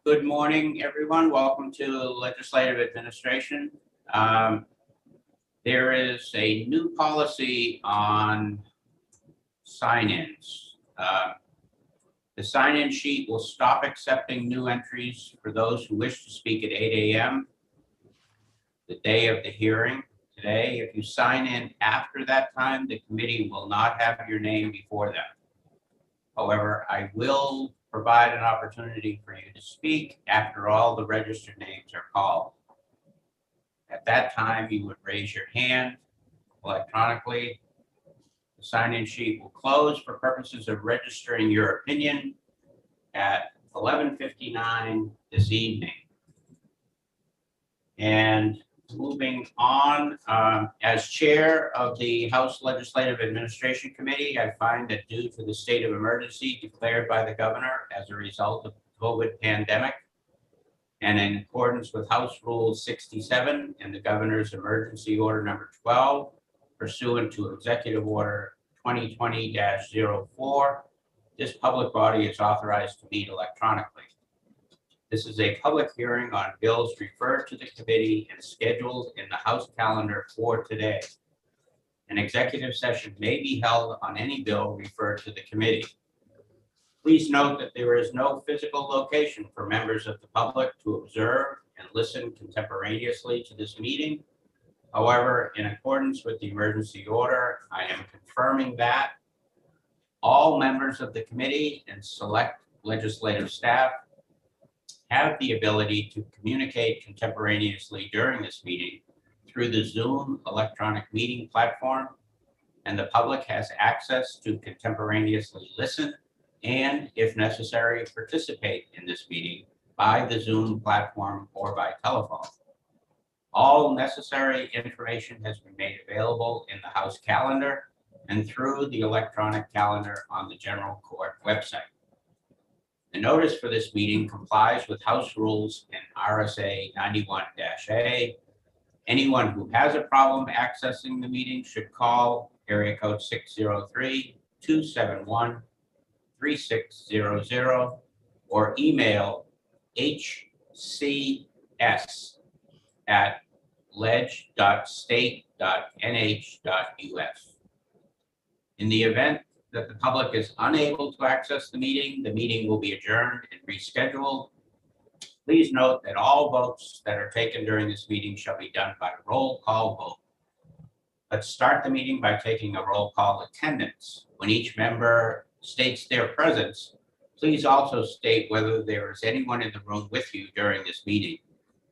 Good morning, everyone. Welcome to Legislative Administration. There is a new policy on sign-ins. The sign-in sheet will stop accepting new entries for those who wish to speak at 8 a.m. the day of the hearing today. If you sign in after that time, the committee will not have your name before them. However, I will provide an opportunity for you to speak after all the registered names are called. At that time, you would raise your hand electronically. The sign-in sheet will close for purposes of registering your opinion at 11:59 this evening. And moving on, as chair of the House Legislative Administration Committee, I find that due to the state of emergency declared by the governor as a result of the COVID pandemic, and in accordance with House Rule 67 and the governor's emergency order number 12, pursuant to Executive Order 2020-04, this public body is authorized to meet electronically. This is a public hearing on bills referred to the committee and scheduled in the House calendar for today. An executive session may be held on any bill referred to the committee. Please note that there is no physical location for members of the public to observe and listen contemporaneously to this meeting. However, in accordance with the emergency order, I am confirming that all members of the committee and select legislative staff have the ability to communicate contemporaneously during this meeting through the Zoom electronic meeting platform, and the public has access to contemporaneously listen and, if necessary, participate in this meeting by the Zoom platform or by telephone. All necessary information has been made available in the House calendar and through the electronic calendar on the General Court website. The notice for this meeting complies with House rules and RSA 91-A. Anyone who has a problem accessing the meeting should call area code 603-271-3600 or email hcs@leg.state.nh.us. In the event that the public is unable to access the meeting will be adjourned and rescheduled. Please note that all votes that are taken during this meeting shall be done by roll call vote. Let's start the meeting by taking a roll call attendance. When each member states their presence, please also state whether there is anyone in the room with you during this meeting,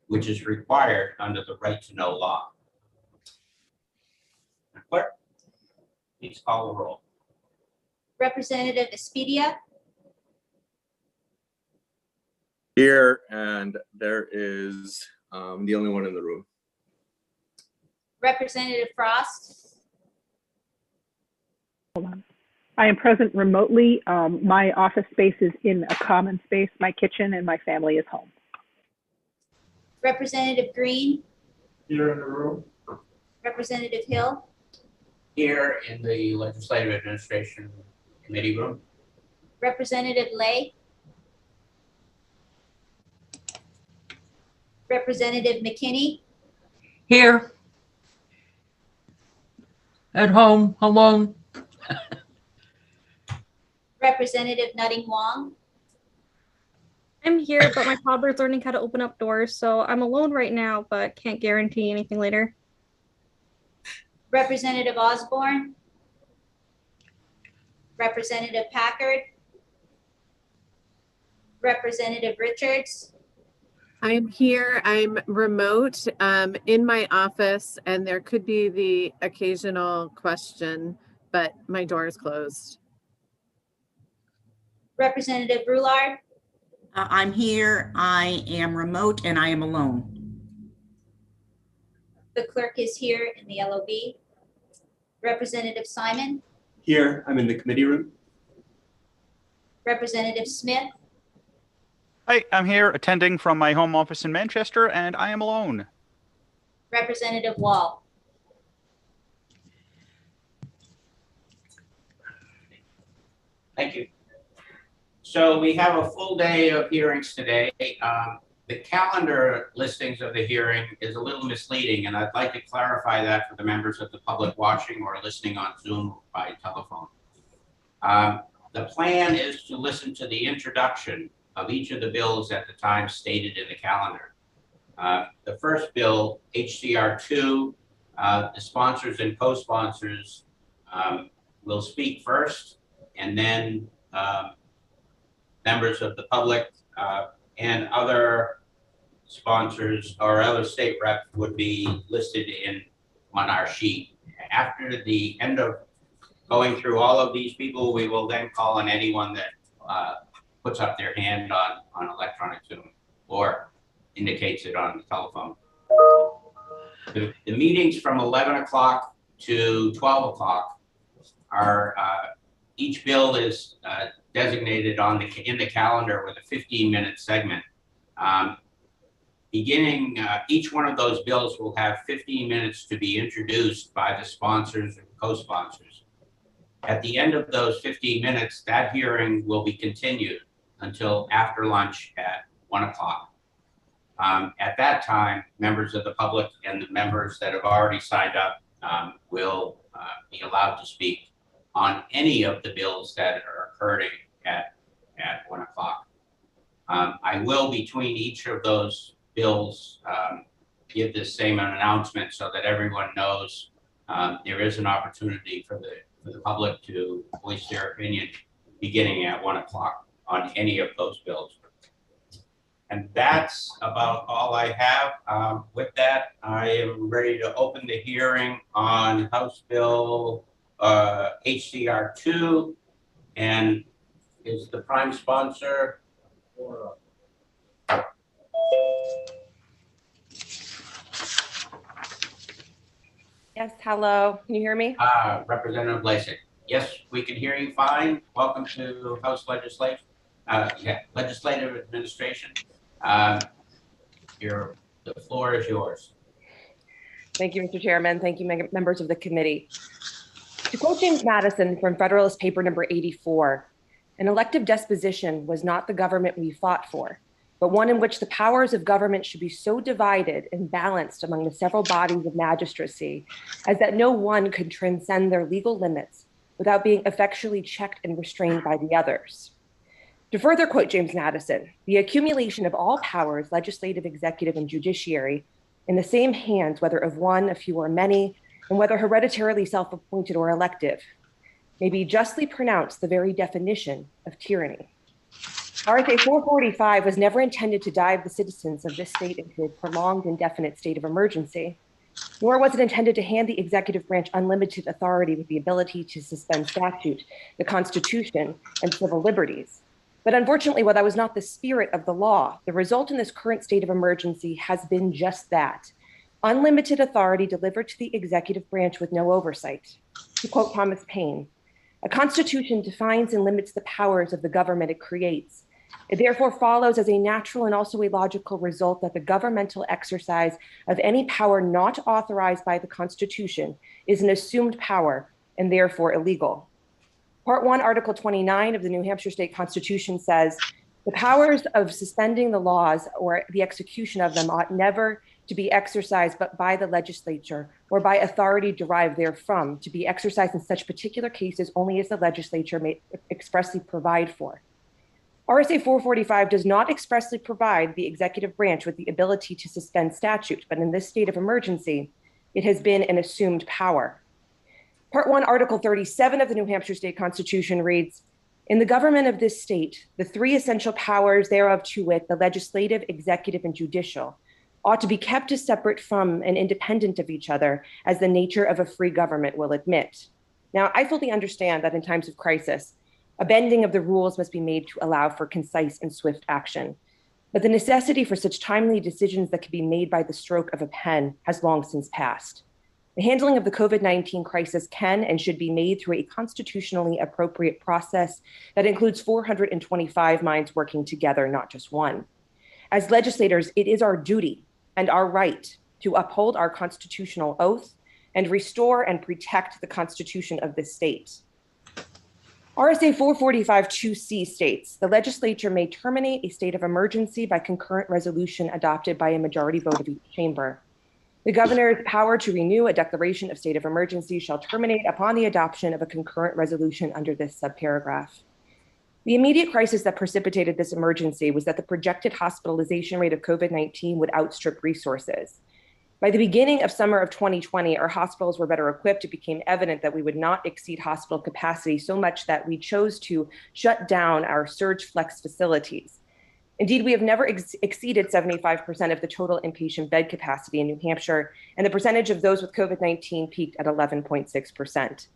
which is required under the right to know law. Clerk, please call the roll. Representative Espedia. Here, and there is the only one in the room. Representative Frost. Hold on. I am present remotely. My office space is in a common space, my kitchen, and my family is home. Representative Green. Here in the room. Representative Hill. Here in the Legislative Administration Committee room. Representative Lay. Representative McKinney. Here. At home, alone. Representative Nutting Wong. I'm here, but my toddler's learning how to open up doors, so I'm alone right now, but can't guarantee anything later. Representative Osborne. Representative Packard. Representative Richards. I'm here. I'm remote in my office, and there could be the occasional question, but my door is closed. Representative Roulard. I'm here. I am remote and I am alone. The clerk is here in the LOB. Representative Simon. Here, I'm in the committee room. Representative Smith. Hi, I'm here attending from my home office in Manchester, and I am alone. Representative Wall. Thank you. So we have a full day of hearings today. The calendar listings of the hearing is a little misleading, and I'd like to clarify that for the members of the public watching or listening on Zoom by telephone. The plan is to listen to the introduction of each of the bills at the time stated in the calendar. The first bill, HCR 2, the sponsors and co-sponsors will speak first, and then members of the public and other sponsors or other state reps would be listed on our sheet. After the end of going through all of these people, we will then call on anyone that puts up their hand on electronic Zoom or indicates it on the telephone. The meetings from 11 o'clock to 12 o'clock are, each bill is designated in the calendar with a 15-minute segment. Beginning, each one of those bills will have 15 minutes to be introduced by the sponsors and co-sponsors. At the end of those 15 minutes, that hearing will be continued until after lunch at 1 o'clock. At that time, members of the public and the members that have already signed up will be allowed to speak on any of the bills that are occurring at 1 o'clock. I will, between each of those bills, give this same announcement so that everyone knows there is an opportunity for the public to voice their opinion beginning at 1 o'clock on any of those bills. And that's about all I have. With that, I am ready to open the hearing on House Bill HCR 2, and is the prime sponsor. Yes, hello. Can you hear me? Representative Lasik. Yes, we can hear you fine. Welcome to House Legislative Administration. The floor is yours. Thank you, Mr. Chairman. Thank you, members of the committee. To quote James Madison from Federalist Paper number 84, an elective disposition was not the government we fought for, but one in which the powers of government should be so divided and balanced among the several bodies of magistracy as that no one could transcend their legal limits without being effectually checked and restrained by the others. To further quote James Madison, the accumulation of all powers, legislative, executive, and judiciary, in the same hands, whether of one, a few, or many, and whether hereditarily self-appointed or elective, may be justly pronounced the very definition of tyranny. RSA 445 was never intended to dive the citizens of this state into a prolonged, indefinite state of emergency, nor was it intended to hand the executive branch unlimited authority with the ability to suspend statute, the Constitution, and civil liberties. But unfortunately, while that was not the spirit of the law, the result in this current state of emergency has been just that: unlimited authority delivered to the executive branch with no oversight. To quote Thomas Paine, "A constitution defines and limits the powers of the government it creates. It therefore follows as a natural and also a logical result that the governmental exercise of any power not authorized by the Constitution is an assumed power and therefore illegal." Part 1, Article 29 of the New Hampshire State Constitution says, "The powers of suspending the laws or the execution of them ought never to be exercised but by the legislature or by authority derived therefrom, to be exercised in such particular cases only as the legislature may expressly provide for." RSA 445 does not expressly provide the executive branch with the ability to suspend statute, but in this state of emergency, it has been an assumed power. Part 1, Article 37 of the New Hampshire State Constitution reads, "In the government of this state, the three essential powers thereof, to wit, the legislative, executive, and judicial, ought to be kept as separate from and independent of each other as the nature of a free government will admit." Now, I fully understand that in times of crisis, a bending of the rules must be made to allow for concise and swift action. But the necessity for such timely decisions that can be made by the stroke of a pen has long since passed. The handling of the COVID-19 crisis can and should be made through a constitutionally appropriate process that includes 425 minds working together, not just one. As legislators, it is our duty and our right to uphold our constitutional oath and restore and protect the Constitution of this state. RSA 445-2C states, the legislature may terminate a state of emergency by concurrent resolution adopted by a majority vote of each chamber. The governor's power to renew a declaration of state of emergency shall terminate upon the adoption of a concurrent resolution under this subparagraph. The immediate crisis that precipitated this emergency was that the projected hospitalization rate of COVID-19 would outstrip resources. By the beginning of summer of 2020, our hospitals were better equipped. It became evident that we would not exceed hospital capacity so much that we chose to shut down our surge flex facilities. Indeed, we have never exceeded 75% of the total inpatient bed capacity in New Hampshire, and the percentage of those with COVID-19 peaked at 11.6%.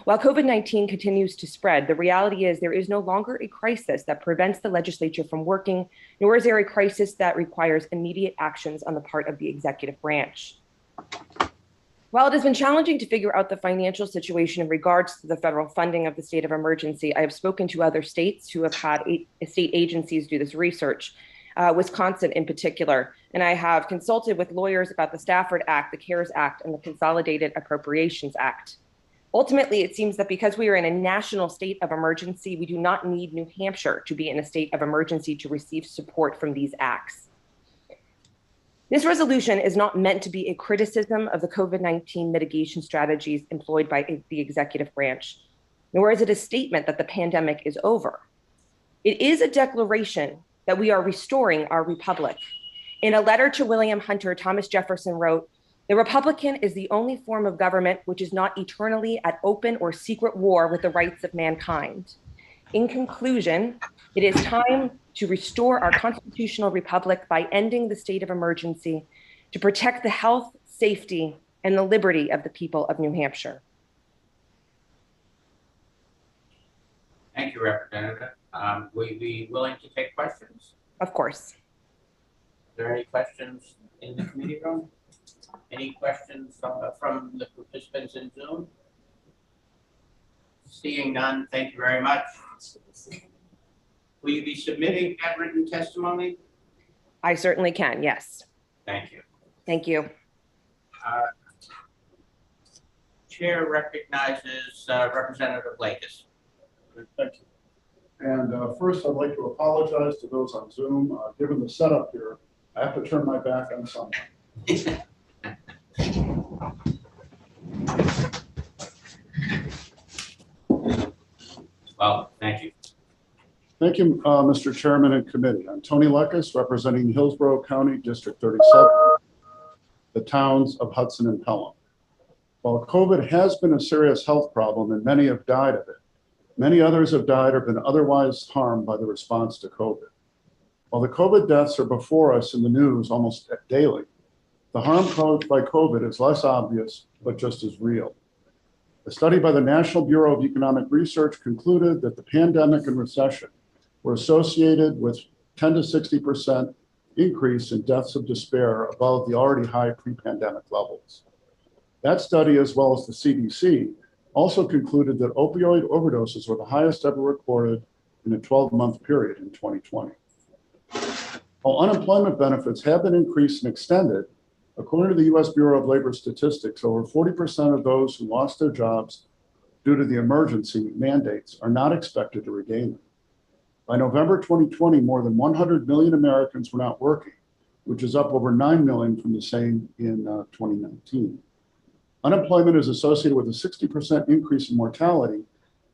While COVID-19 continues to spread, the reality is there is no longer a crisis that prevents the legislature from working, nor is there a crisis that requires immediate actions on the part of the executive branch. While it has been challenging to figure out the financial situation in regards to the federal funding of the state of emergency, I have spoken to other states who have had state agencies do this research, Wisconsin in particular, and I have consulted with lawyers about the Stafford Act, the CARES Act, and the Consolidated Appropriations Act. Ultimately, it seems that because we are in a national state of emergency, we do not need New Hampshire to be in a state of emergency to receive support from these acts. This resolution is not meant to be a criticism of the COVID-19 mitigation strategies employed by the executive branch, nor is it a statement that the pandemic is over. It is a declaration that we are restoring our republic. In a letter to William Hunter, Thomas Jefferson wrote, "The Republican is the only form of government which is not eternally at open or secret war with the rights of mankind." In conclusion, it is time to restore our constitutional republic by ending the state of emergency to protect the health, safety, and the liberty of the people of New Hampshire. Thank you, Representative. Will you be willing to take questions? Of course. Are there any questions in the committee room? Any questions from the participants in Zoom? Seeing none, thank you very much. Will you be submitting that written testimony? I certainly can, yes. Thank you. Thank you. Chair recognizes Representative Lakis. Thank you. And first, I'd like to apologize to those on Zoom. Given the setup here, I have to turn my back on someone. Well, thank you. Thank you, Mr. Chairman and committee. I'm Tony Lekis, representing Hillsborough County, District 37, the towns of Hudson and Pelham. While COVID has been a serious health problem and many have died of it, many others have died or been otherwise harmed by the response to COVID. While the COVID deaths are before us in the news almost daily, the harm caused by COVID is less obvious, but just as real. A study by the National Bureau of Economic Research concluded that the pandemic and recession were associated with 10 to 60% increase in deaths of despair above the already high pre-pandemic levels. That study, as well as the CDC, also concluded that opioid overdoses were the highest ever recorded in a 12-month period in 2020. While unemployment benefits have been increased and extended, according to the U.S. Bureau of Labor Statistics, over 40% of those who lost their jobs due to the emergency mandates are not expected to regain them. By November 2020, more than 100 million Americans were not working, which is up over 9 million from the same in 2019. Unemployment is associated with a 60% increase in mortality,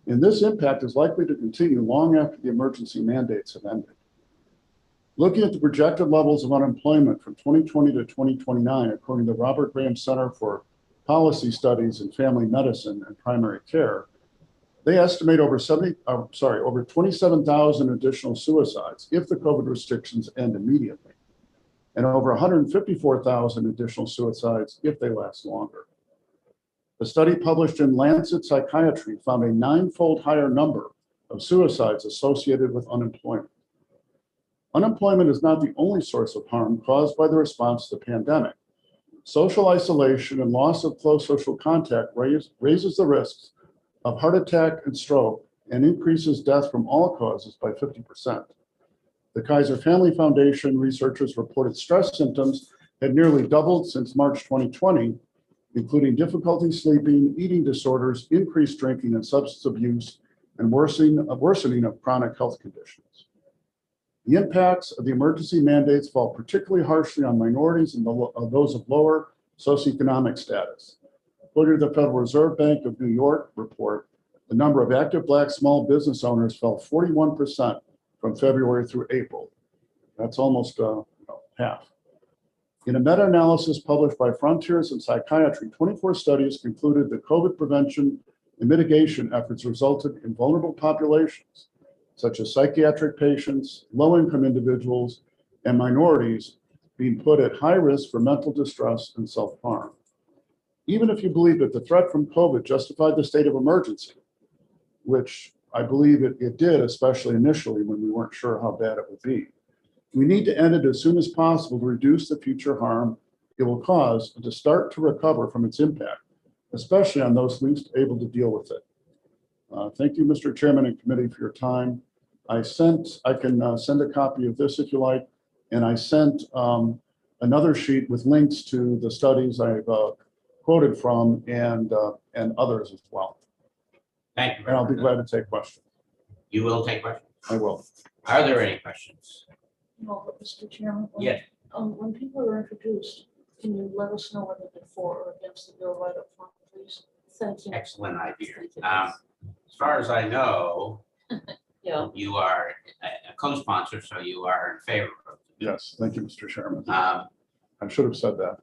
and this impact is likely to continue long after the emergency mandates have ended. Looking at the projected levels of unemployment from 2020 to 2029, according to the Robert Graham Center for Policy Studies in Family Medicine and Primary Care, they estimate over 27,000 additional suicides if the COVID restrictions end immediately, and over 154,000 additional suicides if they last longer. A study published in Lancet Psychiatry found a 9-fold higher number of suicides associated with unemployment. Unemployment is not the only source of harm caused by the response to the pandemic. Social isolation and loss of close social contact raises the risks of heart attack and stroke and increases death from all causes by 50%. The Kaiser Family Foundation researchers reported stress symptoms had nearly doubled since March 2020, including difficulty sleeping, eating disorders, increased drinking, and substance abuse, and worsening of chronic health conditions. The impacts of the emergency mandates fall particularly harshly on minorities and those of lower socioeconomic status. According to the Federal Reserve Bank of New York report, the number of active Black small business owners fell 41% from February through April. That's almost half. In a meta-analysis published by Frontiers in Psychiatry, 24 studies concluded that COVID prevention and mitigation efforts resulted in vulnerable populations, such as psychiatric patients, low-income individuals, and minorities being put at high risk for mental distress and self-harm. Even if you believe that the threat from COVID justified the state of emergency, which I believe it did, especially initially when we weren't sure how bad it would be, we need to end it as soon as possible to reduce the future harm it will cause and to start to recover from its impact, especially on those least able to deal with it. Thank you, Mr. Chairman and committee, for your time. I can send a copy of this if you like, and I sent another sheet with links to the studies I've quoted from and others as well. Thank you. And I'll be glad to take questions. You will take questions? I will. Are there any questions? No, but Mr. Chairman. Yes. When people are introduced, can you let us know whether they're for or against the bill right up front, please? Thank you. Excellent idea. As far as I know, Yeah. you are a co-sponsor, so you are in favor of it. Yes, thank you, Mr. Chairman. Um, I should have said that.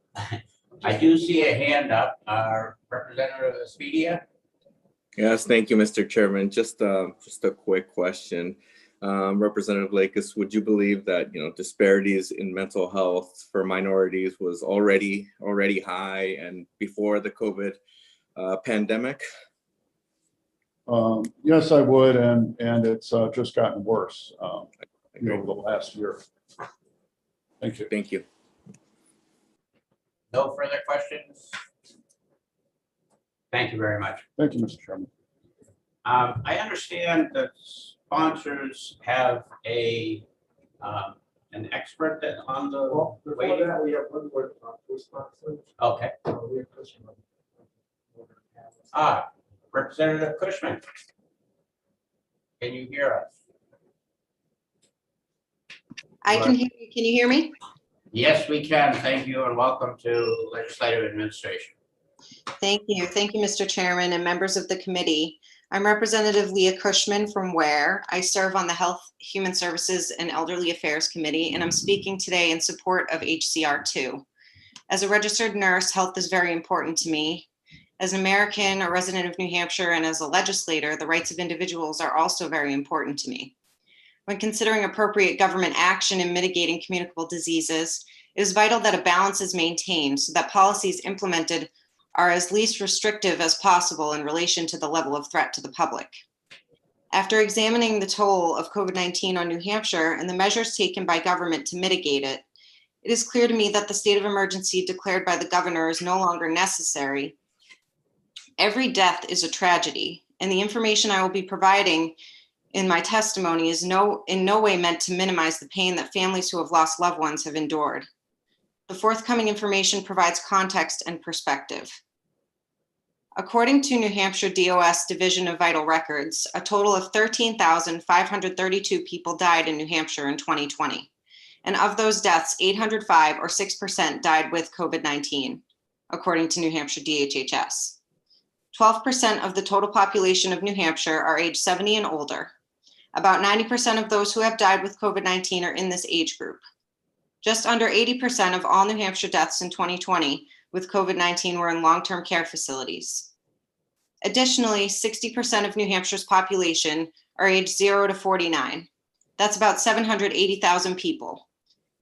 I do see a hand up, Representative Espedia. Yes, thank you, Mr. Chairman. Just a quick question. Representative Lakis, would you believe that disparities in mental health for minorities was already high and before the COVID pandemic? Yes, I would, and it's just gotten worse over the last year. Thank you. Thank you. No further questions? Thank you very much. Thank you, Mr. Chairman. I understand that sponsors have an expert that on the Well, before waiting. that, we have one word on co-sponsors. Okay. We have Cushman. Representative Cushman. Can you hear us? I can hear you. Can you hear me? Yes, we can. Thank you and welcome to Legislative Administration. Thank you. Thank you, Mr. Chairman and members of the committee. I'm Representative Leah Cushman from Ware. I serve on the Health, Human Services, and Elderly Affairs Committee, and I'm speaking today in support of HCR2. As a registered nurse, health is very important to me. As an American, a resident of New Hampshire, and as a legislator, the rights of individuals are also very important to me. When considering appropriate government action in mitigating communicable diseases, it is vital that a balance is maintained so that policies implemented are as least restrictive as possible in relation to the level of threat to the public. After examining the toll of COVID-19 on New Hampshire and the measures taken by government to mitigate it, it is clear to me that the state of emergency declared by the governor is no longer necessary. Every death is a tragedy, and the information I will be providing in my testimony is in no way meant to minimize the pain that families who have lost loved ones have endured. The forthcoming information provides context and perspective. According to New Hampshire DOS Division of Vital Records, a total of 13,532 people died in New Hampshire in 2020. And of those deaths, 805 or 6% died with COVID-19, according to New Hampshire DHHS. 12% of the total population of New Hampshire are age 70 and older. About 90% of those who have died with COVID-19 are in this age group. Just under 80% of all New Hampshire deaths in 2020 with COVID-19 were in long-term care facilities. Additionally, 60% of New Hampshire's population are age 0 to 49. That's about 780,000 people.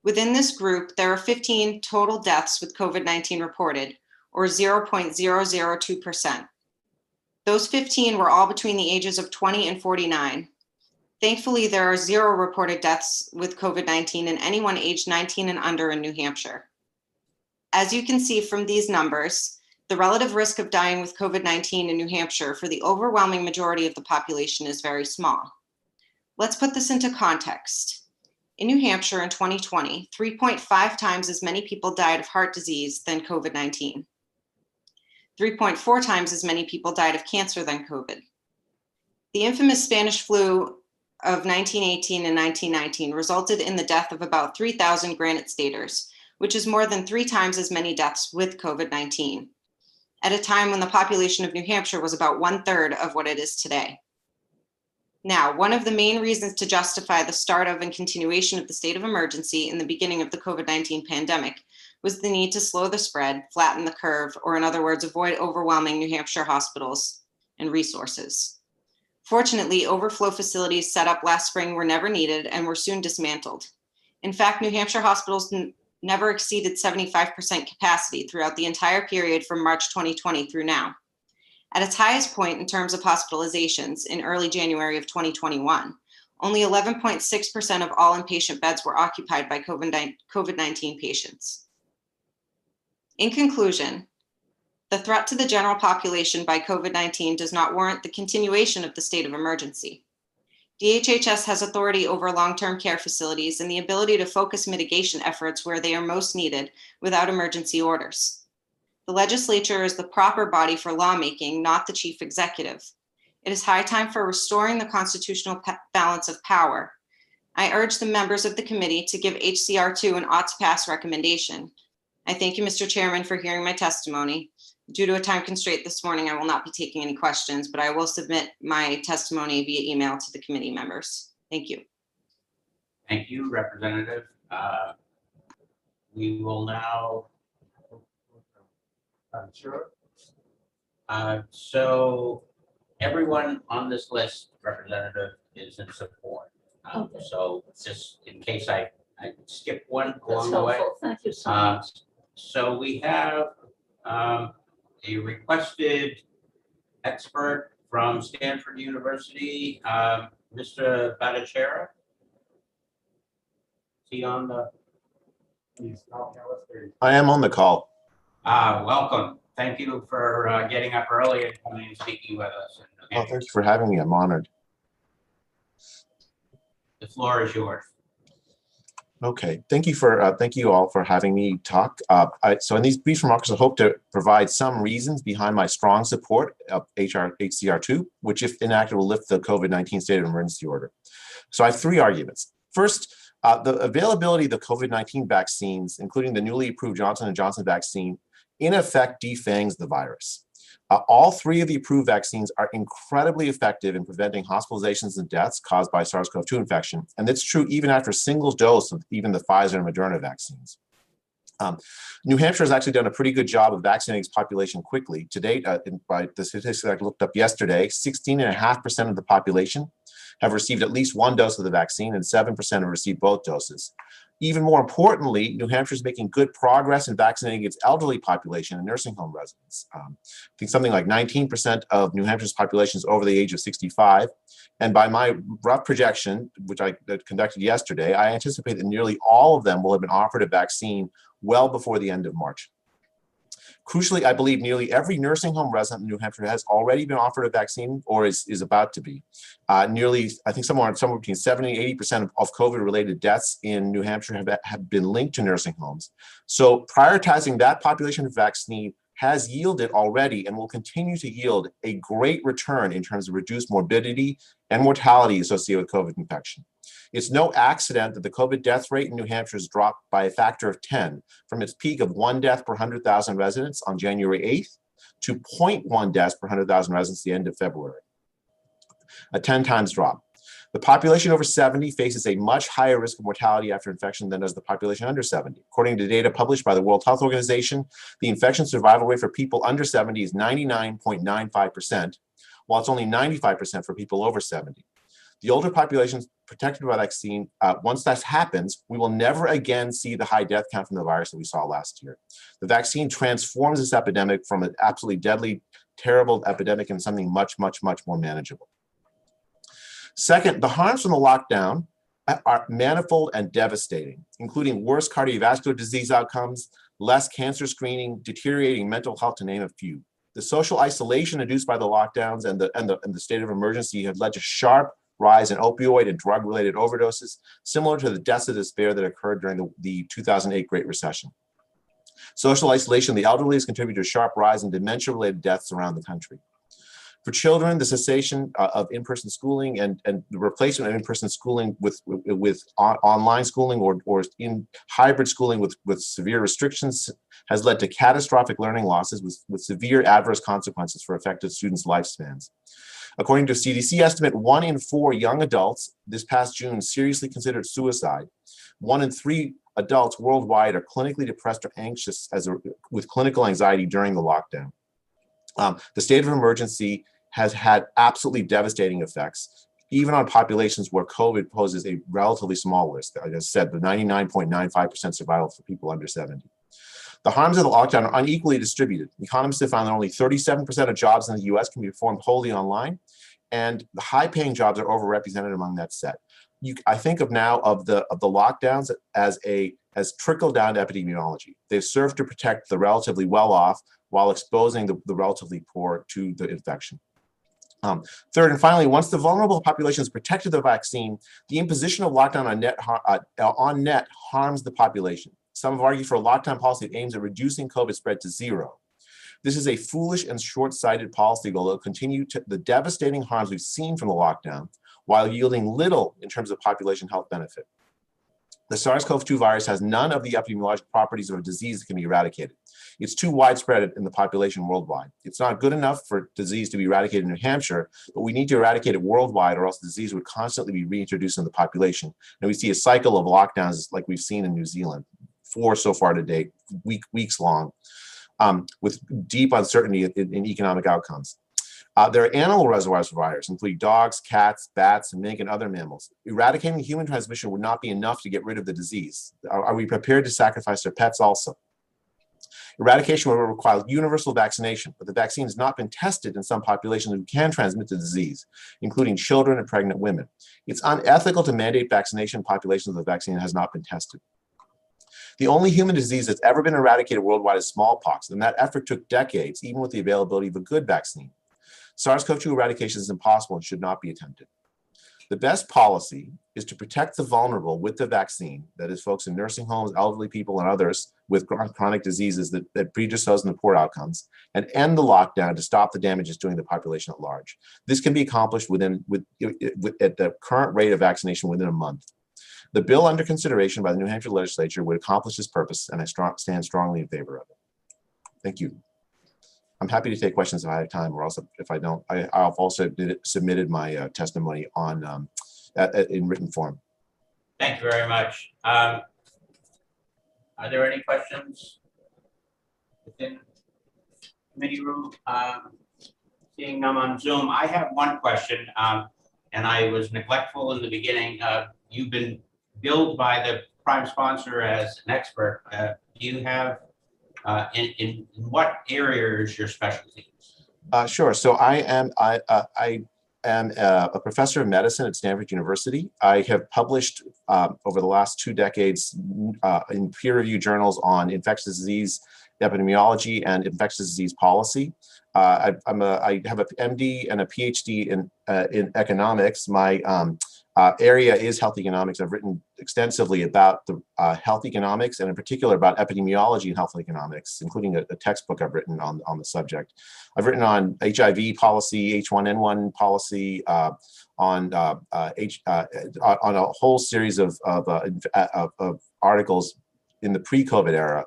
Within this group, there are 15 total deaths with COVID-19 reported, or 0.002%. Those 15 were all between the ages of 20 and 49. Thankfully, there are 0 reported deaths with COVID-19 in anyone aged 19 and under in New Hampshire. As you can see from these numbers, the relative risk of dying with COVID-19 in New Hampshire for the overwhelming majority of the population is very small. Let's put this into context. In New Hampshire in 2020, 3.5 times as many people died of heart disease than COVID-19. 3.4 times as many people died of cancer than COVID. The infamous Spanish flu of 1918 and 1919 resulted in the death of about 3,000 Granite Staters, which is more than 3 times as many deaths with COVID-19, at a time when the population of New Hampshire was about 1/3 of what it is today. Now, one of the main reasons to justify the start of and continuation of the state of emergency in the beginning of the COVID-19 pandemic was the need to slow the spread, flatten the curve, or in other words, avoid overwhelming New Hampshire hospitals and resources. Fortunately, overflow facilities set up last spring were never needed and were soon dismantled. In fact, New Hampshire hospitals never exceeded 75% capacity throughout the entire period from March 2020 through now. At its highest point in terms of hospitalizations in early January of 2021, only 11.6% of all inpatient beds were occupied by COVID-19 patients. In conclusion, the threat to the general population by COVID-19 does not warrant the continuation of the state of emergency. DHHS has authority over long-term care facilities and the ability to focus mitigation efforts where they are most needed without emergency orders. The legislature is the proper body for lawmaking, not the chief executive. It is high time for restoring the constitutional balance of power. I urge the members of the committee to give HCR2 an ought to pass recommendation. I thank you, Mr. Chairman, for hearing my testimony. Due to a time constraint this morning, I will not be taking any questions, but I will submit my testimony via email to the committee members. Thank you. Thank you, Representative. We will now. Sure. So everyone on this list, Representative, is in support. Okay. So just in case I skip one That's along the way. helpful. Thank you so much. So we have a requested expert from Stanford University, Mr. Bhattacharya. Is he on the? I am on the call. Welcome. Thank you for getting up early and coming and speaking with us. Oh, thank you for having me. I'm honored. The floor is yours. Okay, thank you all for having me talk. So in these brief remarks, I hope to provide some reasons behind my strong support of HCR2, which if enacted will lift the COVID-19 state of emergency order. So I have 3 arguments. First, the availability of the COVID-19 vaccines, including the newly approved Johnson & Johnson vaccine, in effect defangs the virus. All 3 of the approved vaccines are incredibly effective in preventing hospitalizations and deaths caused by SARS-CoV-2 infection. And that's true even after a single dose of even the Pfizer and Moderna vaccines. New Hampshire has actually done a pretty good job of vaccinating its population quickly. To date, by the statistics I looked up yesterday, 16.5% of the population have received at least 1 dose of the vaccine and 7% have received both doses. Even more importantly, New Hampshire is making good progress in vaccinating its elderly population and nursing home residents. I think something like 19% of New Hampshire's population is over the age of 65. And by my rough projection, which I conducted yesterday, I anticipate that nearly all of them will have been offered a vaccine well before the end of March. Crucially, I believe nearly every nursing home resident in New Hampshire has already been offered a vaccine or is about to be. I think somewhere between 70 and 80% of COVID-related deaths in New Hampshire have been linked to nursing homes. So prioritizing that population of vaccine has yielded already and will continue to yield a great return in terms of reduced morbidity and mortality associated with COVID infection. It's no accident that the COVID death rate in New Hampshire has dropped by a factor of 10 from its peak of 1 death per 100,000 residents on January 8th to 0.1 deaths per 100,000 residents at the end of February, a 10 times drop. The population over 70 faces a much higher risk of mortality after infection than does the population under 70. According to data published by the World Health Organization, the infection survival rate for people under 70 is 99.95%, while it's only 95% for people over 70. The older populations protected by vaccine, once that happens, we will never again see the high death count from the virus that we saw last year. The vaccine transforms this epidemic from an absolutely deadly, terrible epidemic into something much, much, much more manageable. Second, the harms from the lockdown are manifold and devastating, including worse cardiovascular disease outcomes, less cancer screening, deteriorating mental health, to name a few. The social isolation induced by the lockdowns and the state of emergency have led to sharp rise in opioid and drug-related overdoses, similar to the deaths of despair that occurred during the 2008 Great Recession. Social isolation of the elderly has contributed to a sharp rise in dementia-related deaths around the country. For children, the cessation of in-person schooling and the replacement of in-person schooling with online schooling or in hybrid schooling with severe restrictions has led to catastrophic learning losses with severe adverse consequences for affected students' lifespans. According to a CDC estimate, 1 in 4 young adults this past June seriously considered suicide. 1 in 3 adults worldwide are clinically depressed or anxious with clinical anxiety during the lockdown. The state of emergency has had absolutely devastating effects, even on populations where COVID poses a relatively small risk. Like I said, the 99.95% survival for people under 70. The harms of the lockdown are unequally distributed. Economists have found that only 37% of jobs in the US can be performed wholly online, and the high-paying jobs are overrepresented among that set. I think of the lockdowns as trickle-down epidemiology. They've served to protect the relatively well-off while exposing the relatively poor to the infection. Third and finally, once the vulnerable population is protected with the vaccine, the imposition of lockdown on net harms the population. Some have argued for a lockdown policy that aims at reducing COVID spread to 0. This is a foolish and short-sighted policy that will continue the devastating harms we've seen from the lockdown while yielding little in terms of population health benefit. The SARS-CoV-2 virus has none of the epidemiologic properties of a disease that can be eradicated. It's too widespread in the population worldwide. It's not good enough for disease to be eradicated in New Hampshire, but we need to eradicate it worldwide or else the disease would constantly be reintroduced in the population. And we see a cycle of lockdowns like we've seen in New Zealand, 4 so far to date, weeks long, with deep uncertainty in economic outcomes. There are animal reservoirs for virus, including dogs, cats, bats, and mink, and other mammals. Eradicating human transmission would not be enough to get rid of the disease. Are we prepared to sacrifice our pets also? Eradication will require universal vaccination, but the vaccine has not been tested in some populations who can transmit the disease, including children and pregnant women. It's unethical to mandate vaccination in populations where the vaccine has not been tested. The only human disease that's ever been eradicated worldwide is smallpox, and that effort took decades, even with the availability of a good vaccine. SARS-CoV-2 eradication is impossible and should not be attempted. The best policy is to protect the vulnerable with the vaccine, that is folks in nursing homes, elderly people, and others with chronic diseases that predispose to poor outcomes, and end the lockdown to stop the damage it's doing to the population at large. This can be accomplished at the current rate of vaccination within a month. The bill under consideration by the New Hampshire legislature would accomplish this purpose, and I stand strongly in favor of it. Thank you. I'm happy to take questions if I have time, or else if I don't, I've also submitted my testimony in written form. Thank you very much. Are there any questions within the committee room? Seeing them on Zoom, I have one question, and I was neglectful in the beginning. You've been billed by the prime sponsor as an expert. Do you have in what area is your specialty? Sure. So I am a professor of medicine at Stanford University. I have published over the last 2 decades in peer-reviewed journals on infectious disease epidemiology and infectious disease policy. I have a MD and a PhD in economics. My area is health economics. I've written extensively about the health economics, and in particular about epidemiology and health economics, including a textbook I've written on the subject. I've written on HIV policy, H1N1 policy, on a whole series of articles in the pre-COVID era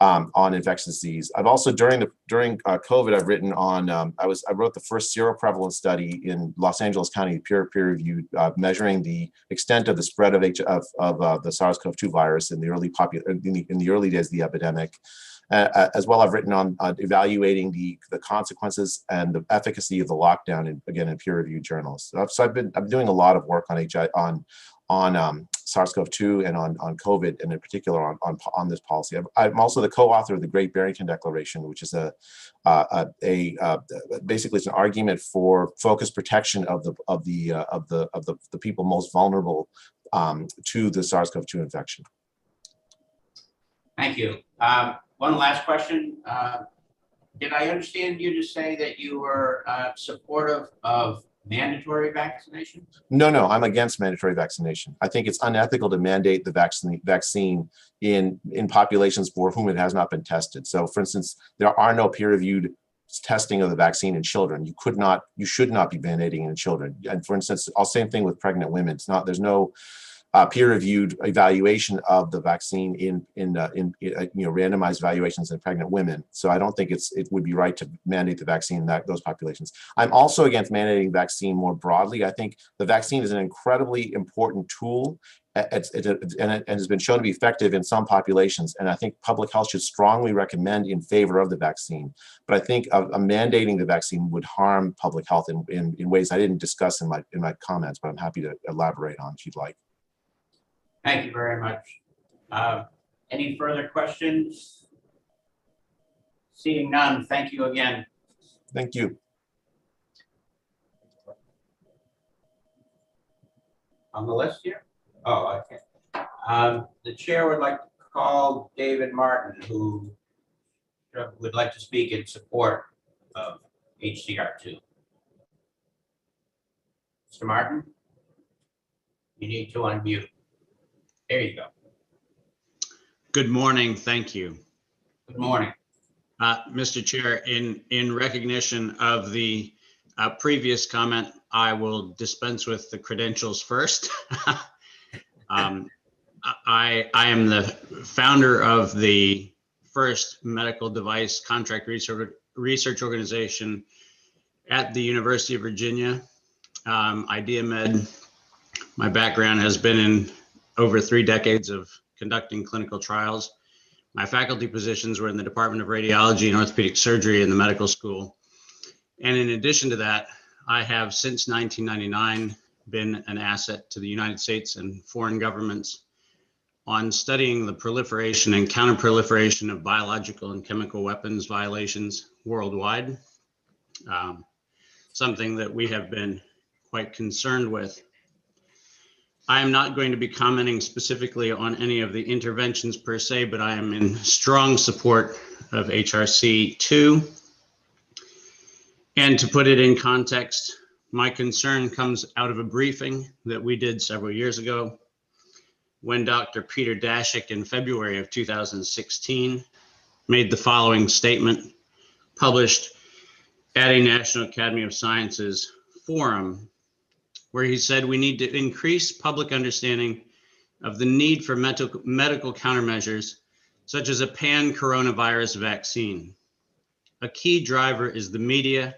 on infectious disease. I've also during COVID, I've written on I wrote the first seroprevalence study in Los Angeles County, peer-reviewed, measuring the extent of the spread of the SARS-CoV-2 virus in the early days of the epidemic. As well, I've written on evaluating the consequences and the efficacy of the lockdown, in peer-reviewed journals. So I've been doing a lot of work on SARS-CoV-2 and on COVID, and in particular on this policy. I'm also the co-author of the Great Barrington Declaration, which is basically it's an argument for focused protection of the people most vulnerable to the SARS-CoV-2 infection. Thank you. One last question. Did I understand you to say that you were supportive of mandatory vaccination? No, I'm against mandatory vaccination. I think it's unethical to mandate the vaccine in populations for whom it has not been tested. So, for instance, there are no peer-reviewed testing of the vaccine in children. You should not be mandating in children. And for instance, same thing with pregnant women. There's no peer-reviewed evaluation of the vaccine in randomized evaluations in pregnant women. So I don't think it would be right to mandate the vaccine in those populations. I'm also against mandating vaccine more broadly. I think the vaccine is an incredibly important tool, and it has been shown to be effective in some populations. And I think public health should strongly recommend in favor of the vaccine. But I think mandating the vaccine would harm public health in ways I didn't discuss in my comments, but I'm happy to elaborate on if you'd like. Thank you very much. Any further questions? Seeing none, thank you again. Thank you. On the list here? Oh, okay. The chair would like to call David Martin, who would like to speak in support of HCR2. Mr. Martin, you need to unmute. There you go. Good morning. Thank you. Good morning. Mr. Chair, in recognition of the previous comment, I will dispense with the credentials first. I am the founder of the first medical device contract research organization at the University of Virginia, IdeaMed. My background has been in over 3 decades of conducting clinical trials. My faculty positions were in the Department of Radiology and Orthopedic Surgery in the medical school. And in addition to that, I have since 1999 been an asset to the United States and foreign governments on studying the proliferation and counterproliferation of biological and chemical weapons violations worldwide, something that we have been quite concerned with. I am not going to be commenting specifically on any of the interventions per se, but I am in strong support of HRC 2. And to put it in context, my concern comes out of a briefing that we did several years ago when Dr. Peter Daszak in February of 2016 made the following statement published at a National Academy of Sciences forum, where he said we need to increase public understanding of the need for medical countermeasures, such as a pan-coronavirus vaccine. A key driver is the media,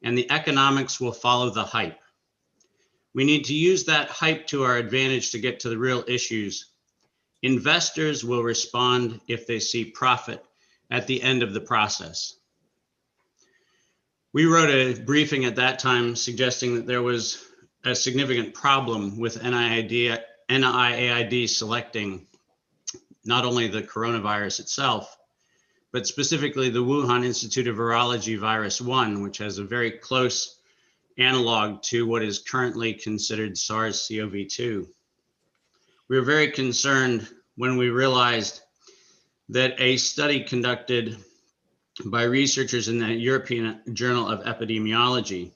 and the economics will follow the hype. We need to use that hype to our advantage to get to the real issues. Investors will respond if they see profit at the end of the process. We wrote a briefing at that time suggesting that there was a significant problem with NIAID selecting not only the coronavirus itself, but specifically the Wuhan Institute of Virology virus 1, which has a very close analog to what is currently considered SARS-CoV-2. We were very concerned when we realized that a study conducted by researchers in the European Journal of Epidemiology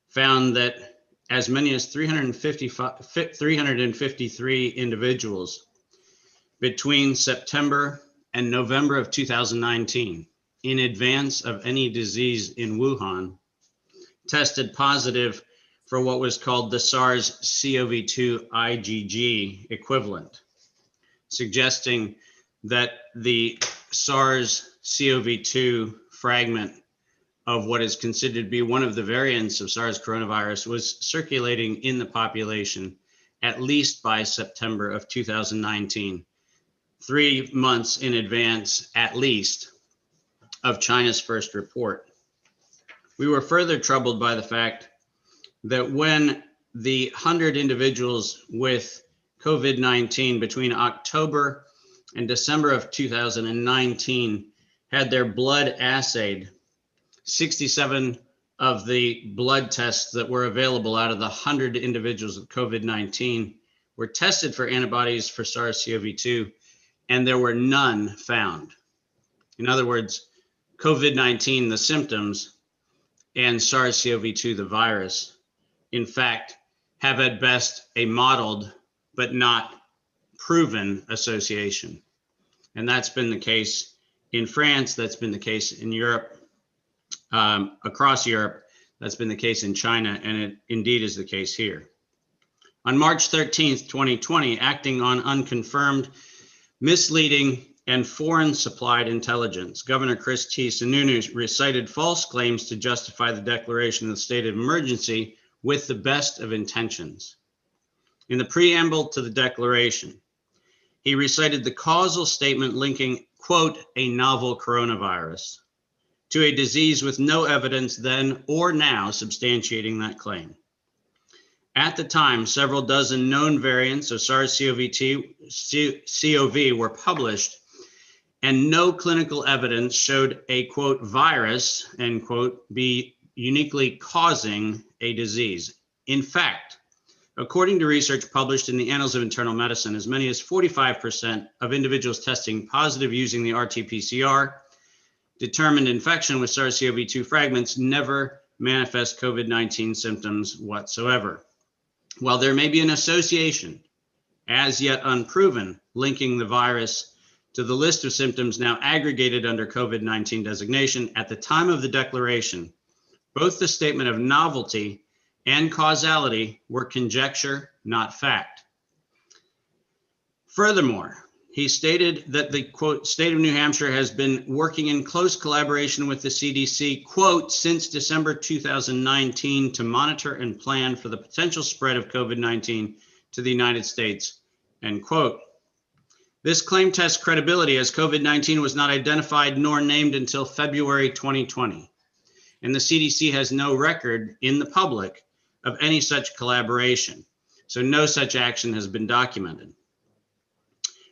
found that as many as 353 individuals between September and November of 2019, in advance of any disease in Wuhan, tested positive for what was called the SARS-CoV-2 IgG equivalent, suggesting that the SARS-CoV-2 fragment of what is considered to be one of the variants of SARS coronavirus was circulating in the population at least by September of 2019, 3 months in advance, at least, of China's first report. We were further troubled by the fact that when the 100 individuals with COVID-19 between October and December of 2019 had their blood assayed, 67 of the blood tests that were available out of the 100 individuals with COVID-19 were tested for antibodies for SARS-CoV-2, and there were none found. In other words, COVID-19, the symptoms, and SARS-CoV-2, the virus, in fact, have at best a modeled but not proven association. And that's been the case in France, that's been the case in Europe, across Europe. That's been the case in China, and it indeed is the case here. On March 13th, 2020, acting on unconfirmed, misleading, and foreign supplied intelligence, Governor Chris T. Sununu recited false claims to justify the declaration of the state of emergency with the best of intentions. In the preamble to the declaration, he recited the causal statement linking, quote, a novel coronavirus to a disease with no evidence then or now substantiating that claim. At the time, several dozen known variants of SARS-CoV were published, and no clinical evidence showed a, quote, virus, end quote, be uniquely causing a disease. In fact, according to research published in the Annals of Internal Medicine, as many as 45% of individuals testing positive using the RT-PCR determined infection with SARS-CoV-2 fragments never manifest COVID-19 symptoms whatsoever. While there may be an association, as yet unproven, linking the virus to the list of symptoms now aggregated under COVID-19 designation, at the time of the declaration, both the statement of novelty and causality were conjecture, not fact. Furthermore, he stated that the, quote, state of New Hampshire has been working in close collaboration with the CDC, quote, since December 2019 to monitor and plan for the potential spread of COVID-19 to the United States, end quote. This claim tests credibility as COVID-19 was not identified nor named until February 2020. And the CDC has no record in the public of any such collaboration. So no such action has been documented.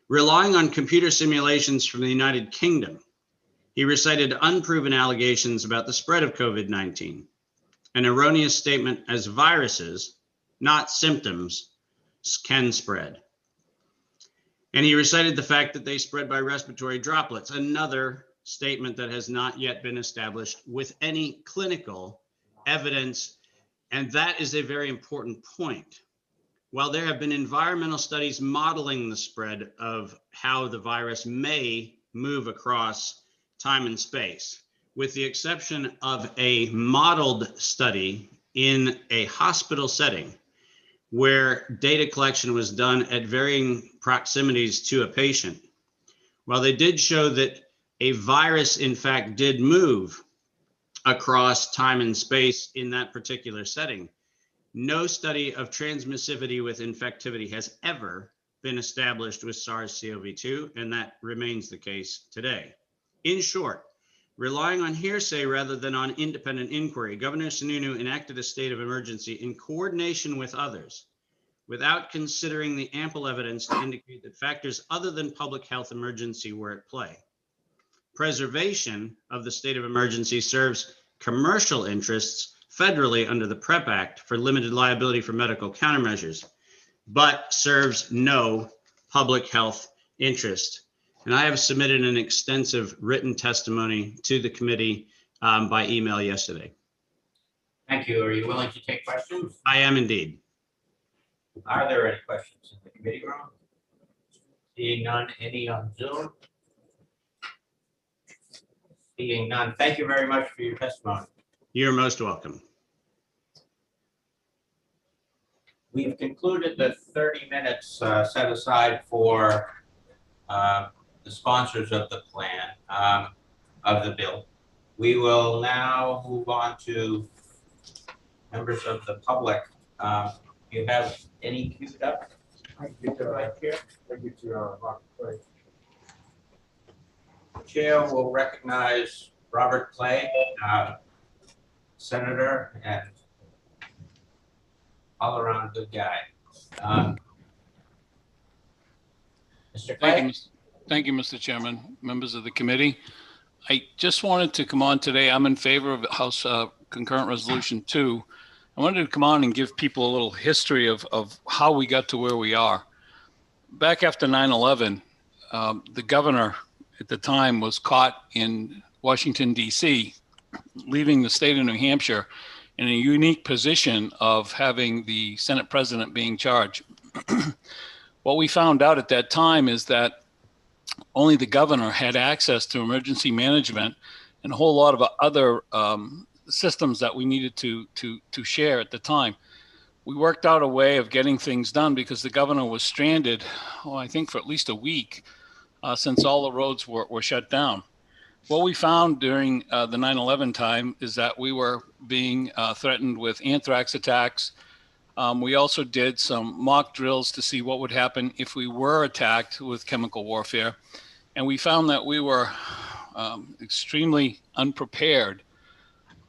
Relying on computer simulations from the United Kingdom, he recited unproven allegations about the spread of COVID-19, an erroneous statement as viruses, not symptoms, can spread. And he recited the fact that they spread by respiratory droplets, another statement that has not yet been established with any clinical evidence. And that is a very important point. While there have been environmental studies modeling the spread of how the virus may move across time and space, with the exception of a modeled study in a hospital setting where data collection was done at varying proximities to a patient, while they did show that a virus in fact did move across time and space in that particular setting, no study of transmissivity with infectivity has ever been established with SARS-CoV-2, and that remains the case today. In short, relying on hearsay rather than on independent inquiry, Governor Sununu enacted a state of emergency in coordination with others, without considering the ample evidence to indicate that factors other than public health emergency were at play. Preservation of the state of emergency serves commercial interests federally under the PrEP Act for limited liability for medical countermeasures, but serves no public health interest. And I have submitted an extensive written testimony to the committee by email yesterday. Thank you. Are you willing to take questions? I am indeed. Are there any questions in the committee room? Seeing none, any on Zoom? Seeing none, thank you very much for your testimony. You're most welcome. We've concluded the 30 minutes set aside for the sponsors of the plan, of the bill. We will now move on to members of the public. You have any queued up? I get right here. I get your Robert Clay. The chair will recognize Robert Clay, Senator and all around good guy. Mr. Clay? Thank you, Mr. Chairman, members of the committee. I just wanted to come on today. I'm in favor of House Concurrent Resolution 2. I wanted to come on and give people a little history of how we got to where we are. Back after 9/11, the governor at the time was caught in Washington, D.C., leaving the state of New Hampshire in a unique position of having the Senate president being charged. What we found out at that time is that only the governor had access to emergency management and a whole lot of other systems that we needed to share at the time. We worked out a way of getting things done because the governor was stranded, I think for at least a week, since all the roads were shut down. What we found during the 9/11 time is that we were being threatened with anthrax attacks. We also did some mock drills to see what would happen if we were attacked with chemical warfare. And we found that we were extremely unprepared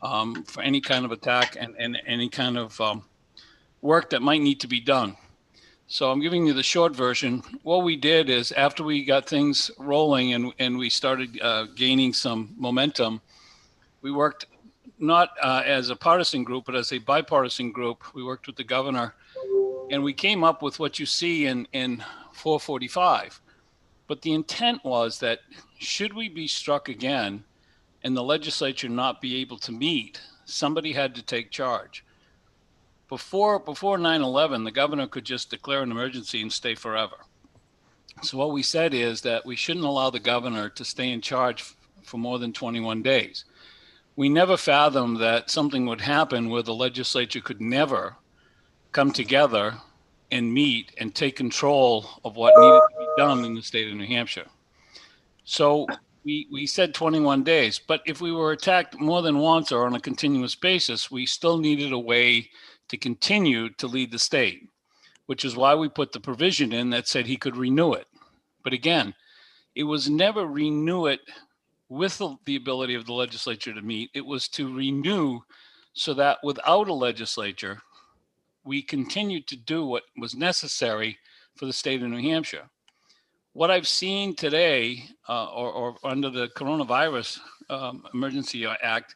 for any kind of attack and any kind of work that might need to be done. So I'm giving you the short version. What we did is after we got things rolling and we started gaining some momentum, we worked not as a partisan group, but as a bipartisan group. We worked with the governor and we came up with what you see in 445. But the intent was that should we be struck again and the legislature not be able to meet, somebody had to take charge. Before 9/11, the governor could just declare an emergency and stay forever. So what we said is that we shouldn't allow the governor to stay in charge for more than 21 days. We never fathomed that something would happen where the legislature could never come together and meet and take control of what needed to be done in the state of New Hampshire. So we said 21 days, but if we were attacked more than once or on a continuous basis, we still needed a way to continue to lead the state, which is why we put the provision in that said he could renew it. But again, it was never renew it with the ability of the legislature to meet. It was to renew so that without a legislature, we continued to do what was necessary for the state of New Hampshire. What I've seen today, or under the Coronavirus Emergency Act,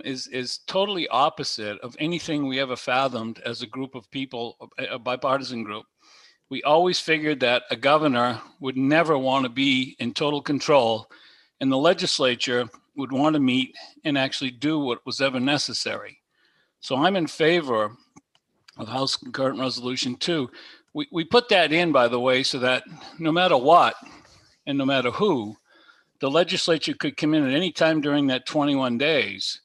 is totally opposite of anything we ever fathomed as a group of people, a bipartisan group. We always figured that a governor would never want to be in total control, and the legislature would want to meet and actually do what was ever necessary. So I'm in favor of House Concurrent Resolution 2. We put that in, by the way, so that no matter what and no matter who, the legislature could come in at any time during that 21 days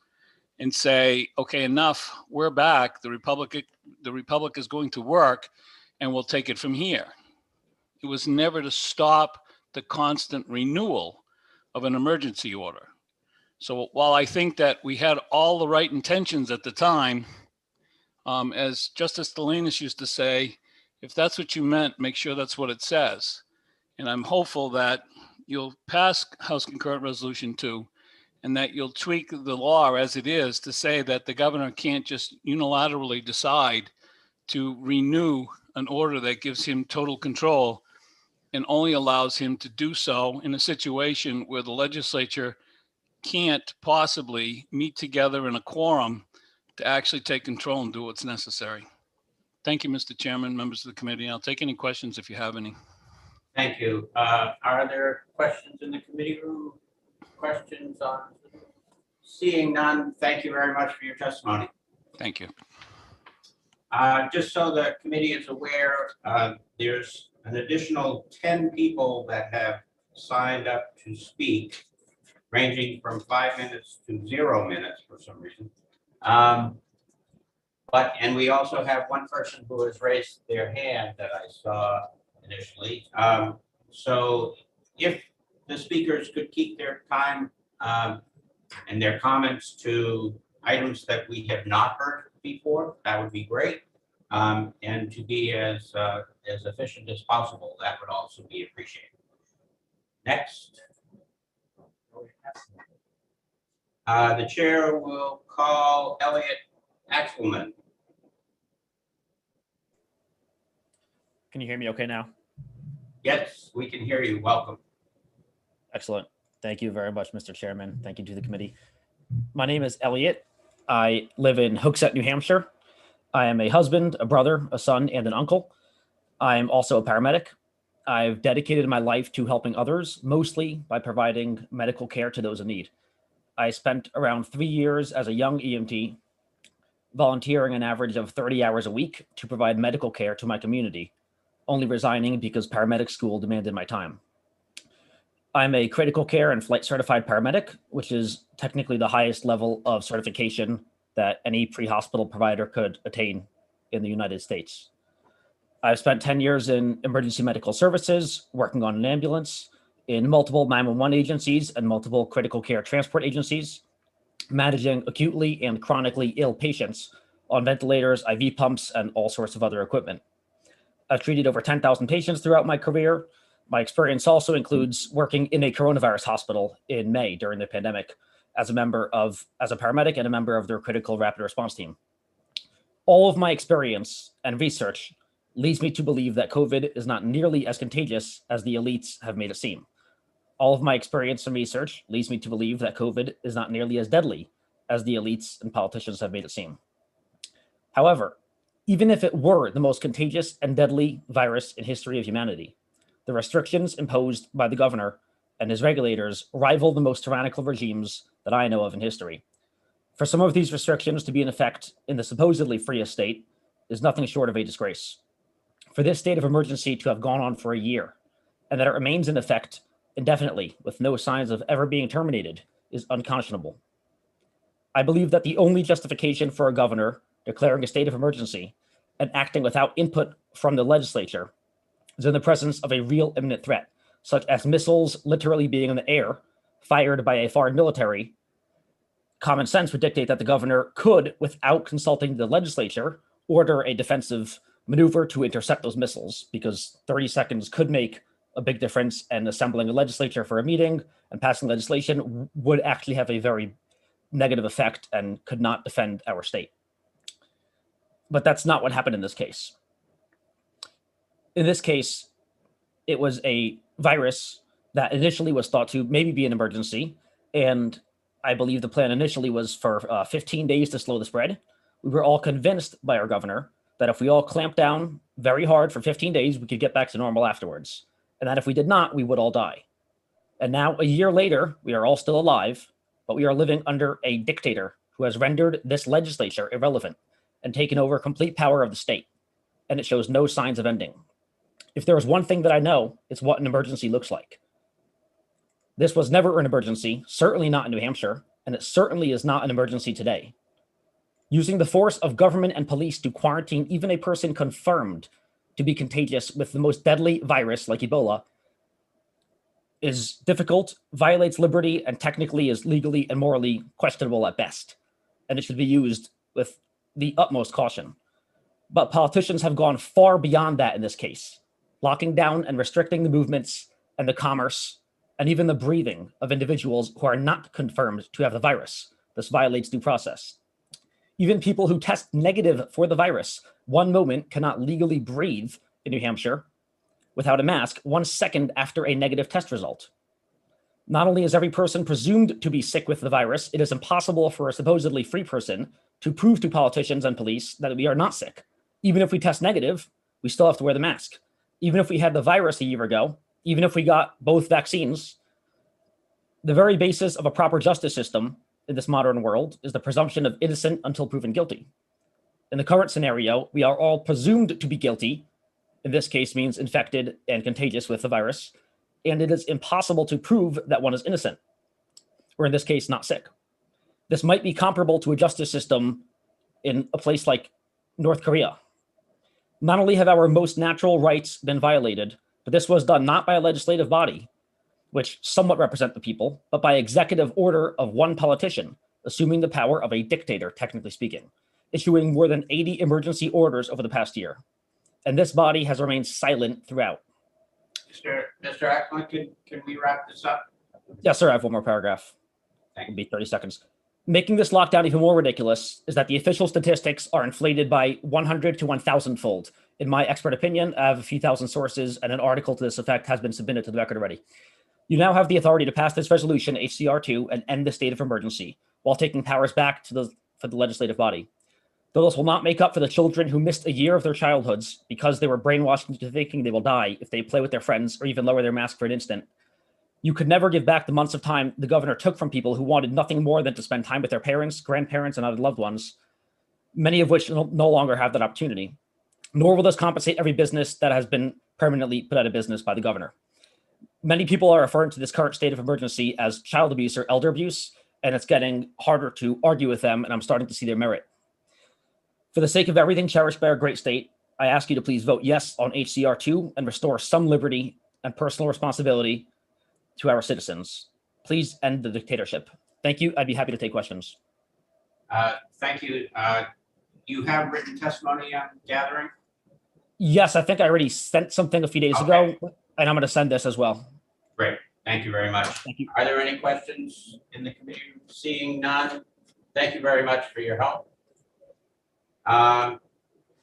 and say, okay, enough, we're back. The Republic is going to work and we'll take it from here. It was never to stop the constant renewal of an emergency order. So while I think that we had all the right intentions at the time, as Justice Delanis used to say, if that's what you meant, make sure that's what it says. And I'm hopeful that you'll pass House Concurrent Resolution 2 and that you'll tweak the law as it is to say that the governor can't just unilaterally decide to renew an order that gives him total control and only allows him to do so in a situation where the legislature can't possibly meet together in a quorum to actually take control and do what's necessary. Thank you, Mr. Chairman, members of the committee. I'll take any questions if you have any. Thank you. Are there questions in the committee room? Questions on? Seeing none, thank you very much for your testimony. Thank you. Just so the committee is aware, there's an additional 10 people that have signed up to speak, ranging from 5 minutes to 0 minutes for some reason. And we also have one person who has raised their hand that I saw initially. So if the speakers could keep their time and their comments to items that we have not heard before, that would be great. And to be as efficient as possible, that would also be appreciated. Next. The chair will call Elliot Axelman. Can you hear me okay now? Yes, we can hear you. Welcome. Excellent. Thank you very much, Mr. Chairman. Thank you to the committee. My name is Elliot. I live in Hooksett, New Hampshire. I am a husband, a brother, a son, and an uncle. I am also a paramedic. I've dedicated my life to helping others, mostly by providing medical care to those in need. I spent around 3 years as a young EMT, volunteering an average of 30 hours a week to provide medical care to my community, only resigning because paramedic school demanded my time. I'm a critical care and flight certified paramedic, which is technically the highest level of certification that any pre-hospital provider could attain in the United States. I've spent 10 years in emergency medical services, working on an ambulance, in multiple 911 agencies and multiple critical care transport agencies, managing acutely and chronically ill patients on ventilators, IV pumps, and all sorts of other equipment. I've treated over 10,000 patients throughout my career. My experience also includes working in a coronavirus hospital in May during the pandemic as a paramedic and a member of their critical rapid response team. All of my experience and research leads me to believe that COVID is not nearly as contagious as the elites have made it seem. All of my experience and research leads me to believe that COVID is not nearly as deadly as the elites and politicians have made it seem. However, even if it were the most contagious and deadly virus in history of humanity, the restrictions imposed by the governor and his regulators rival the most tyrannical regimes that I know of in history. For some of these restrictions to be in effect in the supposedly freest state is nothing short of a disgrace. For this state of emergency to have gone on for a year, and that it remains in effect indefinitely with no signs of ever being terminated, is unconscionable. I believe that the only justification for a governor declaring a state of emergency and acting without input from the legislature is in the presence of a real imminent threat, such as missiles literally being in the air, fired by a foreign military. Common sense would dictate that the governor could, without consulting the legislature, order a defensive maneuver to intercept those missiles, because 30 seconds could make a big difference, and assembling a legislature for a meeting and passing legislation would actually have a very negative effect and could not defend our state. But that's not what happened in this case. In this case, it was a virus that initially was thought to maybe be an emergency, and I believe the plan initially was for 15 days to slow the spread. We were all convinced by our governor that if we all clamped down very hard for 15 days, we could get back to normal afterwards. And that if we did not, we would all die. And now, a year later, we are all still alive, but we are living under a dictator who has rendered this legislature irrelevant and taken over complete power of the state. And it shows no signs of ending. If there is one thing that I know, it's what an emergency looks like. This was never an emergency, certainly not in New Hampshire, and it certainly is not an emergency today. Using the force of government and police to quarantine even a person confirmed to be contagious with the most deadly virus like Ebola is difficult, violates liberty, and technically is legally and morally questionable at best. And it should be used with the utmost caution. But politicians have gone far beyond that in this case, locking down and restricting the movements and the commerce and even the breathing of individuals who are not confirmed to have the virus. This violates due process. Even people who test negative for the virus one moment cannot legally breathe in New Hampshire without a mask 1 second after a negative test result. Not only is every person presumed to be sick with the virus, it is impossible for a supposedly free person to prove to politicians and police that we are not sick. Even if we test negative, we still have to wear the mask. Even if we had the virus a year ago, even if we got both vaccines, the very basis of a proper justice system in this modern world is the presumption of innocent until proven guilty. In the current scenario, we are all presumed to be guilty. In this case means infected and contagious with the virus, and it is impossible to prove that one is innocent, or in this case, not sick. This might be comparable to a justice system in a place like North Korea. Not only have our most natural rights been violated, but this was done not by a legislative body, which somewhat represent the people, but by executive order of one politician, assuming the power of a dictator, technically speaking, issuing more than 80 emergency orders over the past year. And this body has remained silent throughout. Mr. Acklin, can we wrap this up? Yes, sir, I have one more paragraph. It will be 30 seconds. Making this lockdown even more ridiculous is that the official statistics are inflated by 100 to 1,000-fold. In my expert opinion, I have a few thousand sources, and an article to this effect has been submitted to the record already. You now have the authority to pass this resolution, HCR2, and end the state of emergency, while taking powers back for the legislative body. Though this will not make up for the children who missed a year of their childhoods because they were brainwashed into thinking they will die if they play with their friends or even lower their mask for an instant, you could never give back the months of time the governor took from people who wanted nothing more than to spend time with their parents, grandparents, and other loved ones, many of which no longer have that opportunity. Nor will this compensate every business that has been permanently put out of business by the governor. Many people are referring to this current state of emergency as child abuse or elder abuse, and it's getting harder to argue with them, and I'm starting to see their merit. For the sake of everything cherished by our great state, I ask you to please vote yes on HCR 2 and restore some liberty and personal responsibility to our citizens. Please end the dictatorship. Thank you. I'd be happy to take questions. Thank you. You have written testimony I'm gathering? Yes, I think I already sent something a few days ago, and I'm going to send this as well. Great. Thank you very much. Thank you. Are there any questions in the committee? Seeing none, thank you very much for your help.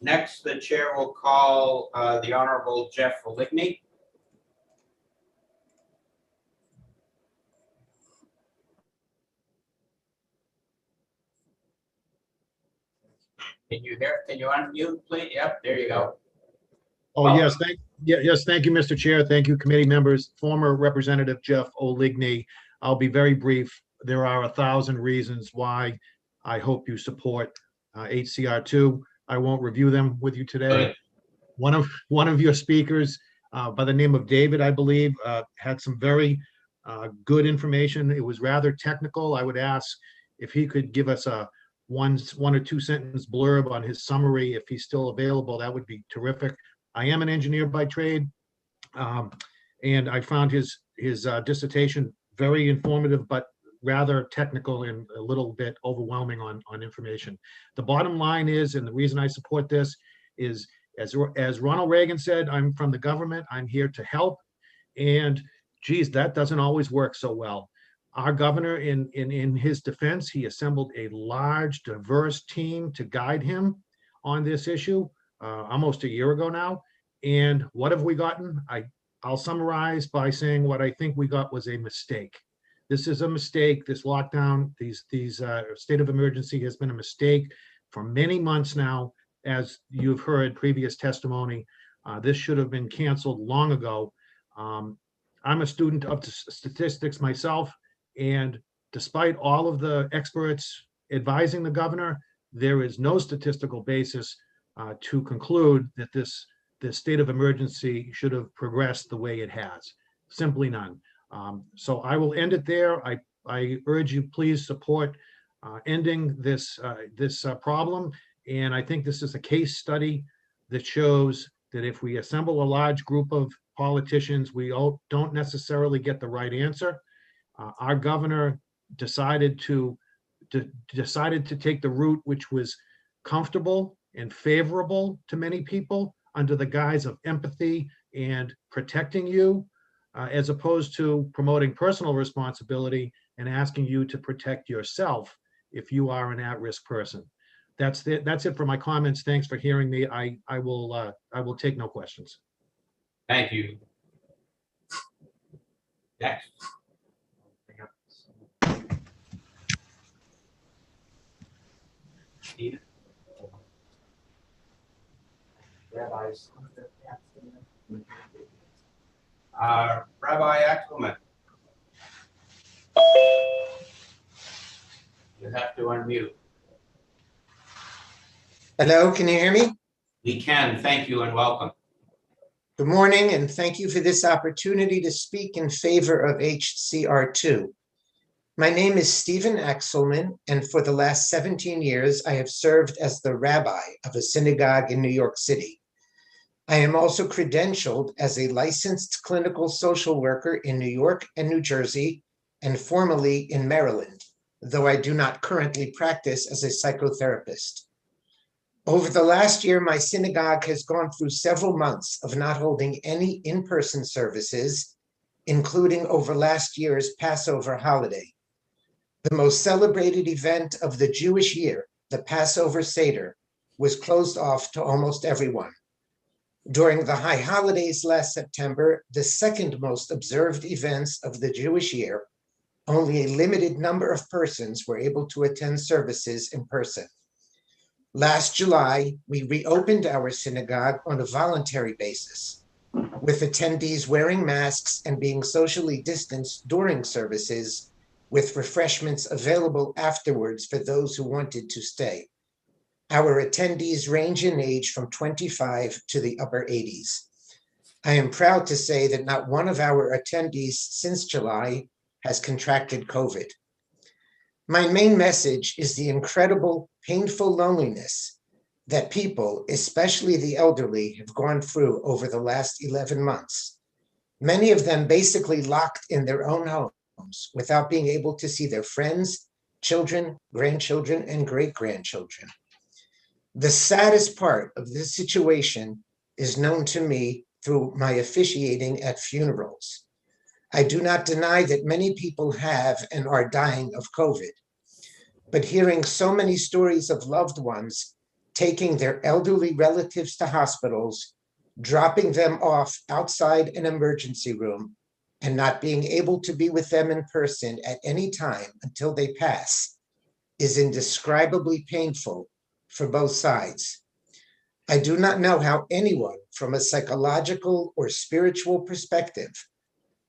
Next, the chair will call the Honorable Jeff Oligny. Can you hear? Can you unmute, please? Yep, there you go. Oh, yes, thank you, Mr. Chair. Thank you, committee members. Former Representative Jeff Oligny. I'll be very brief. There are 1,000 reasons why I hope you support HCR 2. I won't review them with you today. One of your speakers, by the name of David, I believe, had some very good information. It was rather technical. I would ask if he could give us a one or two sentence blurb on his summary. If he's still available, that would be terrific. I am an engineer by trade, and I found his dissertation very informative, but rather technical and a little bit overwhelming on information. The bottom line is, and the reason I support this is, as Ronald Reagan said, I'm from the government, I'm here to help. And geez, that doesn't always work so well. Our governor, in his defense, he assembled a large, diverse team to guide him on this issue almost a year ago now. And what have we gotten? I'll summarize by saying what I think we got was a mistake. This is a mistake. This lockdown, these state of emergency has been a mistake for many months now. As you've heard previous testimony, this should have been canceled long ago. I'm a student of statistics myself, and despite all of the experts advising the governor, there is no statistical basis to conclude that this state of emergency should have progressed the way it has. Simply none. So I will end it there. I urge you, please support ending this problem. And I think this is a case study that shows that if we assemble a large group of politicians, we don't necessarily get the right answer. Our governor decided to take the route which was comfortable and favorable to many people under the guise of empathy and protecting you, as opposed to promoting personal responsibility and asking you to protect yourself if you are an at-risk person. That's it for my comments. Thanks for hearing me. I will take no questions. Thank you. Next. Steve. Rabbi Axelman. You have to unmute. Hello, can you hear me? We can. Thank you and welcome. Good morning, and thank you for this opportunity to speak in favor of HCR 2. My name is Stephen Axelman, and for the last 17 years, I have served as the rabbi of a synagogue in New York City. I am also credentialed as a licensed clinical social worker in New York and New Jersey, and formerly in Maryland, though I do not currently practice as a psychotherapist. Over the last year, my synagogue has gone through several months of not holding any in-person services, including over last year's Passover holiday. The most celebrated event of the Jewish year, the Passover Seder, was closed off to almost everyone. During the high holidays last September, the second most observed events of the Jewish year, only a limited number of persons were able to attend services in person. Last July, we reopened our synagogue on a voluntary basis, with attendees wearing masks and being socially distanced during services, with refreshments available afterwards for those who wanted to stay. Our attendees range in age from 25 to the upper 80s. I am proud to say that not one of our attendees since July has contracted COVID. My main message is the incredible, painful loneliness that people, especially the elderly, have gone through over the last 11 months. Many of them basically locked in their own homes without being able to see their friends, children, grandchildren, and great-grandchildren. The saddest part of this situation is known to me through my officiating at funerals. I do not deny that many people have and are dying of COVID, but hearing so many stories of loved ones taking their elderly relatives to hospitals, dropping them off outside an emergency room, and not being able to be with them in person at any time until they pass is indescribably painful for both sides. I do not know how anyone from a psychological or spiritual perspective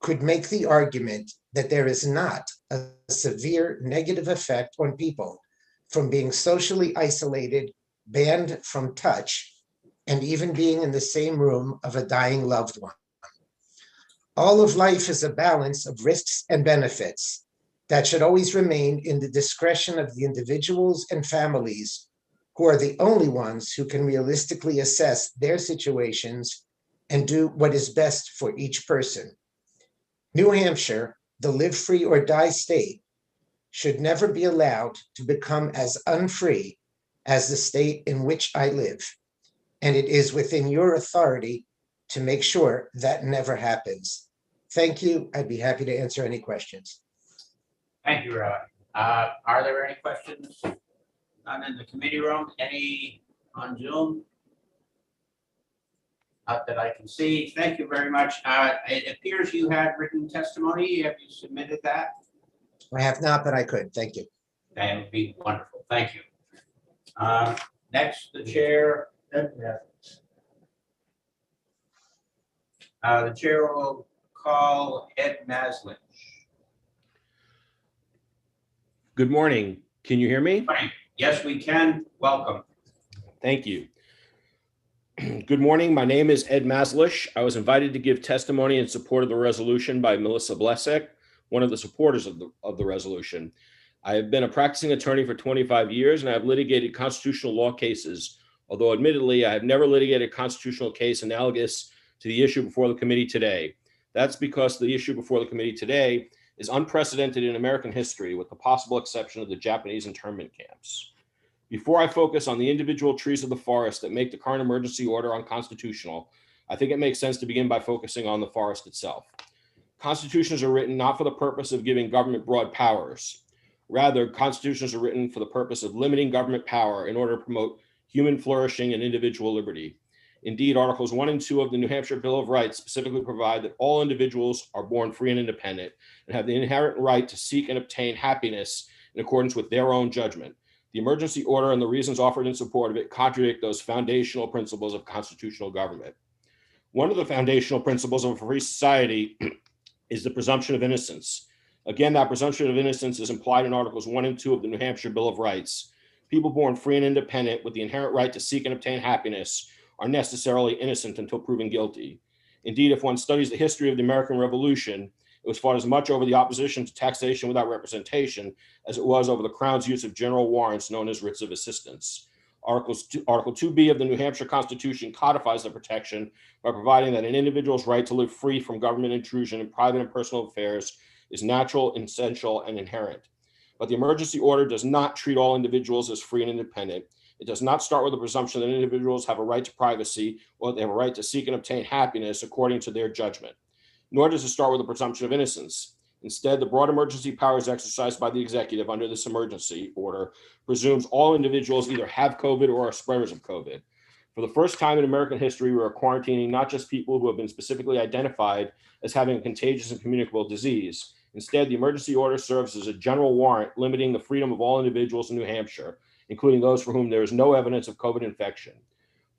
could make the argument that there is not a severe negative effect on people from being socially isolated, banned from touch, and even being in the same room of a dying loved one. All of life is a balance of risks and benefits that should always remain in the discretion of the individuals and families who are the only ones who can realistically assess their situations and do what is best for each person. New Hampshire, the live free or die state, should never be allowed to become as unfree as the state in which I live. And it is within your authority to make sure that never happens. Thank you. I'd be happy to answer any questions. Thank you, Roy. Are there any questions? None in the committee room? Any on Zoom? Not that I can see. Thank you very much. It appears you had written testimony. Have you submitted that? I have not, but I could. Thank you. That would be wonderful. Thank you. Next, the chair. The chair will call Ed Maslin. Good morning. Can you hear me? Yes, we can. Welcome. Thank you. Good morning. My name is Ed Maslish. I was invited to give testimony in support of the resolution by Melissa Blesek, one of the supporters of the resolution. I have been a practicing attorney for 25 years and I have litigated constitutional law cases, although admittedly I have never litigated a constitutional case analogous to the issue before the committee today. That's because the issue before the committee today is unprecedented in American history, with the possible exception of the Japanese internment camps. Before I focus on the individual trees of the forest that make the current emergency order unconstitutional, I think it makes sense to begin by focusing on the forest itself. Constitutions are written not for the purpose of giving government broad powers. Rather, constitutions are written for the purpose of limiting government power in order to promote human flourishing and individual liberty. Indeed, Articles 1 and 2 of the New Hampshire Bill of Rights specifically provide that all individuals are born free and independent and have the inherent right to seek and obtain happiness in accordance with their own judgment. The emergency order and the reasons offered in support of it contradict those foundational principles of constitutional government. One of the foundational principles of a free society is the presumption of innocence. Again, that presumption of innocence is implied in Articles 1 and 2 of the New Hampshire Bill of Rights. People born free and independent with the inherent right to seek and obtain happiness are necessarily innocent until proven guilty. Indeed, if one studies the history of the American Revolution, it was fought as much over the opposition to taxation without representation as it was over the Crown's use of general warrants known as writs of assistance. Article 2B of the New Hampshire Constitution codifies the protection by providing that an individual's right to live free from government intrusion in private and personal affairs is natural, essential, and inherent. But the emergency order does not treat all individuals as free and independent. It does not start with the presumption that individuals have a right to privacy or they have a right to seek and obtain happiness according to their judgment. Nor does it start with the presumption of innocence. Instead, the broad emergency powers exercised by the executive under this emergency order presumes all individuals either have COVID or are spreaders of COVID. For the first time in American history, we are quarantining not just people who have been specifically identified as having a contagious and communicable disease. Instead, the emergency order serves as a general warrant limiting the freedom of all individuals in New Hampshire, including those for whom there is no evidence of COVID infection.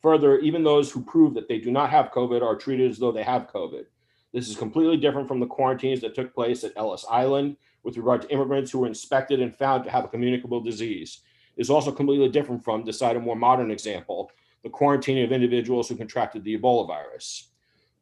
Further, even those who prove that they do not have COVID are treated as though they have COVID. This is completely different from the quarantines that took place at Ellis Island with regard to immigrants who were inspected and found to have a communicable disease. It is also completely different from, to cite a more modern example, the quarantining of individuals who contracted the Ebola virus.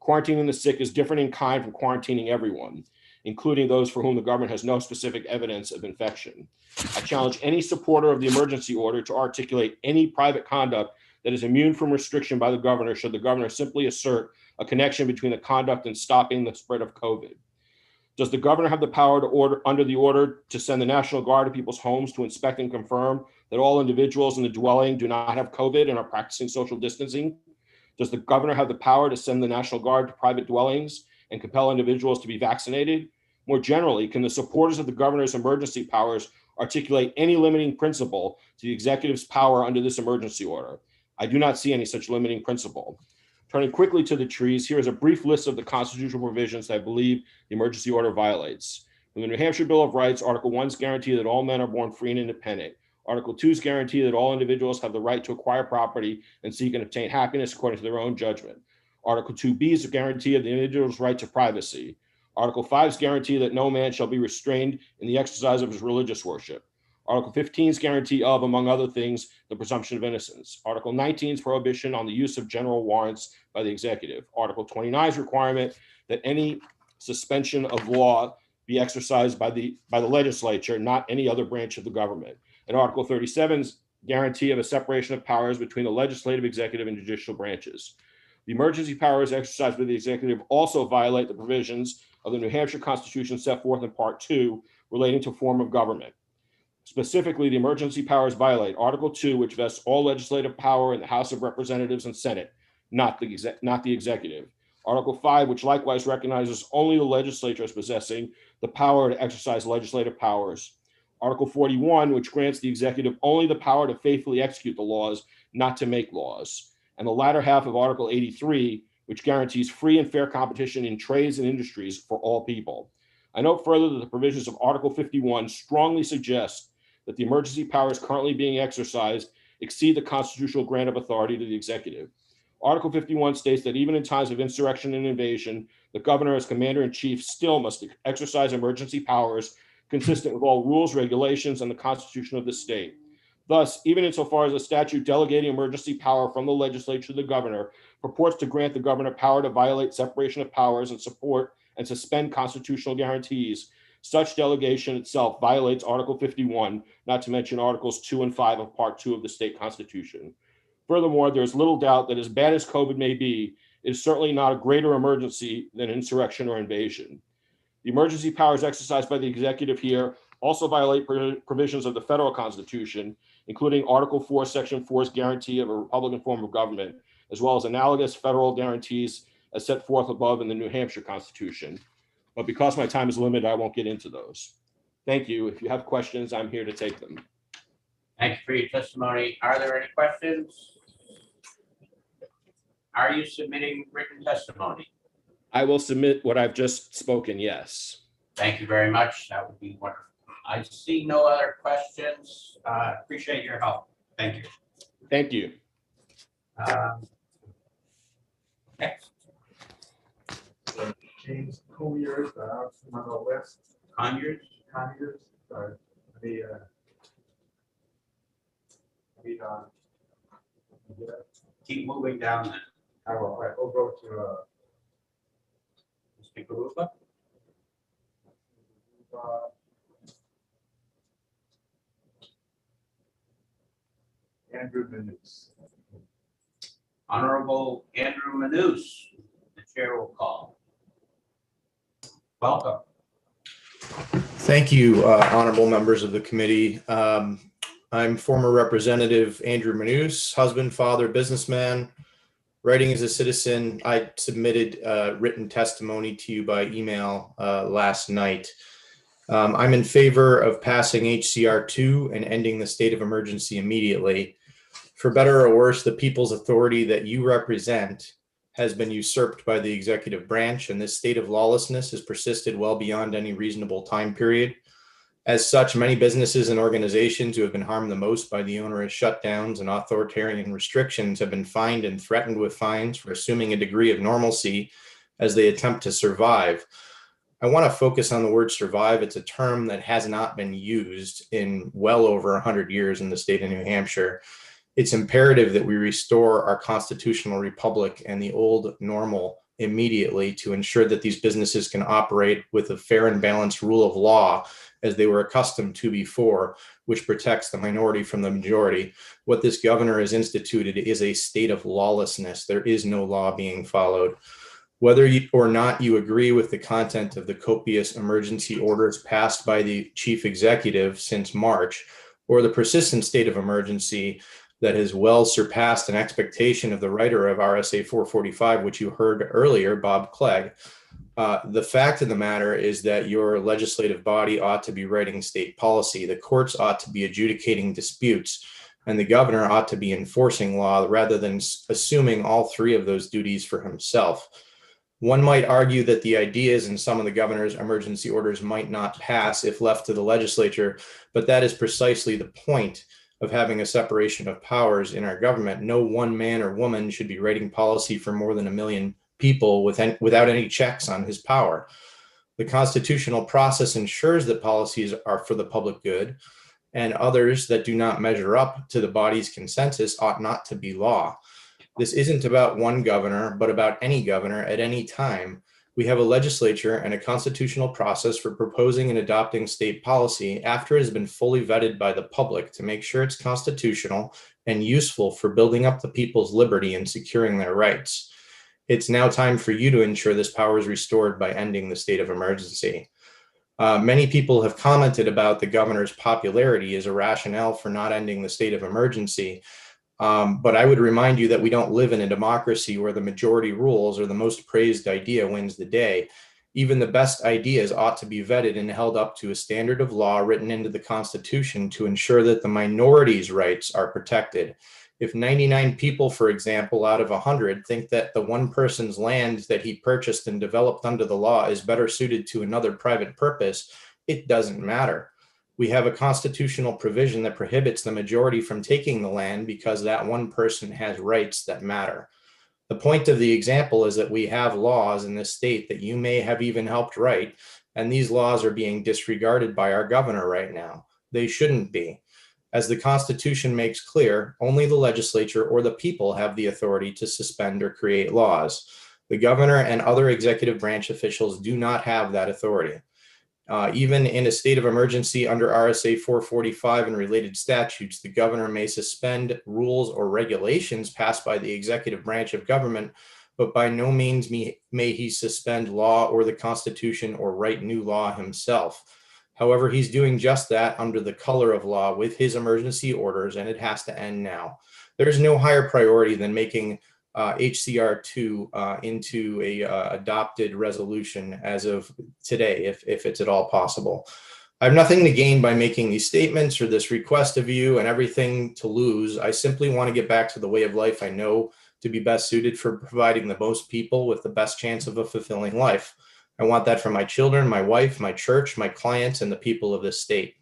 Quarantining the sick is different in kind from quarantining everyone, including those for whom the government has no specific evidence of infection. I challenge any supporter of the emergency order to articulate any private conduct that is immune from restriction by the governor should the governor simply assert a connection between the conduct and stopping the spread of COVID. Does the governor have the power to order, under the order, to send the National Guard to people's homes to inspect and confirm that all individuals in the dwelling do not have COVID and are practicing social distancing? Does the governor have the power to send the National Guard to private dwellings and compel individuals to be vaccinated? More generally, can the supporters of the governor's emergency powers articulate any limiting principle to the executive's power under this emergency order? I do not see any such limiting principle. Turning quickly to the trees, here is a brief list of the constitutional provisions that I believe the emergency order violates. In the New Hampshire Bill of Rights, Article 1's guarantee that all men are born free and independent. Article 2's guarantee that all individuals have the right to acquire property and seek and obtain happiness according to their own judgment. Article 2b's guarantee of the individual's right to privacy. Article 5's guarantee that no man shall be restrained in the exercise of his religious worship. Article 15's guarantee of, among other things, the presumption of innocence. Article 19's prohibition on the use of general warrants by the executive. Article 29's requirement that any suspension of law be exercised by the legislature, not any other branch of the government. And Article 37's guarantee of a separation of powers between the legislative, executive, and judicial branches. The emergency powers exercised by the executive also violate the provisions of the New Hampshire Constitution set forth in Part 2 relating to form of government. Specifically, the emergency powers violate Article 2, which vests all legislative power in the House of Representatives and Senate, not the executive. Article 5, which likewise recognizes only the legislature as possessing the power to exercise legislative powers. Article 41, which grants the executive only the power to faithfully execute the laws, not to make laws. And the latter half of Article 83, which guarantees free and fair competition in trades and industries for all people. I note further that the provisions of Article 51 strongly suggest that the emergency powers currently being exercised exceed the constitutional grant of authority to the executive. Article 51 states that even in times of insurrection and invasion, the governor as commander-in-chief still must exercise emergency powers consistent with all rules, regulations, and the Constitution of the state. Thus, even insofar as a statute delegating emergency power from the legislature to the governor purports to grant the governor power to violate separation of powers and support and suspend constitutional guarantees, such delegation itself violates Article 51, not to mention Articles 2 and 5 of Part 2 of the state constitution. Furthermore, there is little doubt that as bad as COVID may be, it is certainly not a greater emergency than insurrection or invasion. The emergency powers exercised by the executive here also violate provisions of the federal constitution, including Article 4, Section 4's guarantee of a Republican form of government, as well as analogous federal guarantees as set forth above in the New Hampshire Constitution. But because my time is limited, I won't get into those. Thank you. If you have questions, I'm here to take them. Thank you for your testimony. Are there any questions? Are you submitting written testimony? I will submit what I've just spoken, yes. Thank you very much. That would be wonderful. I see no other questions. Appreciate your help. Thank you. Thank you. Next. James Collier, on the list. Conyers? Sorry. Keep moving down then. I will. All right, we'll go to Mr. Garuba. Andrew Manus. Honorable Andrew Manus, the chair will call. Welcome. Thank you, honorable members of the committee. I'm former Representative Andrew Manus, husband, father, businessman. Writing as a citizen, I submitted written testimony to you by email last night. I'm in favor of passing HCR 2 and ending the state of emergency immediately. For better or worse, the people's authority that you represent has been usurped by the executive branch, and this state of lawlessness has persisted well beyond any reasonable time period. As such, many businesses and organizations who have been harmed the most by the onerous shutdowns and authoritarian restrictions have been fined and threatened with fines for assuming a degree of normalcy as they attempt to survive. I want to focus on the word survive. It's a term that has not been used in well over 100 years in the state of New Hampshire. It's imperative that we restore our constitutional republic and the old normal immediately to ensure that these businesses can operate with a fair and balanced rule of law as they were accustomed to before, which protects the minority from the majority. What this governor has instituted is a state of lawlessness. There is no law being followed. Whether or not you agree with the content of the copious emergency orders passed by the chief executive since March, or the persistent state of emergency that has well surpassed an expectation of the writer of RSA 445, which you heard earlier, Bob Clegg, the fact of the matter is that your legislative body ought to be writing state policy. The courts ought to be adjudicating disputes, and the governor ought to be enforcing law rather than assuming all three of those duties for himself. One might argue that the ideas in some of the governor's emergency orders might not pass if left to the legislature, but that is precisely the point of having a separation of powers in our government. No one man or woman should be writing policy for more than 1 million people without any checks on his power. The constitutional process ensures that policies are for the public good, and others that do not measure up to the body's consensus ought not to be law. This isn't about one governor, but about any governor at any time. We have a legislature and a constitutional process for proposing and adopting state policy after it has been fully vetted by the public to make sure it's constitutional and useful for building up the people's liberty and securing their rights. It's now time for you to ensure this power is restored by ending the state of emergency. Many people have commented about the governor's popularity as a rationale for not ending the state of emergency. But I would remind you that we don't live in a democracy where the majority rules or the most praised idea wins the day. Even the best ideas ought to be vetted and held up to a standard of law written into the Constitution to ensure that the minority's rights are protected. If 99 people, for example, out of 100 think that the one person's land that he purchased and developed under the law is better suited to another private purpose, it doesn't matter. We have a constitutional provision that prohibits the majority from taking the land because that one person has rights that matter. The point of the example is that we have laws in this state that you may have even helped write, and these laws are being disregarded by our governor right now. They shouldn't be. As the Constitution makes clear, only the legislature or the people have the authority to suspend or create laws. The governor and other executive branch officials do not have that authority. Even in a state of emergency under RSA 445 and related statutes, the governor may suspend rules or regulations passed by the executive branch of government, but by no means may he suspend law or the Constitution or write new law himself. However, he's doing just that under the color of law with his emergency orders, and it has to end now. There's no higher priority than making HCR 2 into a adopted resolution as of today, if it's at all possible. I have nothing to gain by making these statements or this request of you and everything to lose. I simply want to get back to the way of life I know to be best suited for providing the most people with the best chance of a fulfilling life. I want that for my children, my wife, my church, my clients, and the people of this state.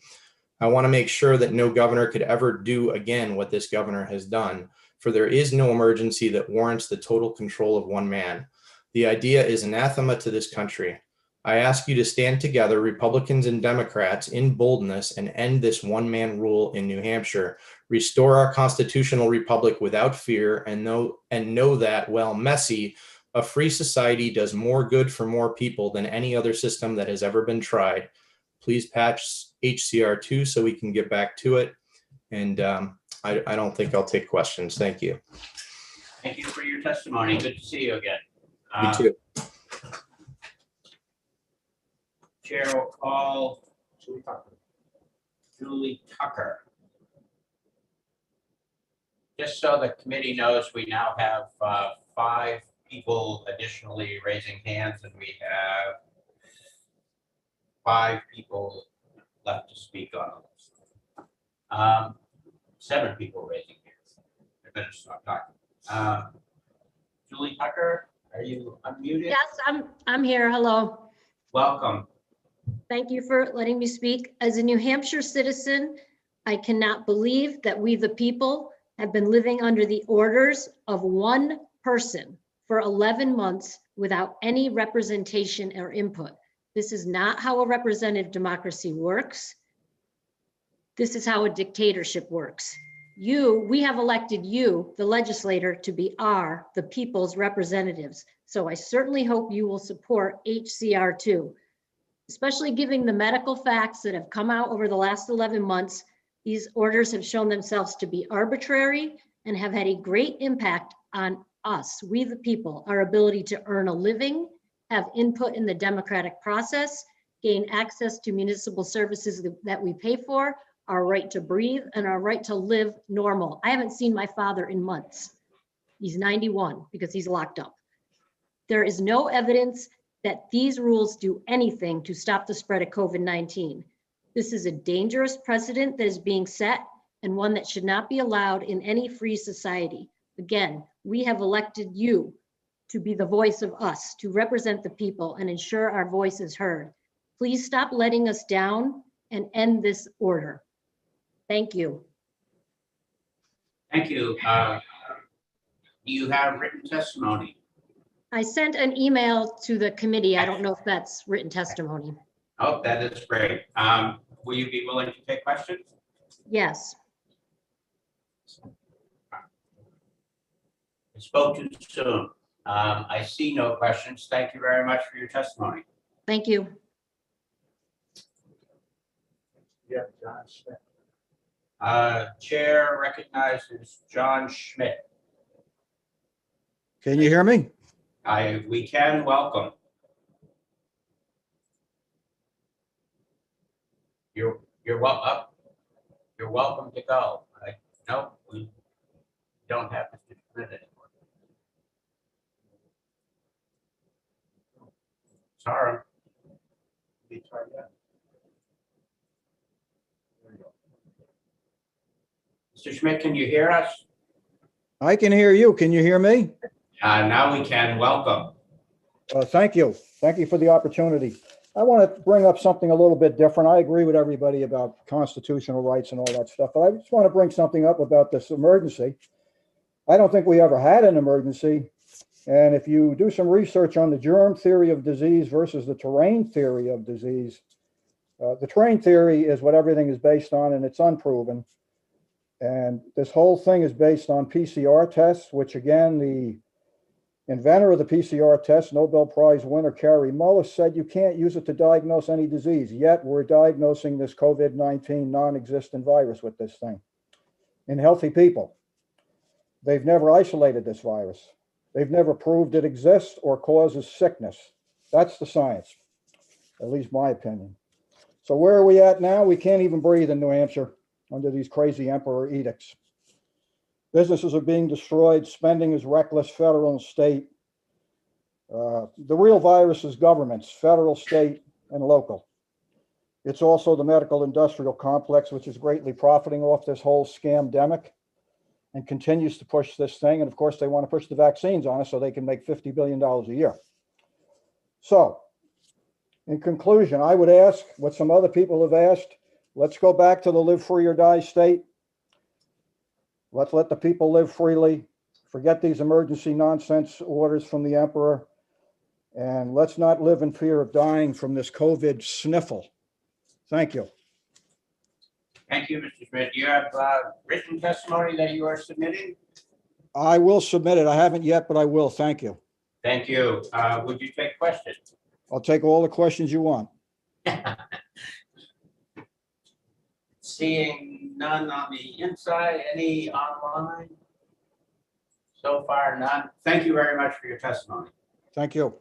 I want to make sure that no governor could ever do again what this governor has done, for there is no emergency that warrants the total control of one man. The idea is anathema to this country. I ask you to stand together, Republicans and Democrats, in boldness and end this one-man rule in New Hampshire. Restore our constitutional republic without fear, and know that, while messy, a free society does more good for more people than any other system that has ever been tried. Please patch HCR 2 so we can get back to it. And I don't think I'll take questions. Thank you. Thank you for your testimony. Good to see you again. You too. Chair will call Julie Tucker. Just so the committee knows, we now have 5 people additionally raising hands, and we have 5 people left to speak on the list. 7 people raising hands. I better stop talking. Julie Tucker, are you unmuted? Yes, I'm here. Hello. Welcome. Thank you for letting me speak. As a New Hampshire citizen, I cannot believe that we, the people, have been living under the orders of one person for 11 months without any representation or input. This is not how a representative democracy works. This is how a dictatorship works. We have elected you, the legislator, to be the people's representatives. So I certainly hope you will support HCR2, especially given the medical facts that have come out over the last 11 months. These orders have shown themselves to be arbitrary and have had a great impact on us, we the people, our ability to earn a living, have input in the democratic process, gain access to municipal services that we pay for, our right to breathe, and our right to live normal. I haven't seen my father in months. He's 91 because he's locked up. There is no evidence that these rules do anything to stop the spread of COVID-19. This is a dangerous precedent that is being set and one that should not be allowed in any free society. Again, we have elected you to be the voice of us, to represent the people and ensure our voice is heard. Please stop letting us down and end this order. Thank you. Thank you. Do you have written testimony? I sent an email to the committee. I don't know if that's written testimony. Oh, that is great. Will you be willing to take questions? Yes. I spoke too soon. I see no questions. Thank you very much for your testimony. Thank you. Yeah, John Schmidt. Chair recognizes John Schmidt. Can you hear me? We can welcome. You're welcome. You're welcome to go. No, we don't have to Schmidt anymore. Sorry. Let me try that. There we go. Mr. Schmidt, can you hear us? I can hear you. Can you hear me? Now we can welcome. Thank you. Thank you for the opportunity. I want to bring up something a little bit different. I agree with everybody about constitutional rights and all that stuff, but I just want to bring something up about this emergency. I don't think we ever had an emergency. And if you do some research on the germ theory of disease versus the terrain theory of disease, the terrain theory is what everything is based on, and it's unproven. And this whole thing is based on PCR tests, which again, the inventor of the PCR test, Nobel Prize winner Kary Mullis, said you can't use it to diagnose any disease. Yet we're diagnosing this COVID-19 non-existent virus with this thing in healthy people. They've never isolated this virus. They've never proved it exists or causes sickness. That's the science, at least my opinion. So where are we at now? We can't even breathe in New Hampshire under these crazy emperor edicts. Businesses are being destroyed. Spending is reckless, federal and state. The real virus is governments, federal, state, and local. It's also the medical industrial complex, which is greatly profiting off this whole scamdemic and continues to push this thing. And of course, they want to push the vaccines on us so they can make $50 billion a year. So in conclusion, I would ask what some other people have asked. Let's go back to the live free or die state. Let's let the people live freely. Forget these emergency nonsense orders from the emperor. And let's not live in fear of dying from this COVID sniffle. Thank you. Thank you, Mr. Schmidt. You have written testimony that you are submitting? I will submit it. I haven't yet, but I will. Thank you. Thank you. Would you take questions? I'll take all the questions you want. Seeing none on the inside, any online? So far, none. Thank you very much for your testimony. Thank you.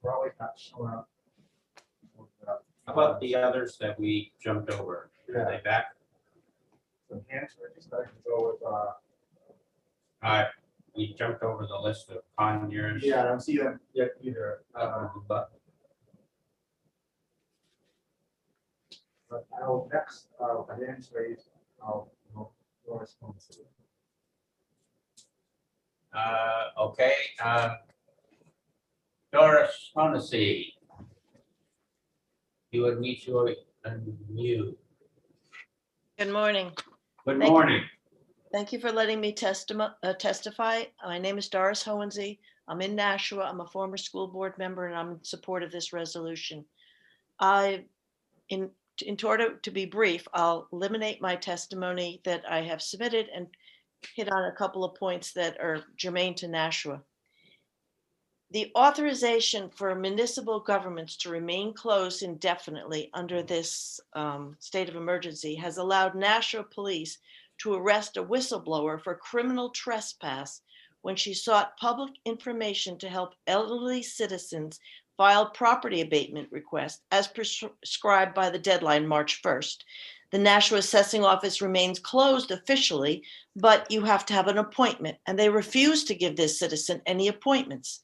Probably not showing up. How about the others that we jumped over? Are they back? Some hands raised. I can go with, We jumped over the list of pioneers. yeah, I don't see them yet either. But I'll next, hands raised, I'll respond to it. Okay. Doris Honesty. You would meet you and you. Good morning. Good morning. Thank you for letting me testify. My name is Doris Hohensee. I'm in Nashua. I'm a former school board member and I'm in support of this resolution. In order to be brief, I'll eliminate my testimony that I have submitted and hit on a couple of points that are germane to Nashua. The authorization for municipal governments to remain closed indefinitely under this state of emergency has allowed Nashua police to arrest a whistleblower for criminal trespass when she sought public information to help elderly citizens file property abatement requests as prescribed by the deadline March 1st. The Nashua Assessing Office remains closed officially, but you have to have an appointment, and they refuse to give this citizen any appointments.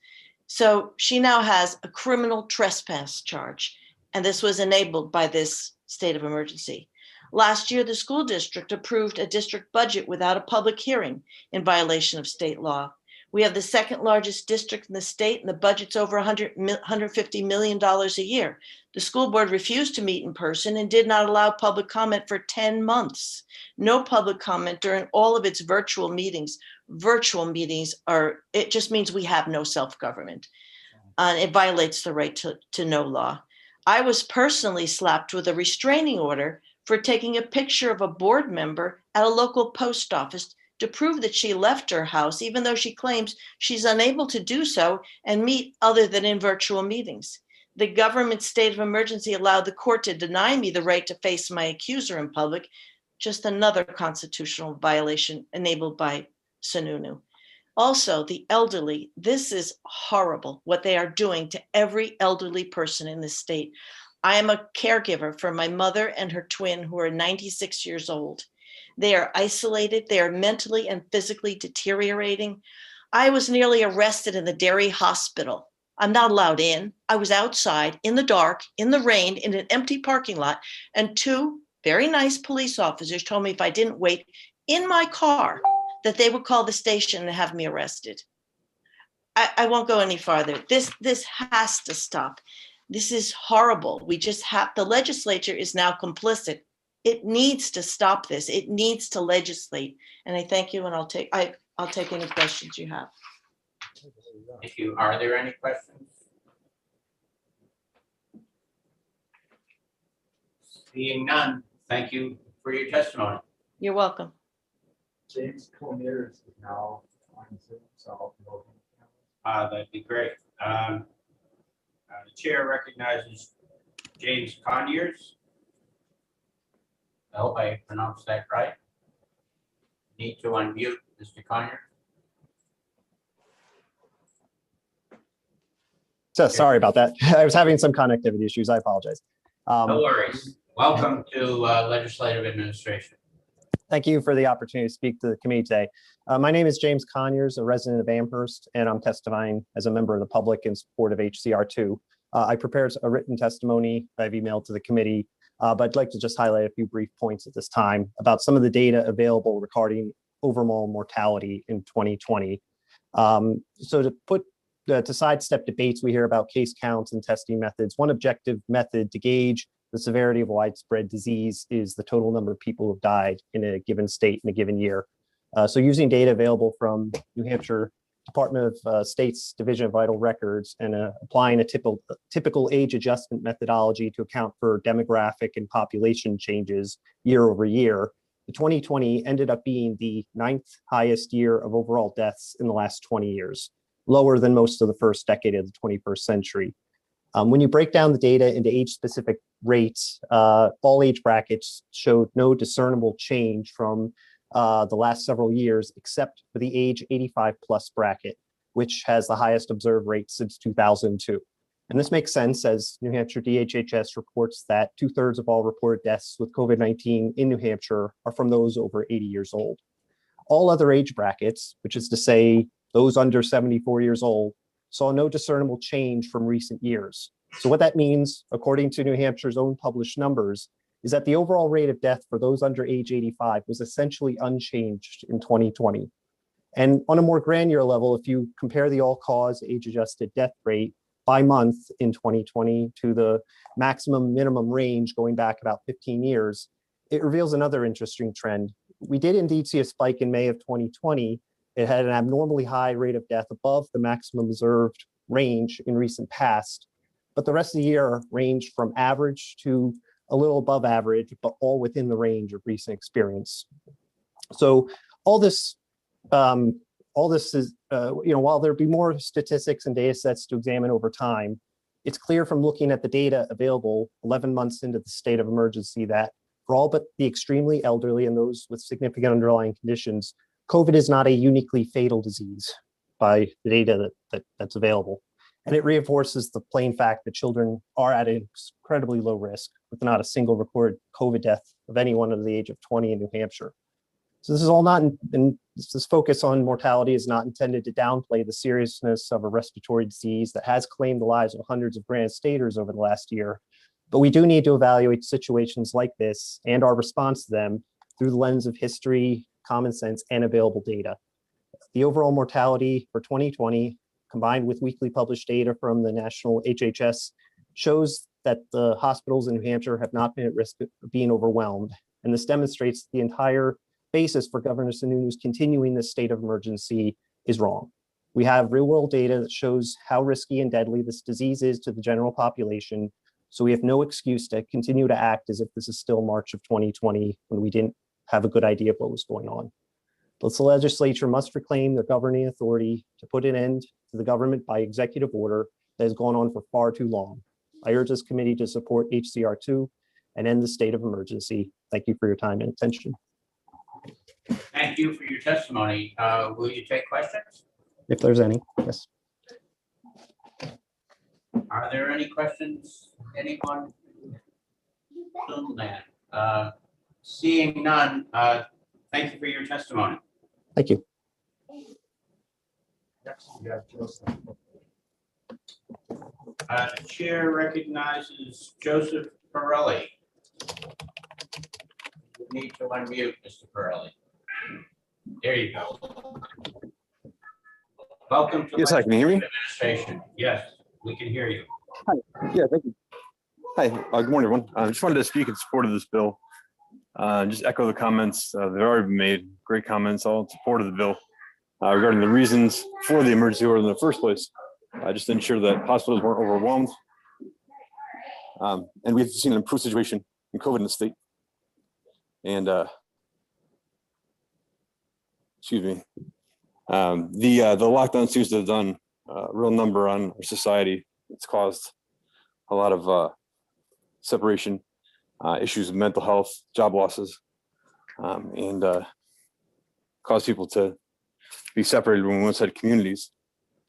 So she now has a criminal trespass charge, and this was enabled by this state of emergency. Last year, the school district approved a district budget without a public hearing in violation of state law. We have the second largest district in the state, and the budget's over $150 million a year. The school board refused to meet in person and did not allow public comment for 10 months. No public comment during all of its virtual meetings. Virtual meetings it just means we have no self-government. It violates the right to know law. I was personally slapped with a restraining order for taking a picture of a board member at a local post office to prove that she left her house, even though she claims she's unable to do so and meet other than in virtual meetings. The government state of emergency allowed the court to deny me the right to face my accuser in public, just another constitutional violation enabled by Sununu. Also, the elderly, this is horrible what they are doing to every elderly person in this state. I am a caregiver for my mother and her twin who are 96 years old. They are isolated. They are mentally and physically deteriorating. I was nearly arrested in the Derry hospital. I'm not allowed in. I was outside in the dark, in the rain, in an empty parking lot. And two very nice police officers told me if I didn't wait in my car, that they would call the station and have me arrested. I won't go any farther. This has to stop. This is horrible. The legislature is now complicit. It needs to stop this. It needs to legislate. And I thank you, and I'll take any questions you have. Thank you. Are there any questions? Seeing none, thank you for your testimony. You're welcome. James Conyers is now on Zoom, so I'll promote him. That'd be great. The chair recognizes James Conyers. I hope I pronounced that right. Need to unmute Mr. Conyers. So sorry about that. I was having some connectivity issues. I apologize. No worries. Welcome to Legislative Administration. Thank you for the opportunity to speak to the committee today. My name is James Conyers, a resident of Amherst, and I'm testifying as a member of the public in support of HCR2. I prepared a written testimony I've emailed to the committee, but I'd like to just highlight a few brief points at this time about some of the data available regarding overall mortality in 2020. So to sidestep debates we hear about case counts and testing methods, one objective method to gauge the severity of widespread disease is the total number of people who have died in a given state in a given year. So using data available from New Hampshire Department of State's Division of Vital Records and applying a typical age adjustment methodology to account for demographic and population changes year over year, the 2020 ended up being the 9th highest year of overall deaths in the last 20 years, lower than most of the first decade of the 21st century. When you break down the data into age-specific rates, all age brackets showed no discernible change from the last several years, except for the age 85 plus bracket, which has the highest observed rate since 2002. And this makes sense as New Hampshire DHHS reports that 2/3 of all reported deaths with COVID-19 in New Hampshire are from those over 80 years old. All other age brackets, which is to say those under 74 years old, saw no discernible change from recent years. So what that means, according to New Hampshire's own published numbers, is that the overall rate of death for those under age 85 was essentially unchanged in 2020. And on a more granular level, if you compare the all-cause age-adjusted death rate by month in 2020 to the maximum minimum range going back about 15 years, it reveals another interesting trend. We did indeed see a spike in May of 2020. It had an abnormally high rate of death above the maximum observed range in recent past, but the rest of the year ranged from average to a little above average, but all within the range of recent experience. So all this All this is, while there be more statistics and data sets to examine over time, it's clear from looking at the data available 11 months into the state of emergency that for all but the extremely elderly and those with significant underlying conditions, COVID is not a uniquely fatal disease by the data that's available. And it reinforces the plain fact that children are at an incredibly low risk with not a single recorded COVID death of anyone under the age of 20 in New Hampshire. So this is all not, this focus on mortality is not intended to downplay the seriousness of a respiratory disease that has claimed the lives of hundreds of Granite Staters over the last year. But we do need to evaluate situations like this and our response to them through the lens of history, common sense, and available data. The overall mortality for 2020, combined with weekly published data from the National HHS, shows that the hospitals in New Hampshire have not been at risk of being overwhelmed. And this demonstrates the entire basis for Governor Sununu's continuing this state of emergency is wrong. We have real world data that shows how risky and deadly this disease is to the general population. So we have no excuse to continue to act as if this is still March of 2020 when we didn't have a good idea of what was going on. But the legislature must reclaim their governing authority to put an end to the government by executive order that has gone on for far too long. I urge this committee to support HCR2 and end the state of emergency. Thank you for your time and attention. Thank you for your testimony. Will you take questions? If there's any, yes. Are there any questions? Anyone? Zoom land? Seeing none, thank you for your testimony. Thank you. The chair recognizes Joseph Pirelli. You need to unmute, Mr. Pirelli. There you go. Welcome to Yes, hi, can you hear me? Administration. Yes, we can hear you. Hi. Yeah, thank you. Hi, good morning, everyone. I just wanted to speak in support of this bill. Just echo the comments that have already been made. Great comments, all in support of the bill regarding the reasons for the emergency order in the first place. Just to ensure that hospitals weren't overwhelmed. And we've seen an improved situation in COVID in the state. And excuse me, the lockdown seems to have done a real number on our society. It's caused a lot of separation, issues of mental health, job losses, and caused people to be separated from one-sided communities.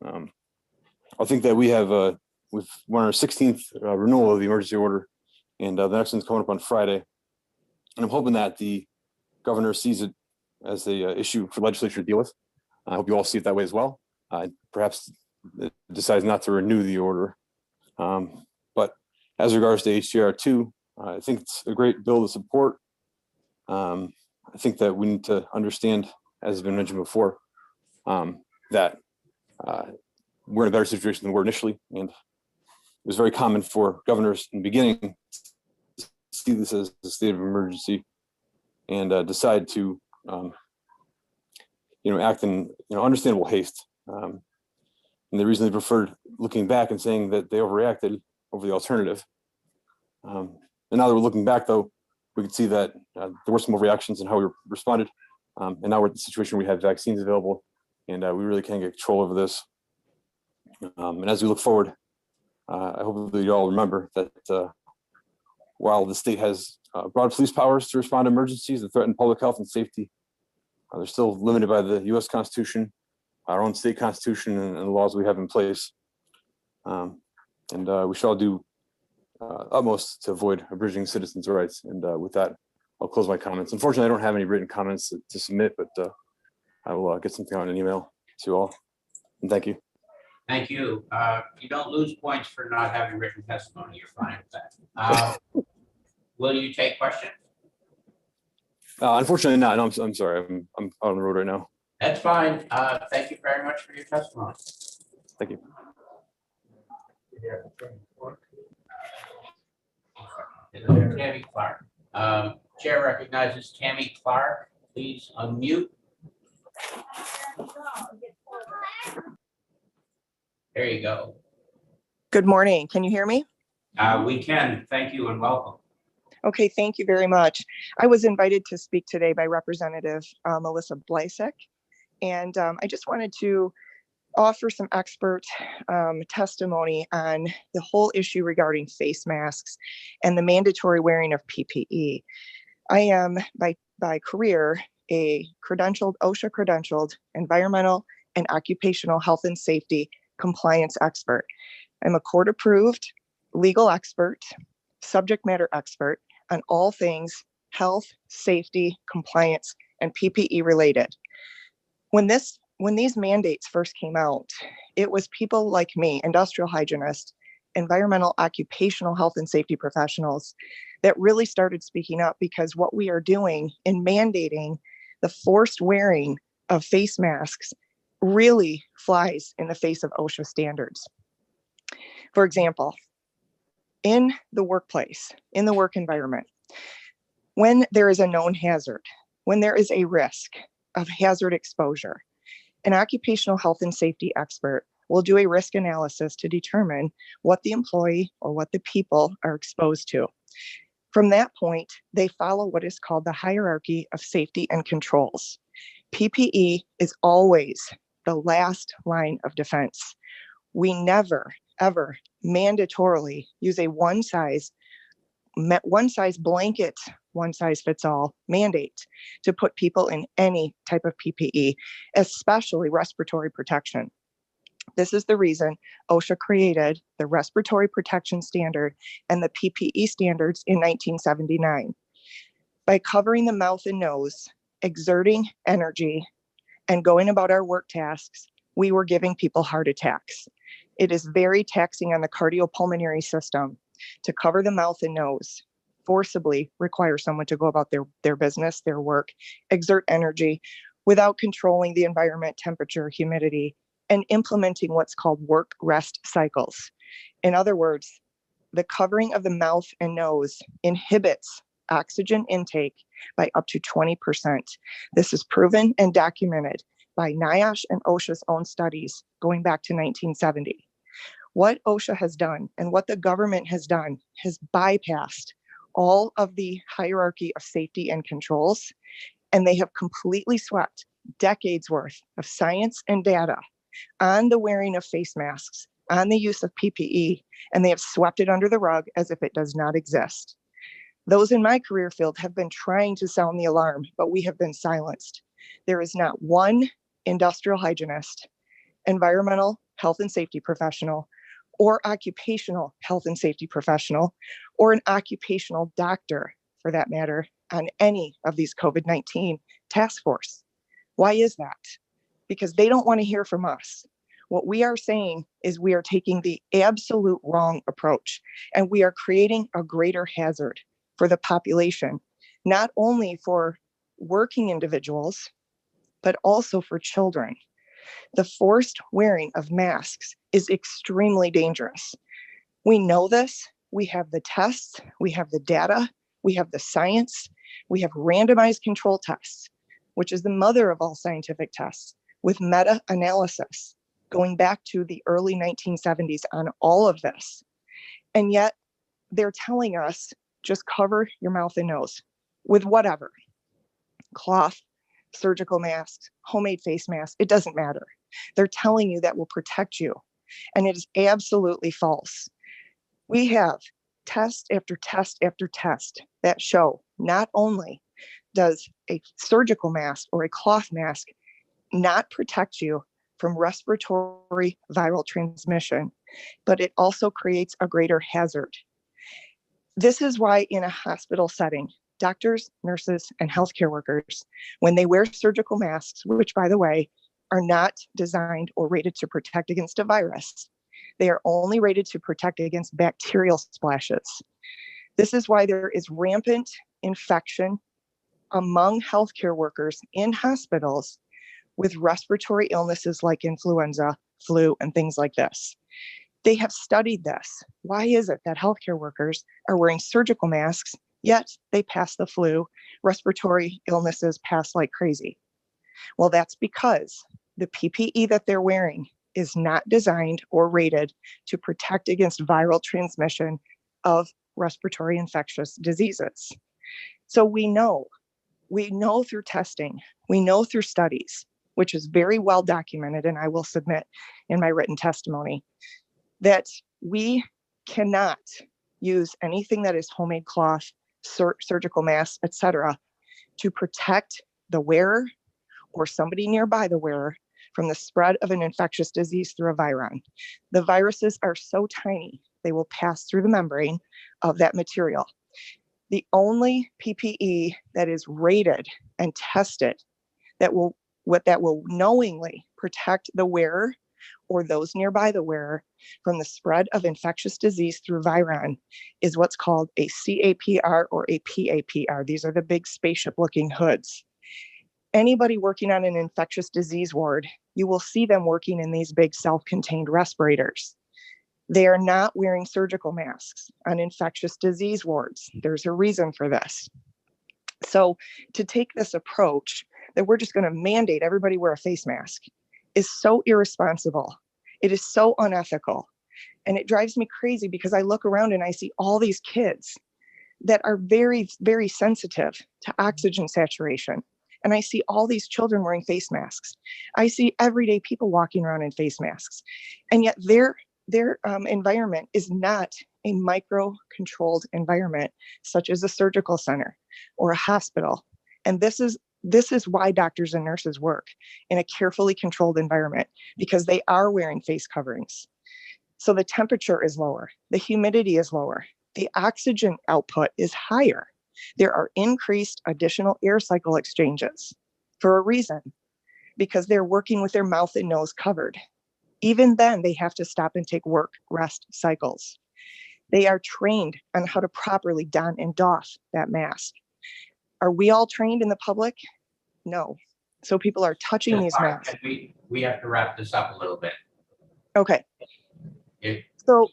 I think that we're on our 16th renewal of the emergency order, and the next one's coming up on Friday. And I'm hoping that the governor sees it as a issue for legislature to deal with. I hope you all see it that way as well. Perhaps it decides not to renew the order. But as regards to HCR2, I think it's a great bill to support. I think that we need to understand, as has been mentioned before, that we're in a better situation than we were initially. And it was very common for governors in the beginning to see this as a state of emergency and decide to act in understandable haste. And the reason they preferred looking back and saying that they overreacted over the alternative. And now that we're looking back, though, we can see that there were some overreactions in how we responded. And now we're at the situation where we have vaccines available, and we really can get control over this. And as we look forward, I hope that you all remember that while the state has broad police powers to respond to emergencies that threaten public health and safety, they're still limited by the U.S. Constitution, our own state constitution, and the laws we have in place. And we shall do utmost to avoid abridging citizens' rights. And with that, I'll close my comments. Unfortunately, I don't have any written comments to submit, but I will get something out in an email to you all. And thank you. Thank you. You don't lose points for not having written testimony. You're fine with that. Will you take questions? Unfortunately not. No, I'm sorry. I'm on the road right now. That's fine. Thank you very much for your testimony. Thank you. Tammy Clark. Chair recognizes Tammy Clark. Please unmute. There you go. Good morning. Can you hear me? We can. Thank you and welcome. Okay, thank you very much. I was invited to speak today by Representative Melissa Blasek, And I just wanted to offer some expert testimony on the whole issue regarding face masks and the mandatory wearing of PPE. I am by career a OSHA credentialed environmental and occupational health and safety compliance expert. I'm a court approved legal expert, subject matter expert on all things health, safety, compliance, and PPE related. When these mandates first came out, it was people like me, industrial hygienists, environmental occupational health and safety professionals, that really started speaking up, because what we are doing in mandating the forced wearing of face masks really flies in the face of OSHA standards. For example, in the workplace, in the work environment, when there is a known hazard, when there is a risk of hazard exposure, an occupational health and safety expert will do a risk analysis to determine what the employee or what the people are exposed to. From that point, they follow what is called the hierarchy of safety and controls. PPE is always the last line of defense. We never, ever mandatorily use a one size blanket, one size fits all mandate to put people in any type of PPE, especially respiratory protection. This is the reason OSHA created the respiratory protection standard and the PPE standards in 1979. By covering the mouth and nose, exerting energy, and going about our work tasks, we were giving people heart attacks. It is very taxing on the cardiopulmonary system to cover the mouth and nose, forcibly require someone to go about their business, their work, exert energy without controlling the environment, temperature, humidity, and implementing what's called work rest cycles. In other words, the covering of the mouth and nose inhibits oxygen intake by up to 20%. This is proven and documented by NIOSH and OSHA's own studies going back to 1970. What OSHA has done and what the government has done has bypassed all of the hierarchy of safety and controls, and they have completely swept decades worth of science and data on the wearing of face masks, on the use of PPE, and they have swept it under the rug as if it does not exist. Those in my career field have been trying to sound the alarm, but we have been silenced. There is not one industrial hygienist, environmental health and safety professional, or occupational health and safety professional, or an occupational doctor, for that matter, on any of these COVID-19 task force. Why is that? Because they don't want to hear from us. What we are saying is we are taking the absolute wrong approach, and we are creating a greater hazard for the population, not only for working individuals, but also for children. The forced wearing of masks is extremely dangerous. We know this. We have the tests, we have the data, we have the science, we have randomized control tests, which is the mother of all scientific tests, with meta-analysis going back to the early 1970s on all of this. And yet they're telling us, just cover your mouth and nose with whatever, cloth, surgical masks, homemade face masks, it doesn't matter. They're telling you that will protect you. And it is absolutely false. We have test after test after test that show not only does a surgical mask or a cloth mask not protect you from respiratory viral transmission, but it also creates a greater hazard. This is why in a hospital setting, doctors, nurses, and healthcare workers, when they wear surgical masks, which by the way, are not designed or rated to protect against a virus, they are only rated to protect against bacterial splashes. This is why there is rampant infection among healthcare workers in hospitals with respiratory illnesses like influenza, flu, and things like this. They have studied this. Why is it that healthcare workers are wearing surgical masks, yet they pass the flu, respiratory illnesses pass like crazy? Well, that's because the PPE that they're wearing is not designed or rated to protect against viral transmission of respiratory infectious diseases. So we know through testing, we know through studies, which is very well documented, and I will submit in my written testimony, that we cannot use anything that is homemade cloth, surgical masks, etc., to protect the wearer or somebody nearby the wearer from the spread of an infectious disease through a viron. The viruses are so tiny, they will pass through the membrane of that material. The only PPE that is rated and tested that will knowingly protect the wearer or those nearby the wearer from the spread of infectious disease through viron is what's called a CAPR or a PAPR. These are the big spaceship looking hoods. Anybody working on an infectious disease ward, you will see them working in these big self-contained respirators. They are not wearing surgical masks on infectious disease wards. There's a reason for this. So to take this approach that we're just going to mandate everybody wear a face mask is so irresponsible. It is so unethical. And it drives me crazy because I look around and I see all these kids that are very, very sensitive to oxygen saturation. And I see all these children wearing face masks. I see everyday people walking around in face masks. And yet their environment is not a micro-controlled environment, such as a surgical center or a hospital. And this is why doctors and nurses work in a carefully controlled environment, because they are wearing face coverings. So the temperature is lower, the humidity is lower, the oxygen output is higher. There are increased additional air cycle exchanges for a reason, because they're working with their mouth and nose covered. Even then, they have to stop and take work rest cycles. They are trained on how to properly don and doff that mask. Are we all trained in the public? No. So people are touching these masks. We have to wrap this up a little bit. Okay. So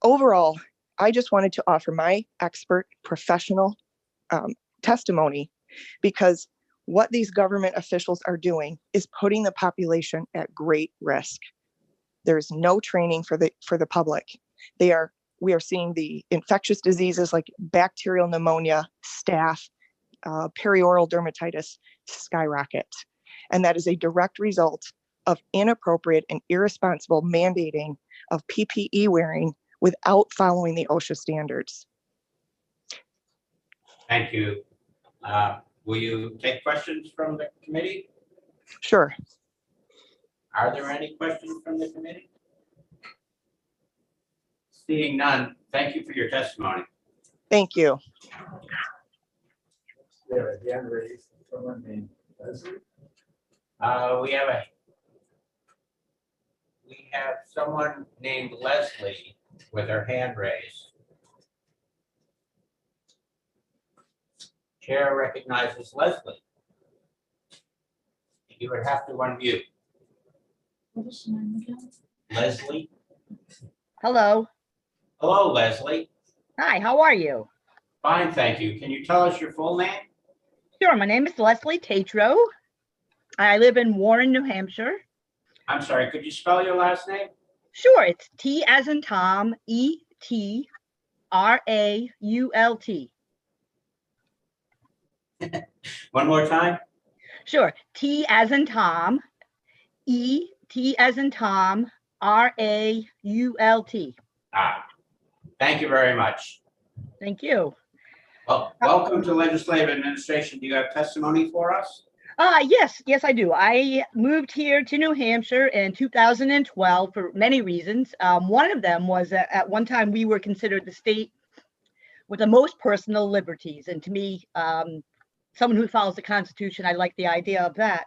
overall, I just wanted to offer my expert professional testimony, because what these government officials are doing is putting the population at great risk. There is no training for the public. We are seeing the infectious diseases like bacterial pneumonia, staph, perioral dermatitis skyrocket. And that is a direct result of inappropriate and irresponsible mandating of PPE wearing without following the OSHA standards. Thank you. Will you take questions from the committee? Sure. Are there any questions from the committee? Seeing none, thank you for your testimony. Thank you. We have a hand raised, someone named Leslie. We have someone named Leslie with her hand raised. Chair recognizes Leslie. You would have to unmute. What is your name again? Leslie. Hello. Hello, Leslie. Hi, how are you? Fine, thank you. Can you tell us your full name? Sure, my name is Leslie Tatro. I live in Warren, New Hampshire. I'm sorry, could you spell your last name? Sure, it's T as in Tom, E-T-R-A-U-L-T. One more time? Sure, T as in Tom, E-T as in Tom, R-A-U-L-T. Thank you very much. Thank you. Well, welcome to Legislative Administration. Do you have testimony for us? Yes, I do. I moved here to New Hampshire in 2012 for many reasons. One of them was that at one time we were considered the state with the most personal liberties. And to me, someone who follows the Constitution, I like the idea of that.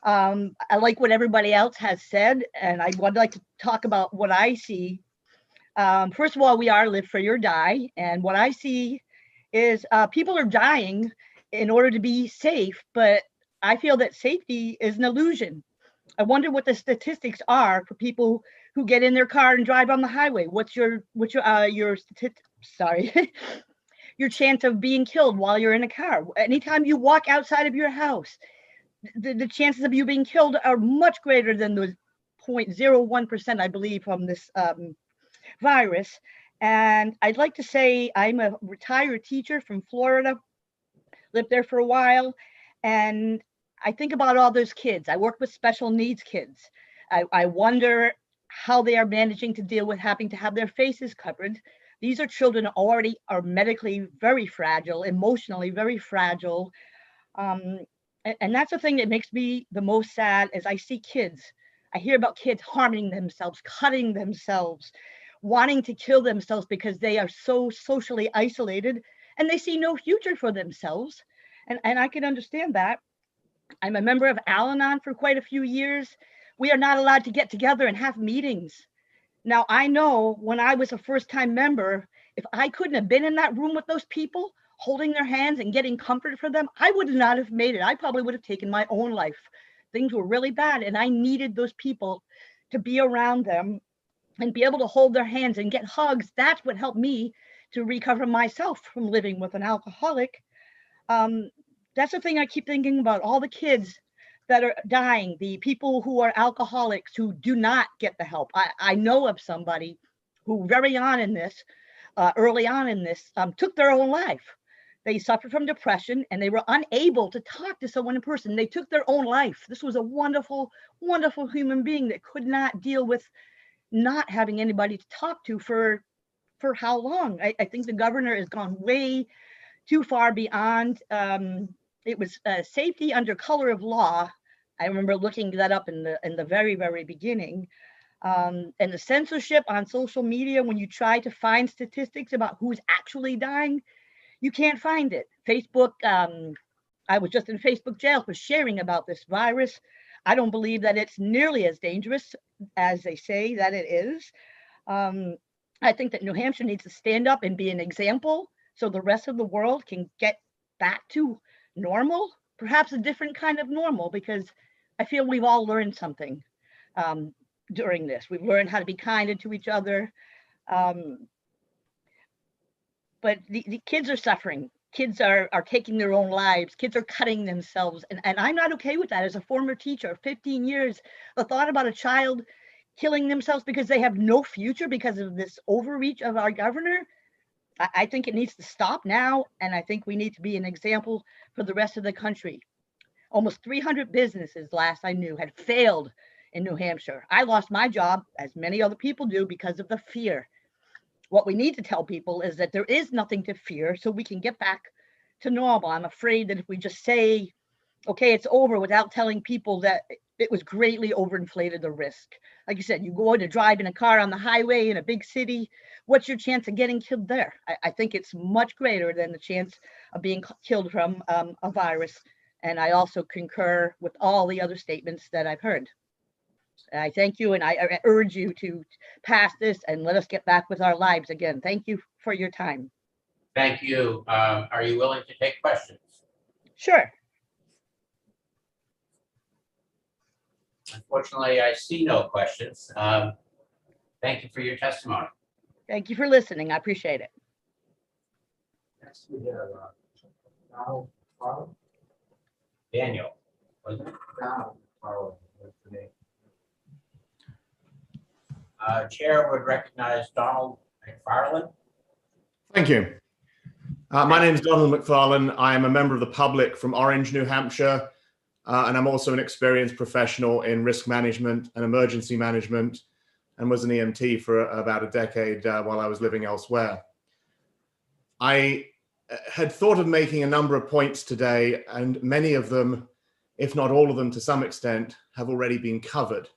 I like what everybody else has said, and I would like to talk about what I see. First of all, we are live free or die. And what I see is people are dying in order to be safe, but I feel that safety is an illusion. I wonder what the statistics are for people who get in their car and drive on the highway. What's your your chance of being killed while you're in a car? Anytime you walk outside of your house, the chances of you being killed are much greater than the 0.01%, I believe, from this virus. And I'd like to say I'm a retired teacher from Florida, lived there for a while, and I think about all those kids. I work with special needs kids. I wonder how they are managing to deal with having to have their faces covered. These are children already are medically very fragile, emotionally very fragile. And that's the thing that makes me the most sad is I see kids. I hear about kids harming themselves, cutting themselves, wanting to kill themselves because they are so socially isolated and they see no future for themselves. And I can understand that. I'm a member of Al-Anon for quite a few years. We are not allowed to get together and have meetings. Now, I know when I was a first-time member, if I couldn't have been in that room with those people, holding their hands and getting comfort for them, I would not have made it. I probably would have taken my own life. Things were really bad, and I needed those people to be around them and be able to hold their hands and get hugs. That's what helped me to recover myself from living with an alcoholic. That's the thing I keep thinking about, all the kids that are dying, the people who are alcoholics who do not get the help. I know of somebody who early on in this, took their own life. They suffered from depression and they were unable to talk to someone in person. They took their own life. This was a wonderful, wonderful human being that could not deal with not having anybody to talk to for how long? I think the governor has gone way too far beyond. It was safety under color of law. I remember looking that up in the very, very beginning. And the censorship on social media, when you try to find statistics about who's actually dying, you can't find it. Facebook, I was just in Facebook jail for sharing about this virus. I don't believe that it's nearly as dangerous as they say that it is. I think that New Hampshire needs to stand up and be an example so the rest of the world can get back to normal, perhaps a different kind of normal, because I feel we've all learned something during this. We've learned how to be kinder to each other. But the kids are suffering. Kids are taking their own lives. Kids are cutting themselves. And I'm not okay with that. As a former teacher, 15 years, the thought about a child killing themselves because they have no future because of this overreach of our governor, I think it needs to stop now. And I think we need to be an example for the rest of the country. Almost 300 businesses, last I knew, had failed in New Hampshire. I lost my job, as many other people do, because of the fear. What we need to tell people is that there is nothing to fear, so we can get back to normal. I'm afraid that if we just say, okay, it's over, without telling people that it was greatly overinflated the risk. Like you said, you go to drive in a car on the highway in a big city, what's your chance of getting killed there? I think it's much greater than the chance of being killed from a virus. And I also concur with all the other statements that I've heard. I thank you, and I urge you to pass this and let us get back with our lives again. Thank you for your time. Thank you. Are you willing to take questions? Sure. Unfortunately, I see no questions. Thank you for your testimony. Thank you for listening. I appreciate it. Next we have Donald Farrell. Daniel, was it? Donald Farrell was the name. Chair would recognize Donald McFarland. Thank you. My name is Donald McFarlane. I am a member of the public from Orange, New Hampshire, and I'm also an experienced professional in risk management and emergency management, and was an EMT for about a decade while I was living elsewhere. I had thought of making a number of points today, and many of them, if not all of them to some extent, have already been covered.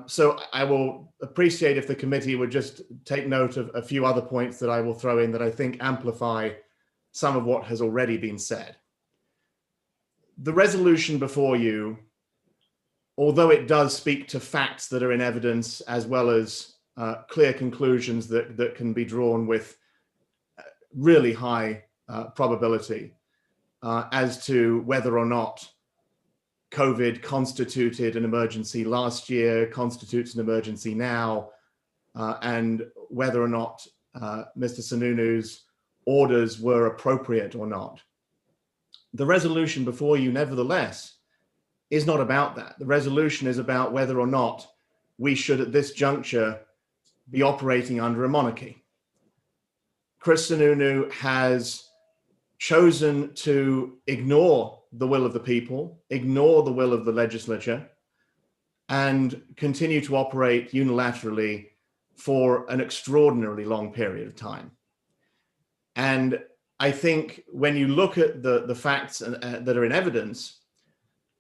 So I will appreciate if the committee would just take note of a few other points that I will throw in that I think amplify some of what has already been said. The resolution before you, although it does speak to facts that are in evidence as well as clear conclusions that can be drawn with really high probability as to whether or not COVID constituted an emergency last year, constitutes an emergency now, and whether or not Mr. Sununu's orders were appropriate or not. The resolution before you, nevertheless, is not about that. The resolution is about whether or not we should, at this juncture, be operating under a monarchy. Chris Sununu has chosen to ignore the will of the people, ignore the will of the legislature, and continue to operate unilaterally for an extraordinarily long period of time. And I think when you look at the facts that are in evidence,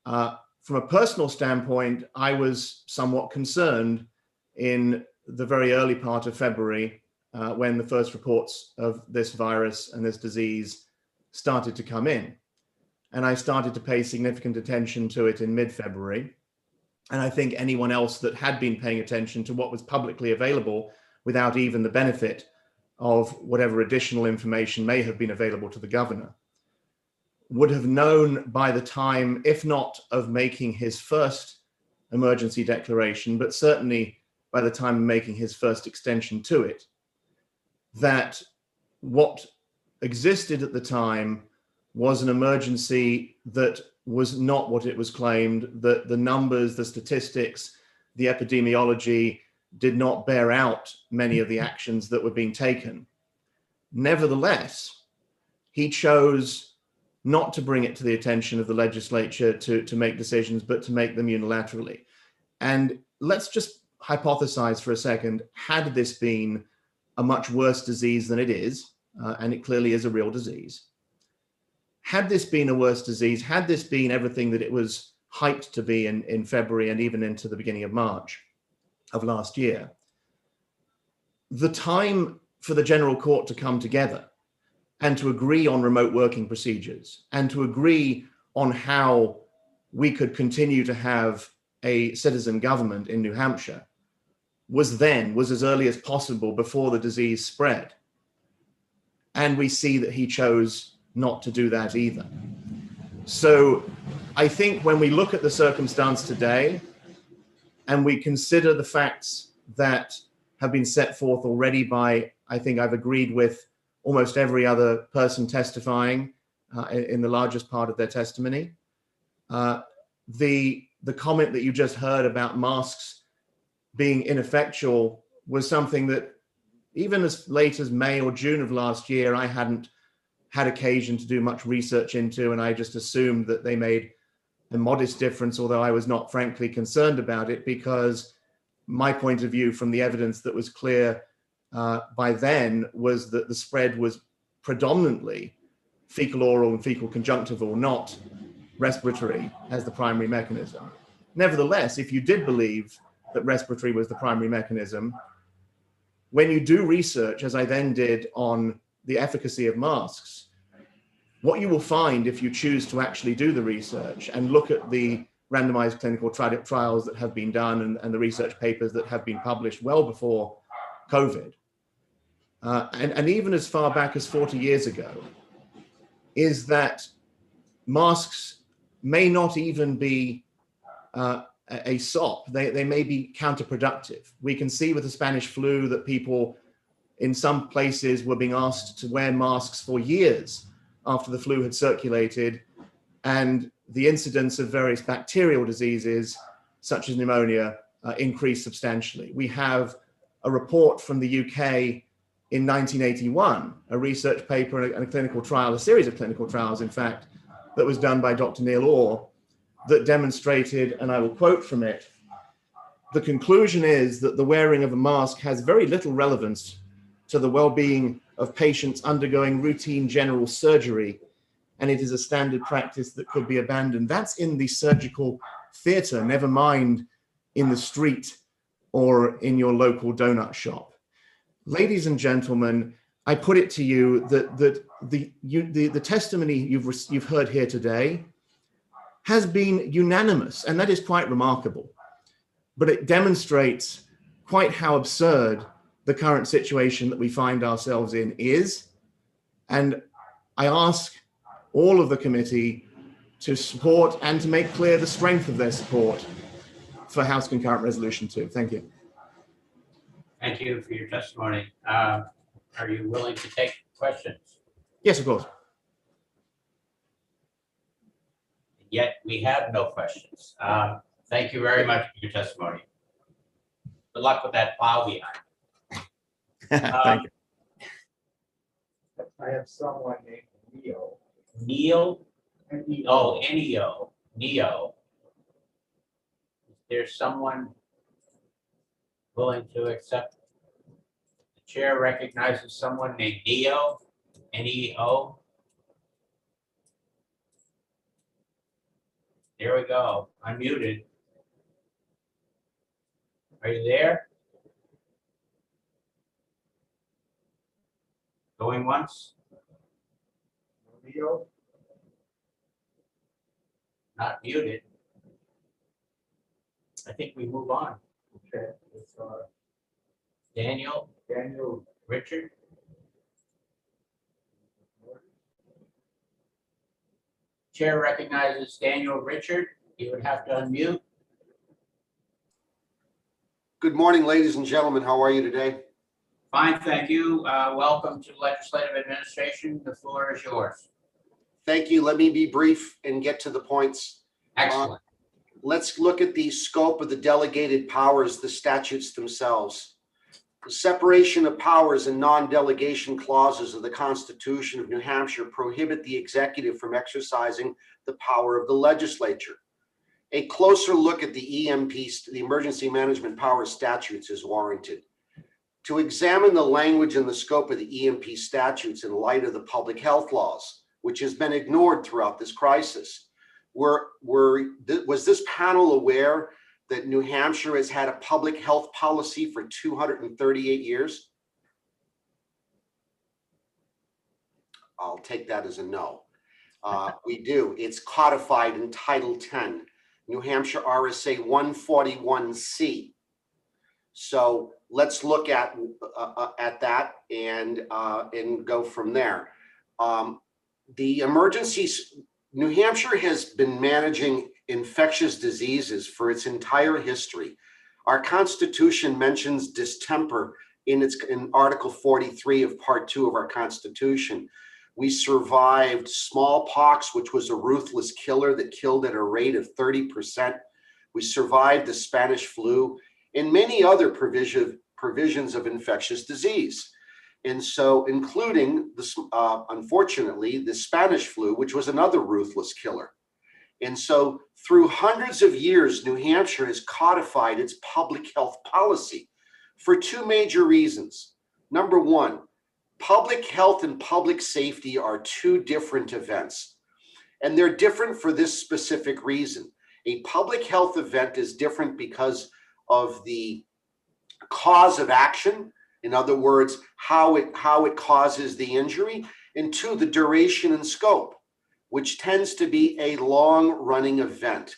from a personal standpoint, I was somewhat concerned in the very early part of February when the first reports of this virus and this disease started to come in. And I started to pay significant attention to it in mid-February. And I think anyone else that had been paying attention to what was publicly available without even the benefit of whatever additional information may have been available to the governor would have known by the time, if not of making his first emergency declaration, but certainly by the time of making his first extension to it, that what existed at the time was an emergency that was not what it was claimed, that the numbers, the statistics, the epidemiology did not bear out many of the actions that were being taken. Nevertheless, he chose not to bring it to the attention of the legislature to make decisions, but to make them unilaterally. And let's just hypothesize for a second, had this been a much worse disease than it is, and it clearly is a real disease, had this been a worse disease, had this been everything that it was hyped to be in February and even into the beginning of March of last year, the time for the general court to come together and to agree on remote working procedures and to agree on how we could continue to have a citizen government in New Hampshire was as early as possible before the disease spread. And we see that he chose not to do that either. So I think when we look at the circumstance today and we consider the facts that have been set forth already by, I think I've agreed with almost every other person testifying in the largest part of their testimony. The comment that you just heard about masks being ineffectual was something that even as late as May or June of last year, I hadn't had occasion to do much research into, and I just assumed that they made a modest difference, although I was not frankly concerned about it, because my point of view from the evidence that was clear by then was that the spread was predominantly fecal oral and fecal conjunctival, not respiratory as the primary mechanism. Nevertheless, if you did believe that respiratory was the primary mechanism, when you do research, as I then did on the efficacy of masks, what you will find if you choose to actually do the research and look at the randomized clinical trials that have been done and the research papers that have been published well before COVID, and even as far back as 40 years ago, is that masks may not even be a SOP. They may be counterproductive. We can see with the Spanish flu that people in some places were being asked to wear masks for years after the flu had circulated, and the incidence of various bacterial diseases, such as pneumonia, increased substantially. We have a report from the UK in 1981, a research paper and a clinical trial, a series of clinical trials, in fact, that was done by Dr. Neil Orr, that demonstrated, and I will quote from it, the conclusion is that the wearing of a mask has very little relevance to the well-being of patients undergoing routine general surgery, and it is a standard practice that could be abandoned. That's in the surgical theater, never mind in the street or in your local donut shop. Ladies and gentlemen, I put it to you that the testimony you've heard here today has been unanimous, and that is quite remarkable. But it demonstrates quite how absurd the current situation that we find ourselves in is. And I ask all of the committee to support and to make clear the strength of their support for House Concurrent Resolution 2. Thank you. Thank you for your testimony. Are you willing to take questions? Yes, of course. Yet we have no questions. Thank you very much for your testimony. Good luck with that plow behind. Thank you. I have someone named Neil. Neil? Oh, Neo. Is there someone willing to accept? The chair recognizes someone named Neo, Neo. There we go, unmuted. Are you there? Going once? Leo, Not muted. I think we move on. okay, it's, Daniel, Daniel, Richard? Chair recognizes Daniel Richard. You would have to unmute. Good morning, ladies and gentlemen. How are you today? Fine, thank you. Welcome to Legislative Administration. The floor is yours. Thank you. Let me be brief and get to the points. Excellent. Let's look at the scope of the delegated powers, the statutes themselves. The separation of powers and non-delegation clauses of the Constitution of New Hampshire prohibit the executive from exercising the power of the legislature. A closer look at the EMP, the Emergency Management Powers statutes, is warranted. To examine the language and the scope of the EMP statutes in light of the public health laws, which has been ignored throughout this crisis. Was this panel aware that New Hampshire has had a public health policy for 238 years? I'll take that as a no. We do. It's codified in Title 10, New Hampshire RSA 141C. So let's look at that and go from there. The emergencies, New Hampshire has been managing infectious diseases for its entire history. Our Constitution mentions distemper in Article 43 of Part 2 of our Constitution. We survived smallpox, which was a ruthless killer that killed at a rate of 30%. We survived the Spanish flu and many other provisions of infectious disease. And so, including, unfortunately, the Spanish flu, which was another ruthless killer. And so, through hundreds of years, New Hampshire has codified its public health policy for two major reasons. Number one, public health and public safety are two different events. And they're different for this specific reason. A public health event is different because of the cause of action. In other words, how it causes the injury, and two, the duration and scope, which tends to be a long-running event.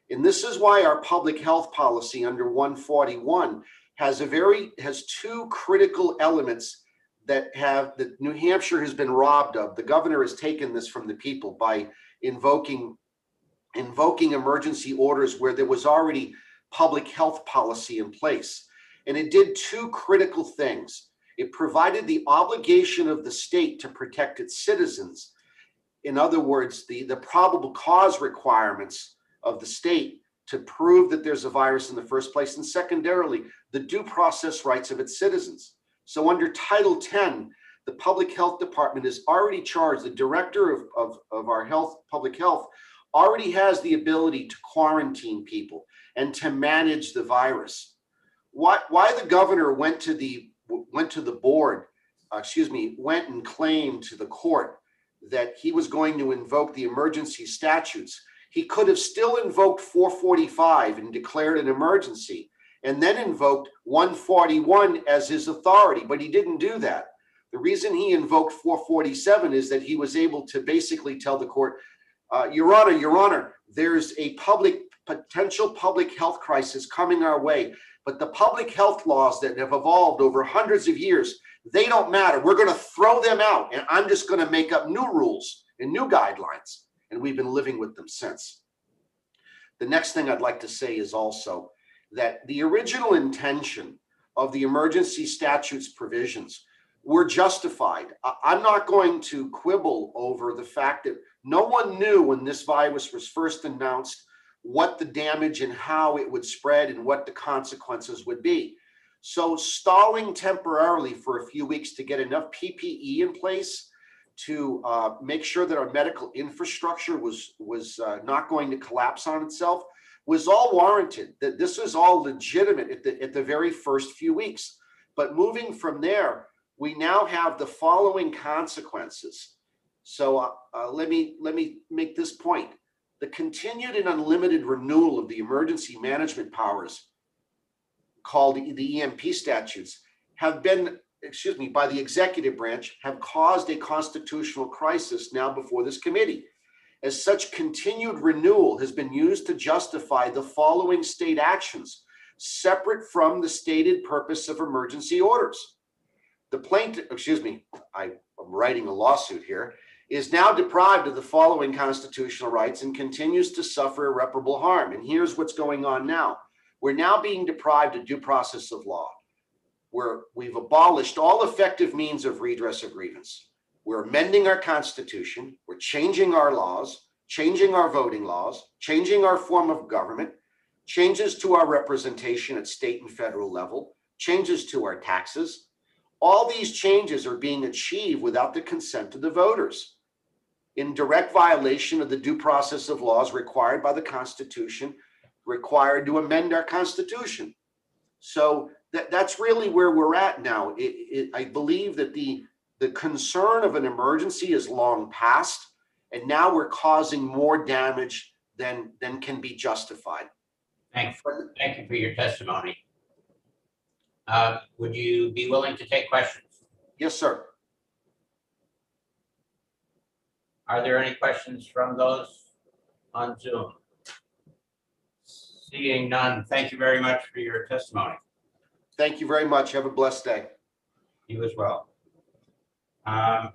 And this is why our public health policy under 141 has two critical elements that New Hampshire has been robbed of. The governor has taken this from the people by invoking emergency orders where there was already public health policy in place. And it did two critical things. It provided the obligation of the state to protect its citizens. In other words, the probable cause requirements of the state to prove that there's a virus in the first place. And secondarily, the due process rights of its citizens. So under Title 10, the Public Health Department is already charged, the director of our public health already has the ability to quarantine people and to manage the virus. Why the governor went and claimed to the court that he was going to invoke the emergency statutes. He could have still invoked 445 and declared an emergency, and then invoked 141 as his authority, but he didn't do that. The reason he invoked 447 is that he was able to basically tell the court, Your Honor, there's a potential public health crisis coming our way, but the public health laws that have evolved over hundreds of years, they don't matter. We're going to throw them out, and I'm just going to make up new rules and new guidelines, and we've been living with them since. The next thing I'd like to say is also that the original intention of the emergency statutes provisions were justified. I'm not going to quibble over the fact that no one knew when this virus was first announced what the damage and how it would spread and what the consequences would be. So stalling temporarily for a few weeks to get enough PPE in place to make sure that our medical infrastructure was not going to collapse on itself was all warranted, that this was all legitimate at the very first few weeks. But moving from there, we now have the following consequences. So let me make this point. The continued and unlimited renewal of the emergency management powers called the EMP statutes have been, by the executive branch, have caused a constitutional crisis now before this committee. As such, continued renewal has been used to justify the following state actions separate from the stated purpose of emergency orders. The plaintiff, I'm writing a lawsuit here, is now deprived of the following constitutional rights and continues to suffer irreparable harm. And here's what's going on now. We're now being deprived of due process of law. We've abolished all effective means of redress of grievance. We're amending our Constitution. We're changing our laws, changing our voting laws, changing our form of government, changes to our representation at state and federal level, changes to our taxes. All these changes are being achieved without the consent of the voters, in direct violation of the due process of laws required by the Constitution, required to amend our Constitution. So that's really where we're at now. I believe that the concern of an emergency is long past, and now we're causing more damage than can be justified. Thank you for your testimony. Would you be willing to take questions? Yes, sir. Are there any questions from those on Zoom? Seeing none, thank you very much for your testimony. Thank you very much. Have a blessed day. You as well. I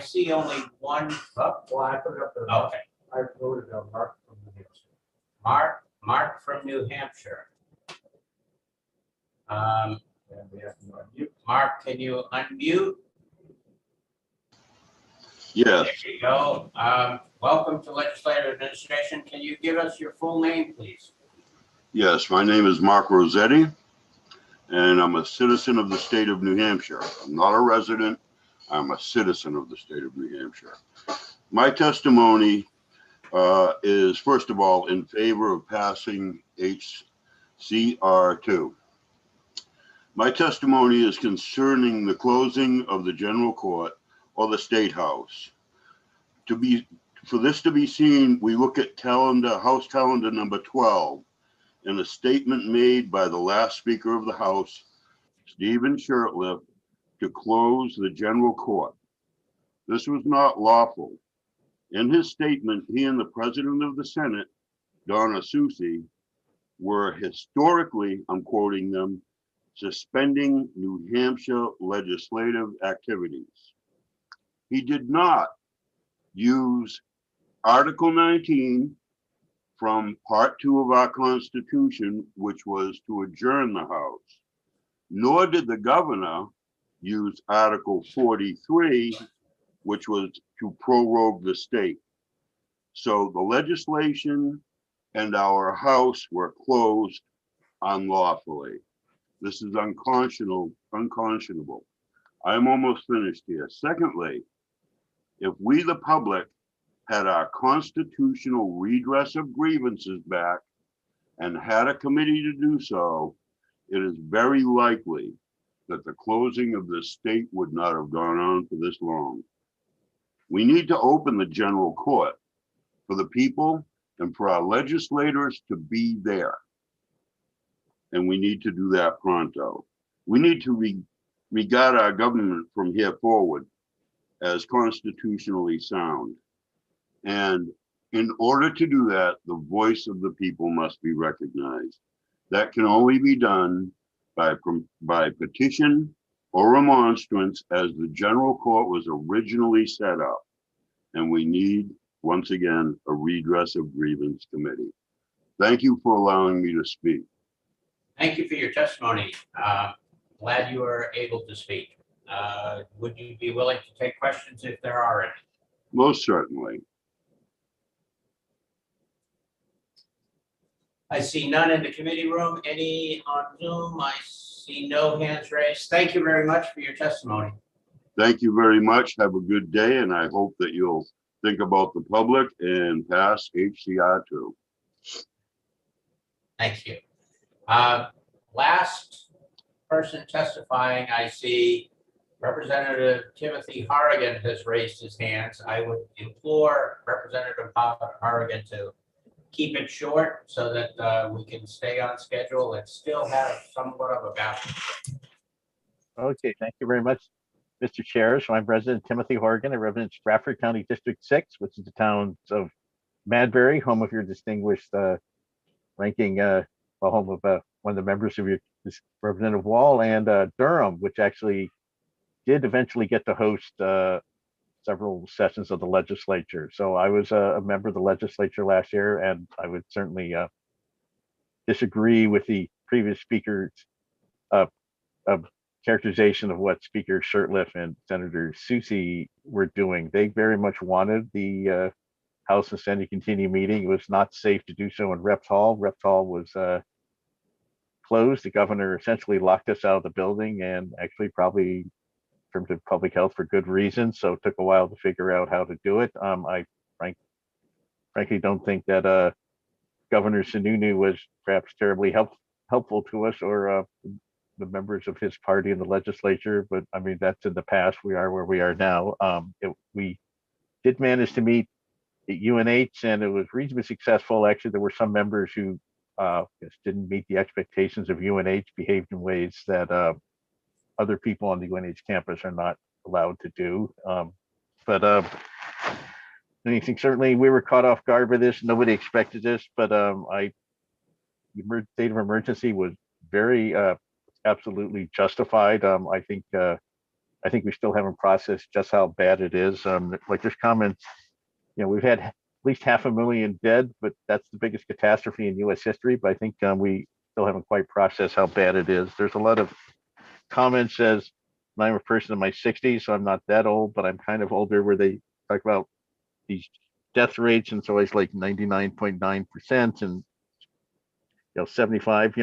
see only one. Oh, Well, I put it up there. okay. I voted on Mark from New Hampshire. Mark from New Hampshire. And we have to unmute. Mark, can you unmute? Yes, There you go. Welcome to Legislative Administration. Can you give us your full name, please? yes, my name is Mark Rossetti, and I'm a citizen of the state of New Hampshire. I'm not a resident, I'm a citizen of the state of New Hampshire. My testimony is, first of all, in favor of passing HCR2. My testimony is concerning the closing of the general court or the State House. For this to be seen, we look at House Calendar number 12, and a statement made by the last Speaker of the House, Stephen Shurtleff, to close the general court. This was not lawful. In his statement, he and the President of the Senate, Donna Soucy, were historically, I'm quoting them, suspending New Hampshire legislative activities. He did not use Article 19 from Part 2 of our Constitution, which was to adjourn the House, nor did the governor use Article 43, which was to prorogue the state. So the legislation and our House were closed unlawfully. This is unconscionable. I'm almost finished here. Secondly, if we, the public, had our constitutional redress of grievances back and had a committee to do so, it is very likely that the closing of the state would not have gone on for this long. We need to open the general court for the people and for our legislators to be there. And we need to do that pronto. We need to regard our government from here forward as constitutionally sound. And in order to do that, the voice of the people must be recognized. That can only be done by petition or remonstrance as the general court was originally set up. And we need, once again, a redress of grievance committee. Thank you for allowing me to speak. Thank you for your testimony. Glad you were able to speak. Would you be willing to take questions if there are any? Most certainly. I see none in the committee room. Any on Zoom? I see no hands raised. Thank you very much for your testimony. Thank you very much. Have a good day, and I hope that you'll think about the public and pass HCR 2. Thank you. Last person testifying, I see Representative Timothy Horrigan has raised his hands. I would implore Representative Horrigan to keep it short so that we can stay on schedule and still have somewhat of a balance. Okay, thank you very much, Mr. Chair. So I'm President Timothy Horgan. I represent Stratford County District 6, which is the towns of Madbury, home of your distinguished ranking, home of one of the members of your Representative Wall, and Durham, which actually did eventually get to host several sessions of the legislature. So I was a member of the legislature last year, and I would certainly disagree with the previous speaker's characterization of what Speaker Shurtleff and Senator Susie were doing. They very much wanted the House and Senate continue meeting. It was not safe to do so in Reps Hall. Reps Hall was closed. The governor essentially locked us out of the building, and actually probably in terms of public health for good reason. So it took a while to figure out how to do it. I frankly don't think that Governor Sununu was perhaps terribly helpful to us, or the members of his party in the legislature, but I mean, that's in the past. We are where we are now. We did manage to meet at UNH, and it was reasonably successful. Actually, there were some members who just didn't meet the expectations of UNH, behaved in ways that other people on the UNH campus are not allowed to do. But anything, certainly we were caught off guard by this. Nobody expected this, but the state of emergency was very absolutely justified. I think we still haven't processed just how bad it is. Like there's comments, we've had at least 500,000 dead, but that's the biggest catastrophe in U.S. history. But I think we still haven't quite processed how bad it is. There's a lot of comments as I'm a person in my 60s, so I'm not that old, but I'm kind of older, where they talk about these death rates, and it's always like 99.9% and 75.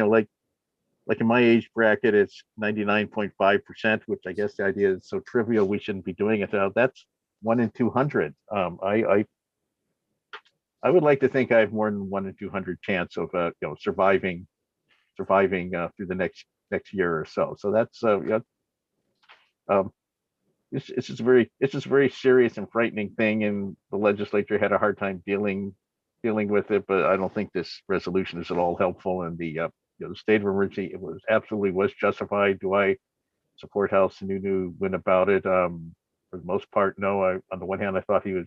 Like in my age bracket, it's 99.5%, which I guess the idea is so trivial we shouldn't be doing it. Now that's 1 in 200. I would like to think I have more than 1 in 200 chance of surviving through the next year or so. So that's it's just a very serious and frightening thing, and the legislature had a hard time dealing with it. But I don't think this resolution is at all helpful, and the state of emergency, it absolutely was justified. Do I support how Sununu went about it? For the most part, no. On the one hand, I thought he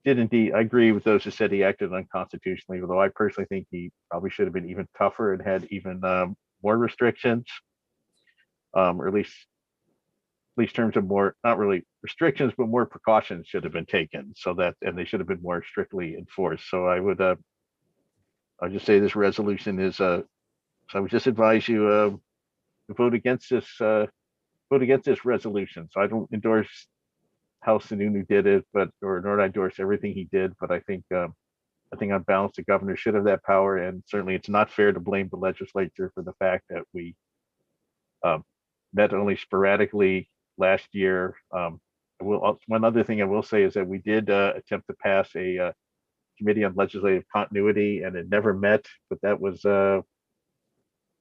did indeed. I agree with those who said he acted unconstitutionally, although I personally think he probably should have been even tougher and had even more restrictions, or at least terms of more, not really restrictions, but more precautions should have been taken, and they should have been more strictly enforced. So I would just say this resolution is so I would just advise you to vote against this resolution. So I don't endorse how Sununu did it, nor I endorse everything he did. But I think on balance, the governor should have that power, and certainly it's not fair to blame the legislature for the fact that we met only sporadically last year. One other thing I will say is that we did attempt to pass a committee on legislative continuity, and it never met. But that was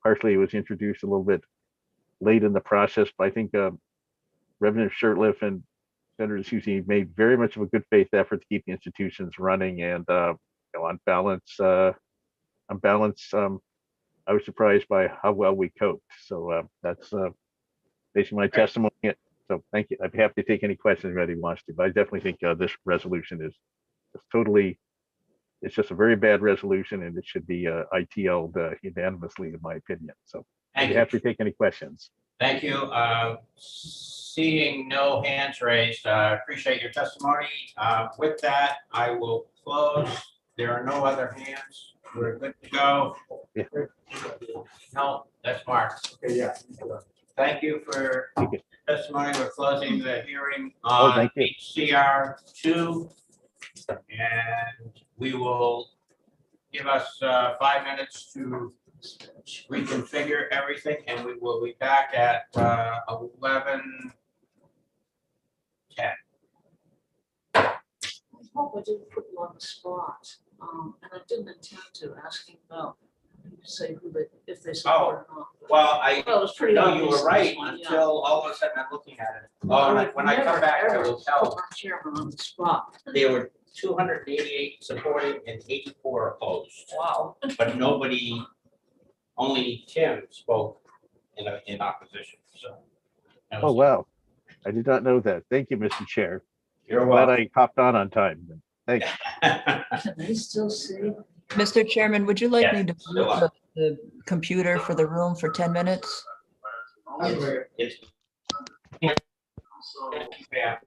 partially, it was introduced a little bit late in the process. But I think Representative Shurtleff and Senator Susie made very much of a good faith effort to keep the institutions running. And on balance, I was surprised by how well we coped. So that's basically my testimony. So thank you. I'd be happy to take any questions if anybody wants to, but I definitely think this resolution is totally, it's just a very bad resolution, and it should be ITL'd unanimously, in my opinion. So I'd be happy to take any questions. Thank you. Seeing no hands raised, I appreciate your testimony. With that, I will close. There are no other hands. We're good to go. Yeah. No, that's Mark. Okay, yeah. Thank you for testimony. We're closing the hearing Oh, on thank you. HCR 2. And we will give us 5 minutes to reconfigure everything, and we will be back at 11. hope I didn't put you on the spot, and I didn't intend to, asking about, you say who they, if they support or not. Well, I, Well, it was pretty no, you obvious were right this one, yeah. until all of a sudden I'm looking at it. Oh, and when I come back, I will tell, Our chairman on the spot. there were 288 supporting and 84 opposed. Wow. But nobody, only Tim spoke in opposition, so. that Oh, was- wow. I did not know that. Thank you, Mr. Chair. You're Glad welcome. I hopped on time. Thanks. Can they still see? Mr. Chairman, would you like Yes, me to still move up. the computer for the room for 10 minutes? It's- Yeah.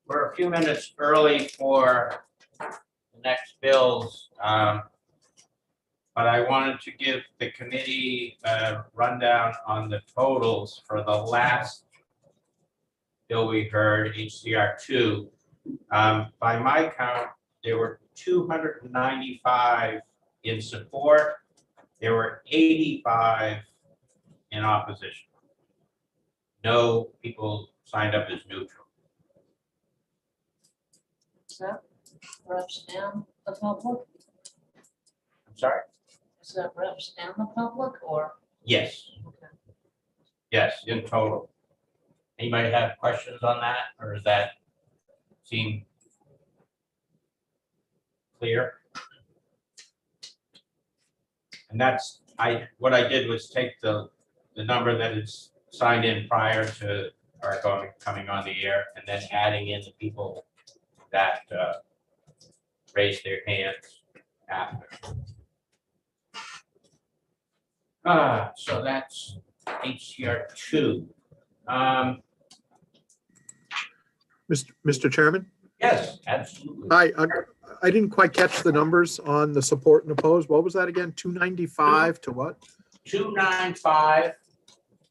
We're a few minutes early for the next bills, but I wanted to give the committee a rundown on the totals for the last bill we heard, HCR 2. By my count, there were 295 in support. There were 85 in opposition. No people signed up as neutral. Is that reps and the public? I'm sorry? Is that reps and the public or? Yes. Yes, in total. Anybody have questions on that, or does that seem clear? And that's, what I did was take the number that is signed in prior to our coming on the air, and then adding in the people that raised their hands after. So that's HCR 2. Mr. Chairman? Yes, absolutely. I didn't quite catch the numbers on the support and oppose. What was that again? 295 to what? 295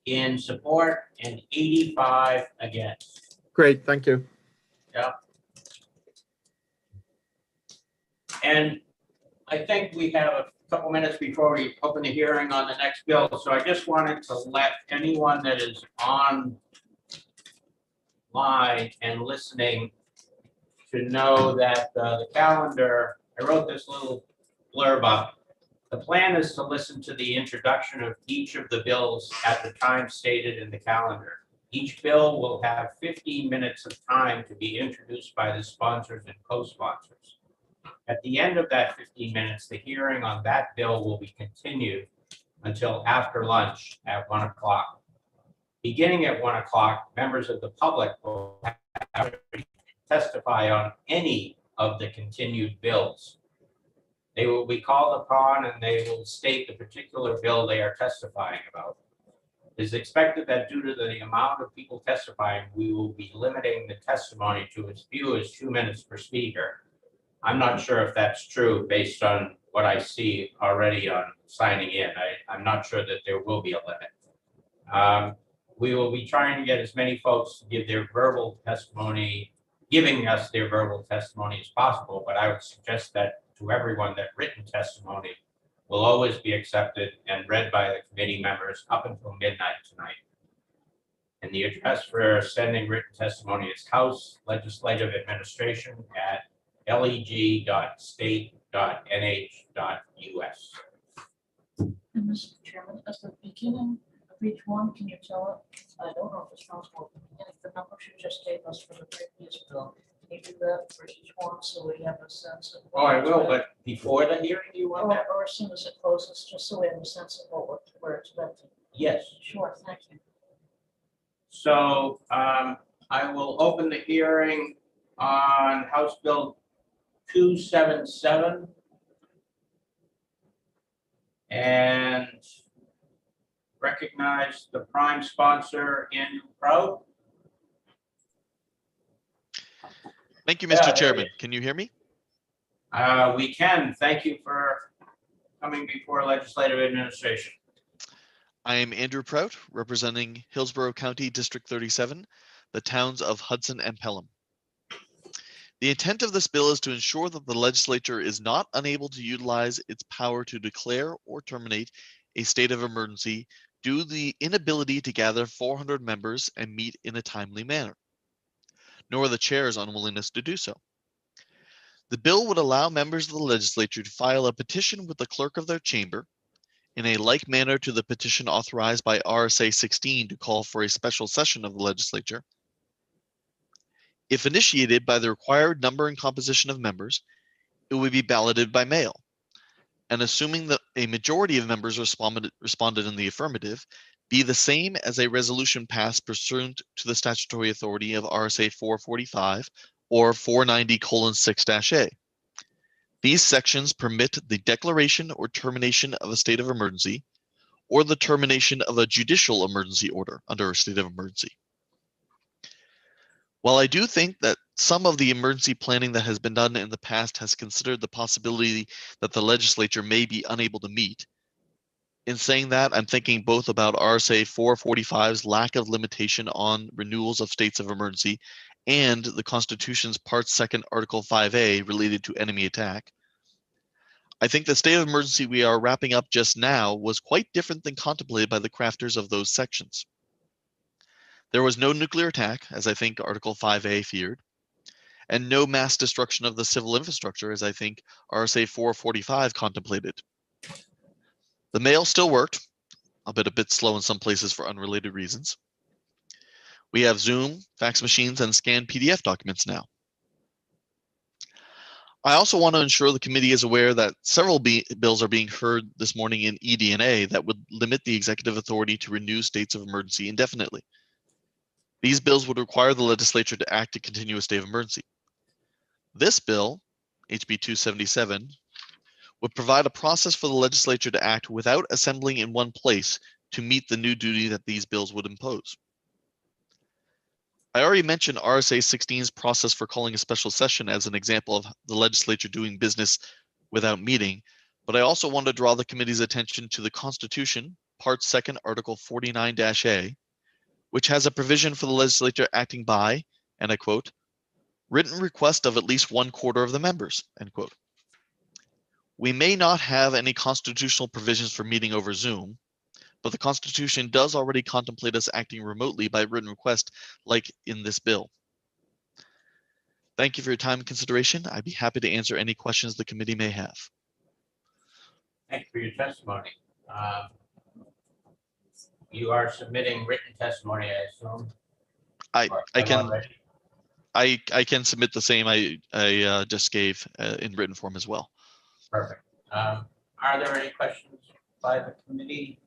in support and 85 against. Great, thank you. Yeah. And I think we have a couple minutes before we open the hearing on the next bill. So I just wanted to let anyone that is online and listening to know that the calendar, I wrote this little blurb up. The plan is to listen to the introduction of each of the bills at the time stated in the calendar. Each bill will have 15 minutes of time to be introduced by the sponsors and co-sponsors. At the end of that 15 minutes, the hearing on that bill will be continued until after lunch at 1 o'clock. Beginning at 1 o'clock, members of the public will have to testify on any of the continued bills. They will be called upon and they will state the particular bill they are testifying about. It is expected that due to the amount of people testifying, we will be limiting the testimony to as few as 2 minutes per speaker. I'm not sure if that's true based on what I see already on signing in. I'm not sure that there will be a limit. We will be trying to get as many folks to give their verbal testimony, giving us their verbal testimony as possible, but I would suggest that to everyone that written testimony will always be accepted and read by the committee members up until midnight tonight. And the address for sending written testimony is House Legislative Administration at leg.state.nh.us. And Mr. Chairman, at the beginning of each one, can you tell it? I don't know if it's possible. The numbers you just gave us for the previous bill. Can you do that for each one so we have a sense of? Oh, I will, but before the hearing, you want that? Or as soon as it closes, just so we have a sense of what we're expecting. Yes. Sure, thank you. So I will open the hearing on House Bill 277. And recognize the prime sponsor, Andrew Prout. Thank you, Mr. Chairman. Can you hear me? We can. Thank you for coming before Legislative Administration. I am Andrew Prout, representing Hillsborough County District 37, the towns of Hudson and Pelham. The intent of this bill is to ensure that the legislature is not unable to utilize its power to declare or terminate a state of emergency due to the inability to gather 400 members and meet in a timely manner, nor the chair's unwillingness to do so. The bill would allow members of the legislature to file a petition with the clerk of their chamber in a like manner to the petition authorized by RSA 16 to call for a special session of the legislature. If initiated by the required number and composition of members, it would be balloted by mail. And assuming that a majority of members responded in the affirmative, be the same as a resolution passed pursuant to the statutory authority of RSA 445 or 490:6-A. These sections permit the declaration or termination of a state of emergency or the termination of a judicial emergency order under a state of emergency. While I do think that some of the emergency planning that has been done in the past has considered the possibility that the legislature may be unable to meet, in saying that, I'm thinking both about RSA 445's lack of limitation on renewals of states of emergency and the Constitution's Part 2nd, Article 5A related to enemy attack. I think the state of emergency we are wrapping up just now was quite different than contemplated by the crafters of those sections. There was no nuclear attack, as I think Article 5A feared, and no mass destruction of the civil infrastructure, as I think RSA 445 contemplated. The mail still worked, albeit a bit slow in some places for unrelated reasons. We have Zoom, fax machines, and scanned PDF documents now. I also want to ensure the committee is aware that several bills are being heard this morning in ED&A that would limit the executive authority to renew states of emergency indefinitely. These bills would require the legislature to act to continue a state of emergency. This bill, HB 277, would provide a process for the legislature to act without assembling in one place to meet the new duty that these bills would impose. I already mentioned RSA 16's process for calling a special session as an example of the legislature doing business without meeting, but I also want to draw the committee's attention to the Constitution, Part 2nd, Article 49-A, which has a provision for the legislature acting by, and I quote, written request of at least 1/4 of the members, end quote. We may not have any constitutional provisions for meeting over Zoom, but the Constitution does already contemplate us acting remotely by written request, like in this bill. Thank you for your time and consideration. I'd be happy to answer any questions the committee may have. Thank you for your testimony. You are submitting written testimony, I assume? I can already? I can submit the same I just gave in written form as well. Perfect. Are there any questions by the committee?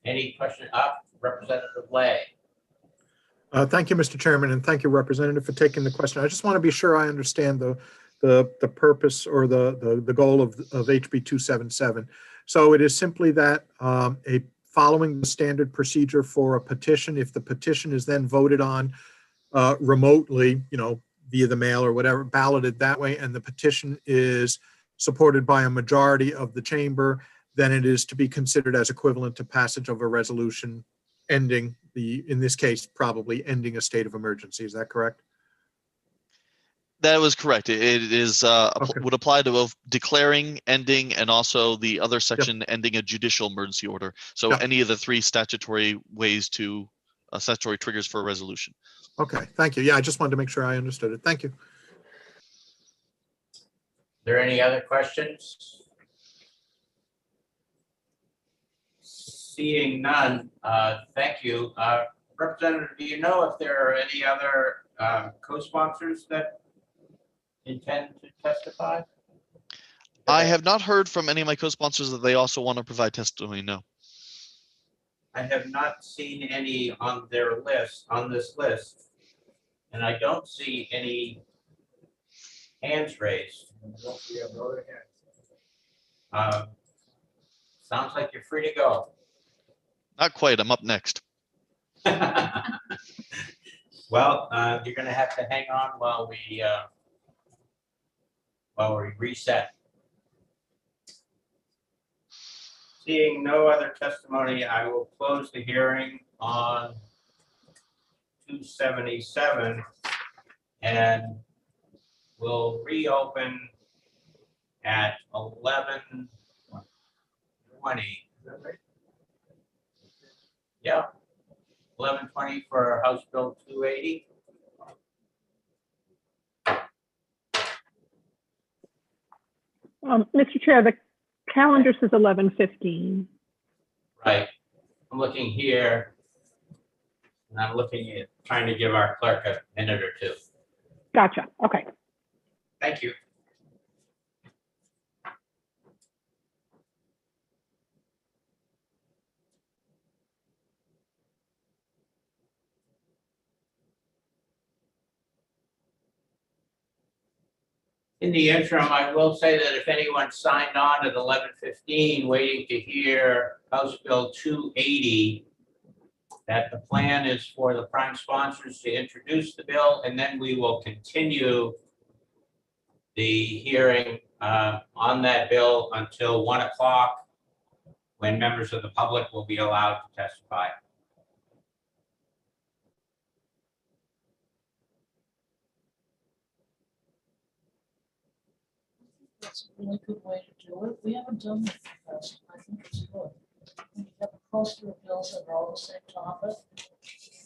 Any question up? Representative Lay. Thank you, Mr. Chairman, and thank you, Representative, for taking the question. I just want to be sure I understand the purpose or the goal of HB 277. So it is simply that following the standard procedure for a petition, if the petition is then voted on remotely, via the mail or whatever, balloted that way, and the petition is supported by a majority of the chamber, then it is to be considered as equivalent to passage of a resolution ending in this case, probably ending a state of emergency. Is that correct? That was correct. It is would apply to both declaring, ending, and also the other section ending a judicial emergency order. So any of the three statutory ways to statutory triggers for a resolution. Okay, thank you. Yeah, I just wanted to make sure I understood it. Thank you. Are there any other questions? Seeing none, thank you. Representative, do you know if there are any other co-sponsors that intend to testify? I have not heard from any of my co-sponsors that they also want to provide testimony, no. I have not seen any on their list, on this list, and I don't see any hands raised. Sounds like you're free to go. Not quite, I'm up next. Well, you're gonna have to hang on while we reset. Seeing no other testimony, I will close the hearing on 277 and we'll reopen at 11:20. Yeah, 11:20 for House Bill 280. Mr. Chair, the calendar says 11:15. Right. I'm looking here. And I'm looking at trying to give our clerk a minute or two. Gotcha. Okay. Thank you. In the interim, I will say that if anyone signed on at 11:15 waiting to hear House Bill 280, that the plan is for the prime sponsors to introduce the bill, and then we will continue the hearing on that bill until 1 o'clock, when members of the public will be allowed to testify. That's a really good way to do it. We haven't done that in the past. I think it's good. When you have a cluster of bills that are all the same topic.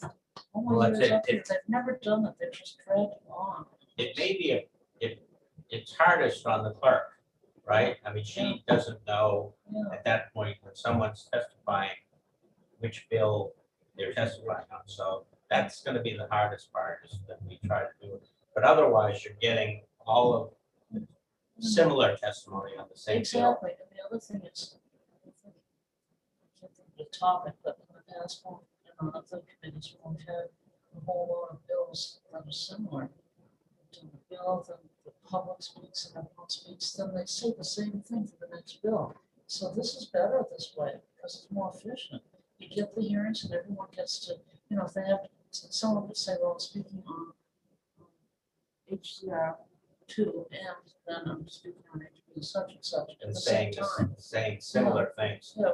Oh Well, my that's years it. up here, they've never done it. They've just dragged on. It may be, it's hardest on the clerk, right? I mean, she doesn't know at that point when someone's testifying which bill they're testifying on. So that's going to be the hardest part, is that we try to do it. But otherwise, you're getting all of the similar testimony on the same bill. Exactly. And the other thing is, I can't think of the topic, but in the past, on other committees, we've had a whole lot of bills that are similar to the bill, then the public speaks and everyone speaks, then they say the same thing for the next bill. So this is better this way because it's more efficient. You get the hearings and everyone gets to, if they have, someone could say, well, I'm speaking on HCR 2 and then I'm speaking on HB such and such at And the same time. saying similar things. Yeah.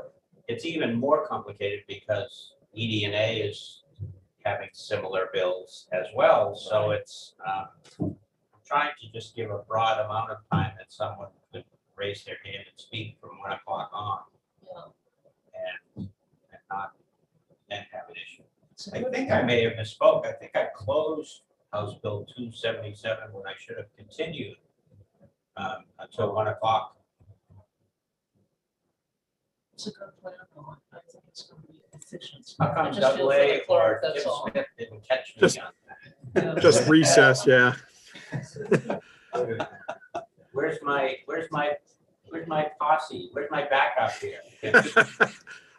It's even more complicated because ED&A is having similar bills as well. So it's trying to just give a broad amount of time that someone could raise their hand and speak from 1 o'clock on. And not then have an issue. I think I may have misspoke. I think I closed House Bill 277 when I should have continued until 1 o'clock. It's a good plan, though. I think it's going to be efficient. How I come just feel for the AA clerk, or that's Tim all. Smith didn't catch me Just- on that? Just recess, yeah. Where's my posse? Where's my backup here?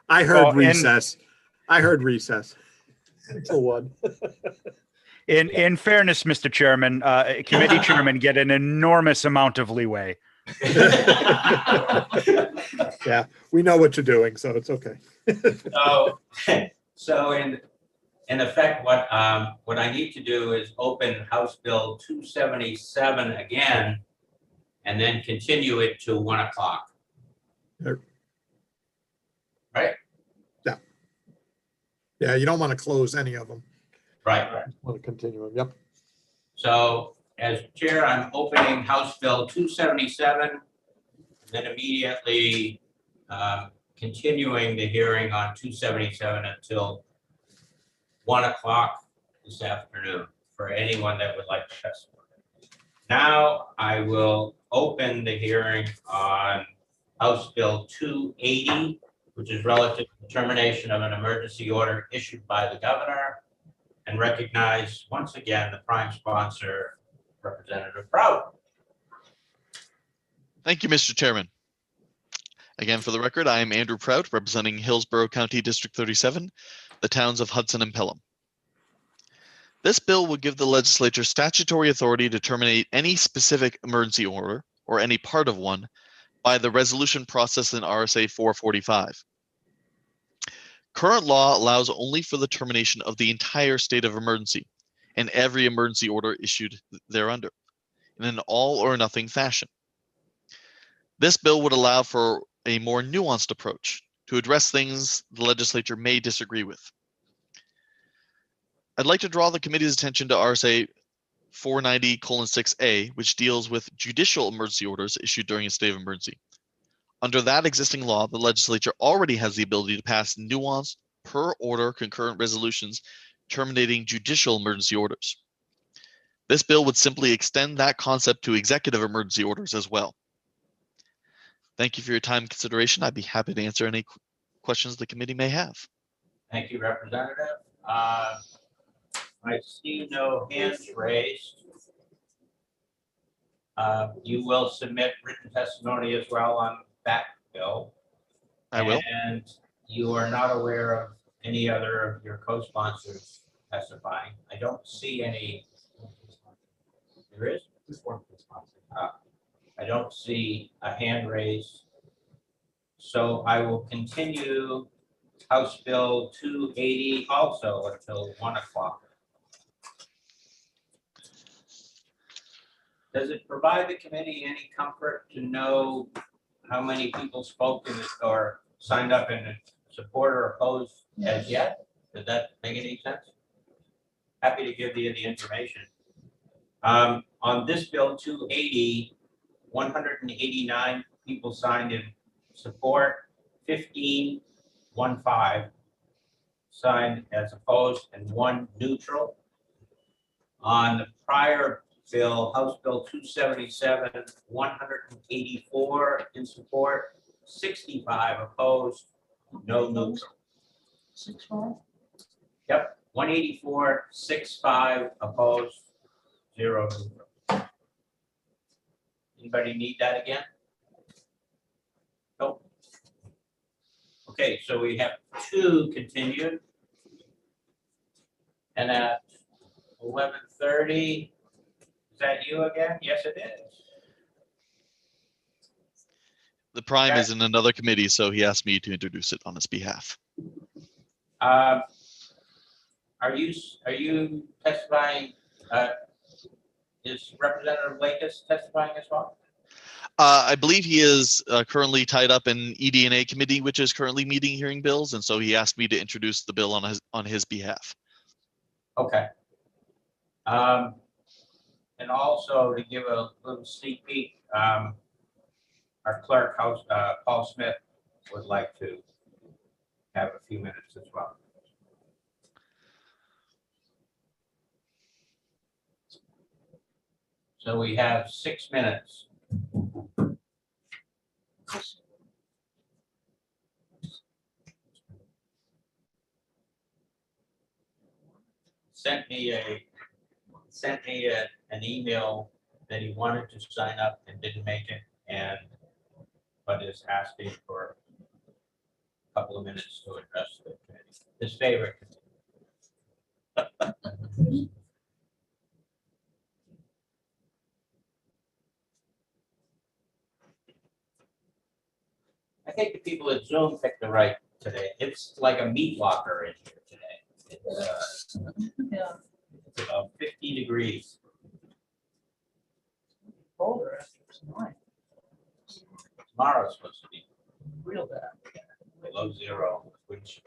I heard Well, and- recess. I heard recess. Until one. In fairness, Mr. Chairman, committee chairmen get an enormous amount of leeway. Yeah, we know what you're doing, so it's okay. So in effect, what I need to do is open House Bill 277 again, and then continue it to 1 o'clock. Right? Yeah. Yeah, you don't want to close any of them. Right. You want to continue them. Yep. So as chair, I'm opening House Bill 277, then immediately continuing the hearing on 277 until 1 o'clock this afternoon for anyone that would like to testify. Now I will open the hearing on House Bill 280, which is relative to the termination of an emergency order issued by the governor, and recognize once again the prime sponsor, Representative Prout. Thank you, Mr. Chairman. Again, for the record, I am Andrew Prout, representing Hillsborough County District 37, the towns of Hudson and Pelham. This bill would give the legislature statutory authority to terminate any specific emergency order or any part of one by the resolution process in RSA 445. Current law allows only for the termination of the entire state of emergency and every emergency order issued thereunder in an all or nothing fashion. This bill would allow for a more nuanced approach to address things the legislature may disagree with. I'd like to draw the committee's attention to RSA 490:6A, which deals with judicial emergency orders issued during a state of emergency. Under that existing law, the legislature already has the ability to pass nuanced per order concurrent resolutions terminating judicial emergency orders. This bill would simply extend that concept to executive emergency orders as well. Thank you for your time and consideration. I'd be happy to answer any questions the committee may have. Thank you, Representative. I see no hands raised. You will submit written testimony as well on that bill. I will. And you are not aware of any other of your co-sponsors testifying. I don't see any. There is? I don't see a hand raised. So I will continue House Bill 280 also until 1 o'clock. Does it provide the committee any comfort to know how many people spoke in it or signed up in support or opposed as yet? Does that make any sense? Happy to give you the information. On this bill 280, 189 people signed in support, 15 signed as opposed, and 1 neutral. On the prior bill, House Bill 277, 184 in support, 65 opposed, no neutral. 6-5? Yep, 184, 65 opposed, 0 neutral. Anybody need that again? Nope. Okay, so we have 2 continued. And at 11:30, is that you again? Yes, it is. The prime Okay. is in another committee, so he asked me to introduce it on his behalf. Are you testifying? Is Representative Lakis testifying as well? I believe he is currently tied up in ED&A committee, which is currently meeting hearing bills, and so he asked me to introduce the bill on his behalf. Okay. And also to give a little sneak peek, our clerk, Paul Smith, would like to have a few minutes as well. So we have 6 minutes. Sent me an email that he wanted to sign up and didn't make it, but is asking for a couple of minutes to address the committee. His favorite committee. I think the people at Zoom picked the right today. It's like a meat locker in here today. It's about 50 degrees. Colder after tonight. Tomorrow's supposed to be Real bad. below 0, which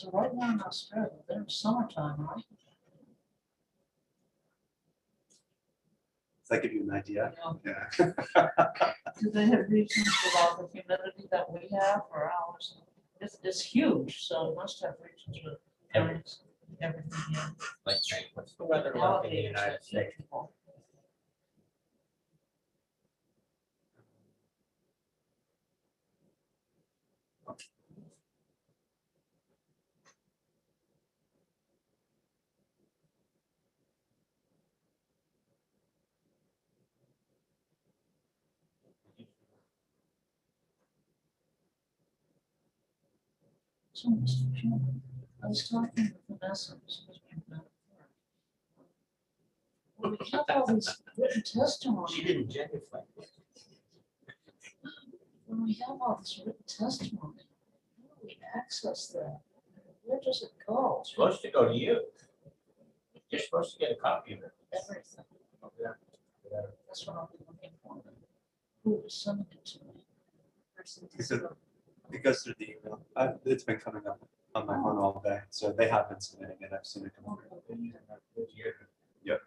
So right now in Australia, they're in summertime, right? Does that give you an idea? Yeah. Do they have regions without the humidity that we have for ours? It's huge, so it must have regions with everything. like, what's the weather like in the United States? So, Mr. Chairman, I was talking with Vanessa. Well, we have all these written testimony. She didn't genuflect. When we have all this written testimony, how do we access that? Where does it go? It's supposed to go to you. You're supposed to get a copy of it. Everything. That's what I'll be looking for. Who is sending it to me? It goes through the email. It's been coming up on my phone all day, so they have been submitting it. I've seen it come through. Yep.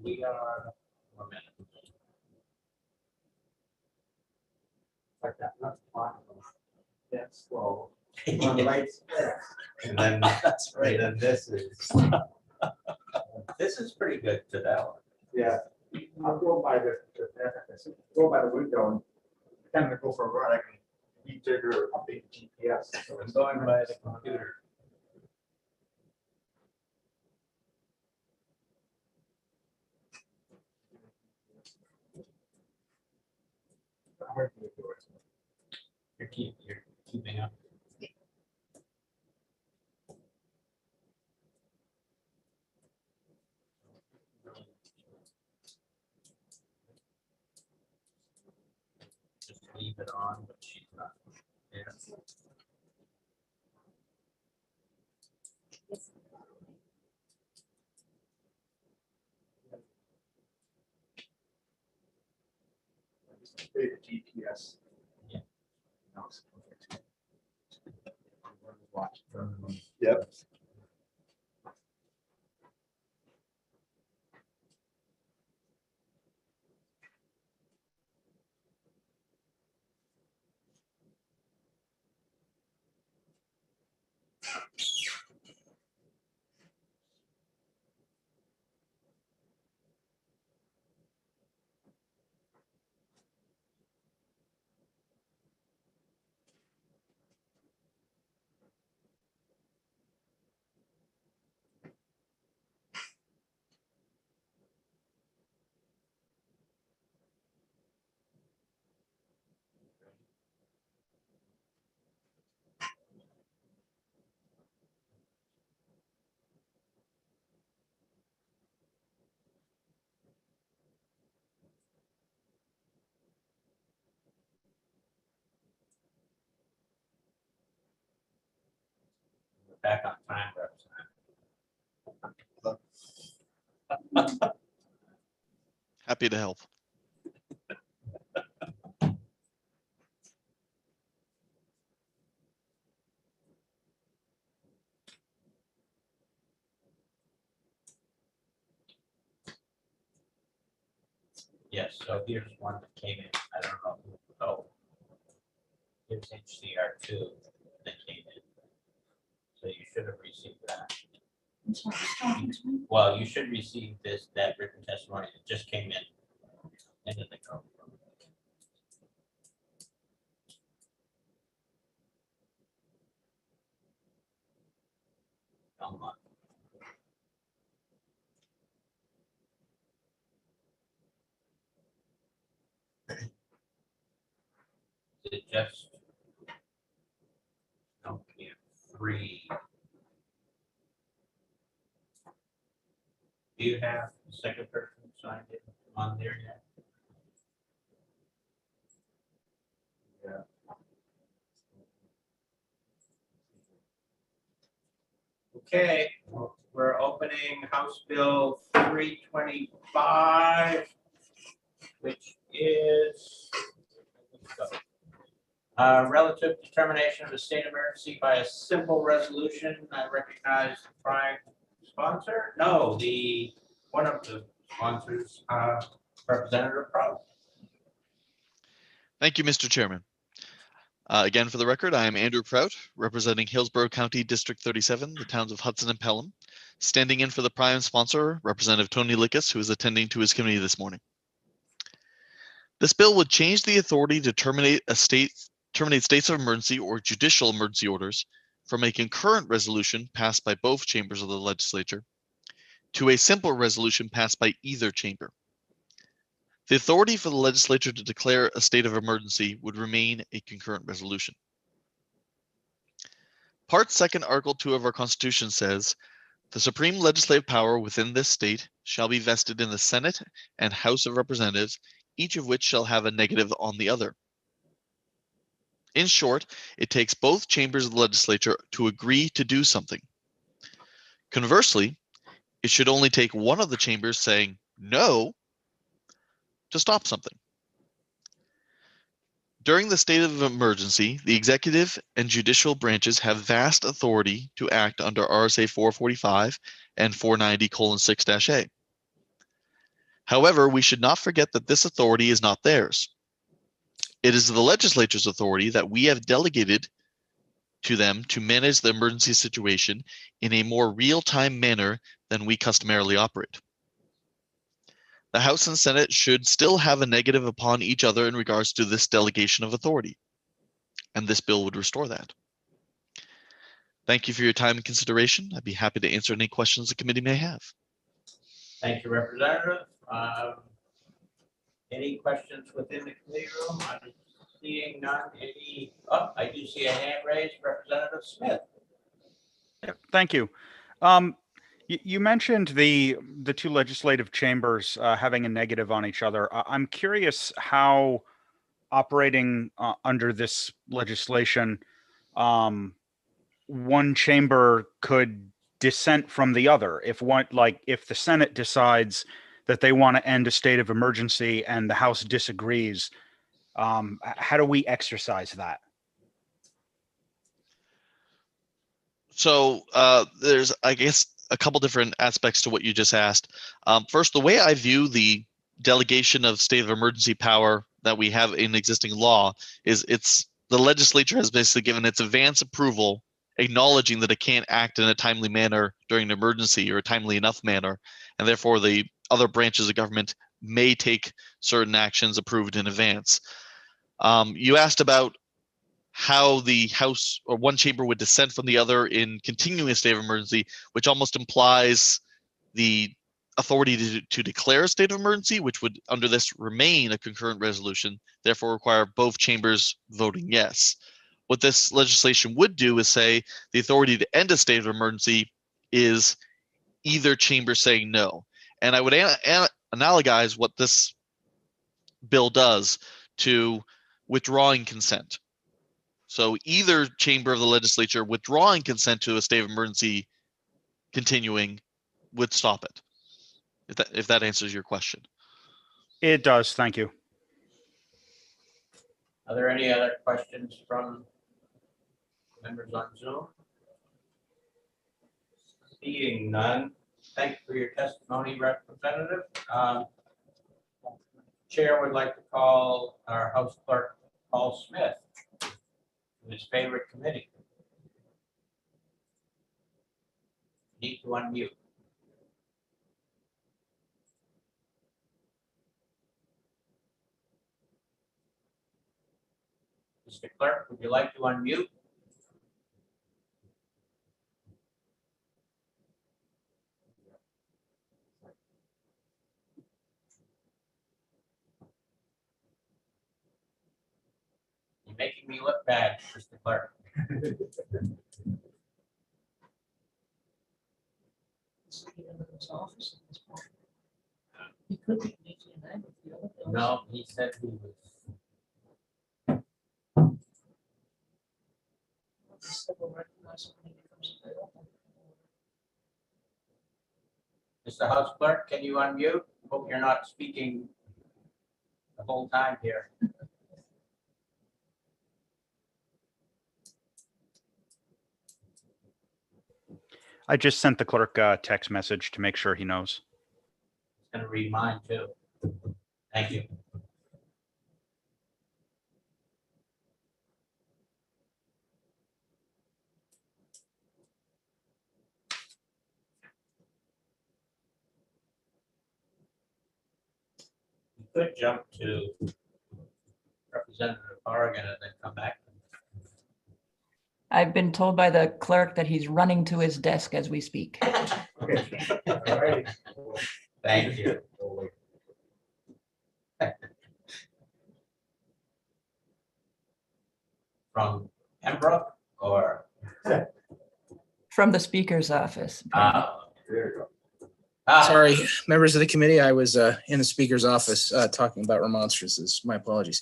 We are 1 minute. Like that, not fun. That's slow. And then That's right. And then this is pretty good to that one. Yeah, I'll go by go by the window and kind of go for a run. I can rejigger or update GPS. So I'm going by the computer. You're leave it on, but she's not. Yeah. The GPS. Yeah. No, it's perfect. Watch. Yep. We're back on time, Representative. Happy to help. Yes, so here's one that came in. I don't know who, oh. Here's HCR2 that came in. So you should have received that. I'm sorry, who's talking to me? Well, you should receive this, that written testimony that just came in. Into the code. Belmont. Is it just? No, we have 3. Do you have the second person signed it on there yet? Yeah. Okay, we're opening House Bill 325, which is relative determination of a state emergency by a simple resolution. I recognize the prime sponsor. No, one of the sponsors, Representative Prout. Thank you, Mr. Chairman. Again, for the record, I am Andrew Prout, representing Hillsborough County District 37, the towns of Hudson and Pelham, standing in for the prime sponsor, Representative Tony Lickis, who is attending to his committee this morning. This bill would change the authority to terminate states of emergency or judicial emergency orders from a concurrent resolution passed by both chambers of the legislature to a simple resolution passed by either chamber. The authority for the legislature to declare a state of emergency would remain a concurrent resolution. Part 2, Article 2 of our Constitution says, the supreme legislative power within this state shall be vested in the Senate and House of Representatives, each of which shall have a negative on the other. In short, it takes both chambers of the legislature to agree to do something. Conversely, it should only take one of the chambers saying no to stop something. During the state of emergency, the executive and judicial branches have vast authority to act under RSA 445 and 490:6-A. However, we should not forget that this authority is not theirs. It is the legislature's authority that we have delegated to them to manage the emergency situation in a more real-time manner than we customarily operate. The House and Senate should still have a negative upon each other in regards to this delegation of authority, and this bill would restore that. Thank you for your time and consideration. I'd be happy to answer any questions the committee may have. Thank you, Representative. Any questions within the committee room? I'm seeing none. I do see a hand raised, Representative Smith. Yep, thank you. You mentioned the 2 legislative chambers having a negative on each other. I'm curious how operating under this legislation, one chamber could dissent from the other. If the Senate decides that they want to end a state of emergency and the House disagrees, how do we exercise that? So there's, I guess, a couple different aspects to what you just asked. First, the way I view the delegation of state of emergency power that we have in existing law is the legislature has basically given its advance approval, acknowledging that it can't act in a timely manner during an emergency or a timely enough manner, and therefore the other branches of government may take certain actions approved in advance. You asked about how the House or one chamber would dissent from the other in continuing a state of emergency, which almost implies the authority to declare a state of emergency, which would under this remain a concurrent resolution, therefore require both chambers voting yes. What this legislation would do is say the authority to end a state of emergency is either chamber saying no. And I would analogize what this bill does to withdrawing consent. So either chamber of the legislature withdrawing consent to a state of emergency continuing would stop it. If that answers your question. It does. Thank you. Are there any other questions from members on Zoom? Seeing none, thank you for your testimony, Representative. Chair would like to call our House Clerk, Paul Smith, to his favorite committee. Need to unmute. Mr. Clerk, would you like to unmute? You're making me look bad, Mr. Clerk. He could be making an egg with the other bills. No, he said he was. Mr. House Clerk, can you unmute? Hope you're not speaking the whole time here. I just sent the clerk a text message to make sure he knows. He's going to read mine too. Thank you. You could jump to Representative Oregon and then come back. I've been told by the clerk that he's running to his desk as we speak. Thank you. From Pembroke or? From the speaker's office. There you go. Sorry, members of the committee, I was in the speaker's office talking about remonstrances. My apologies.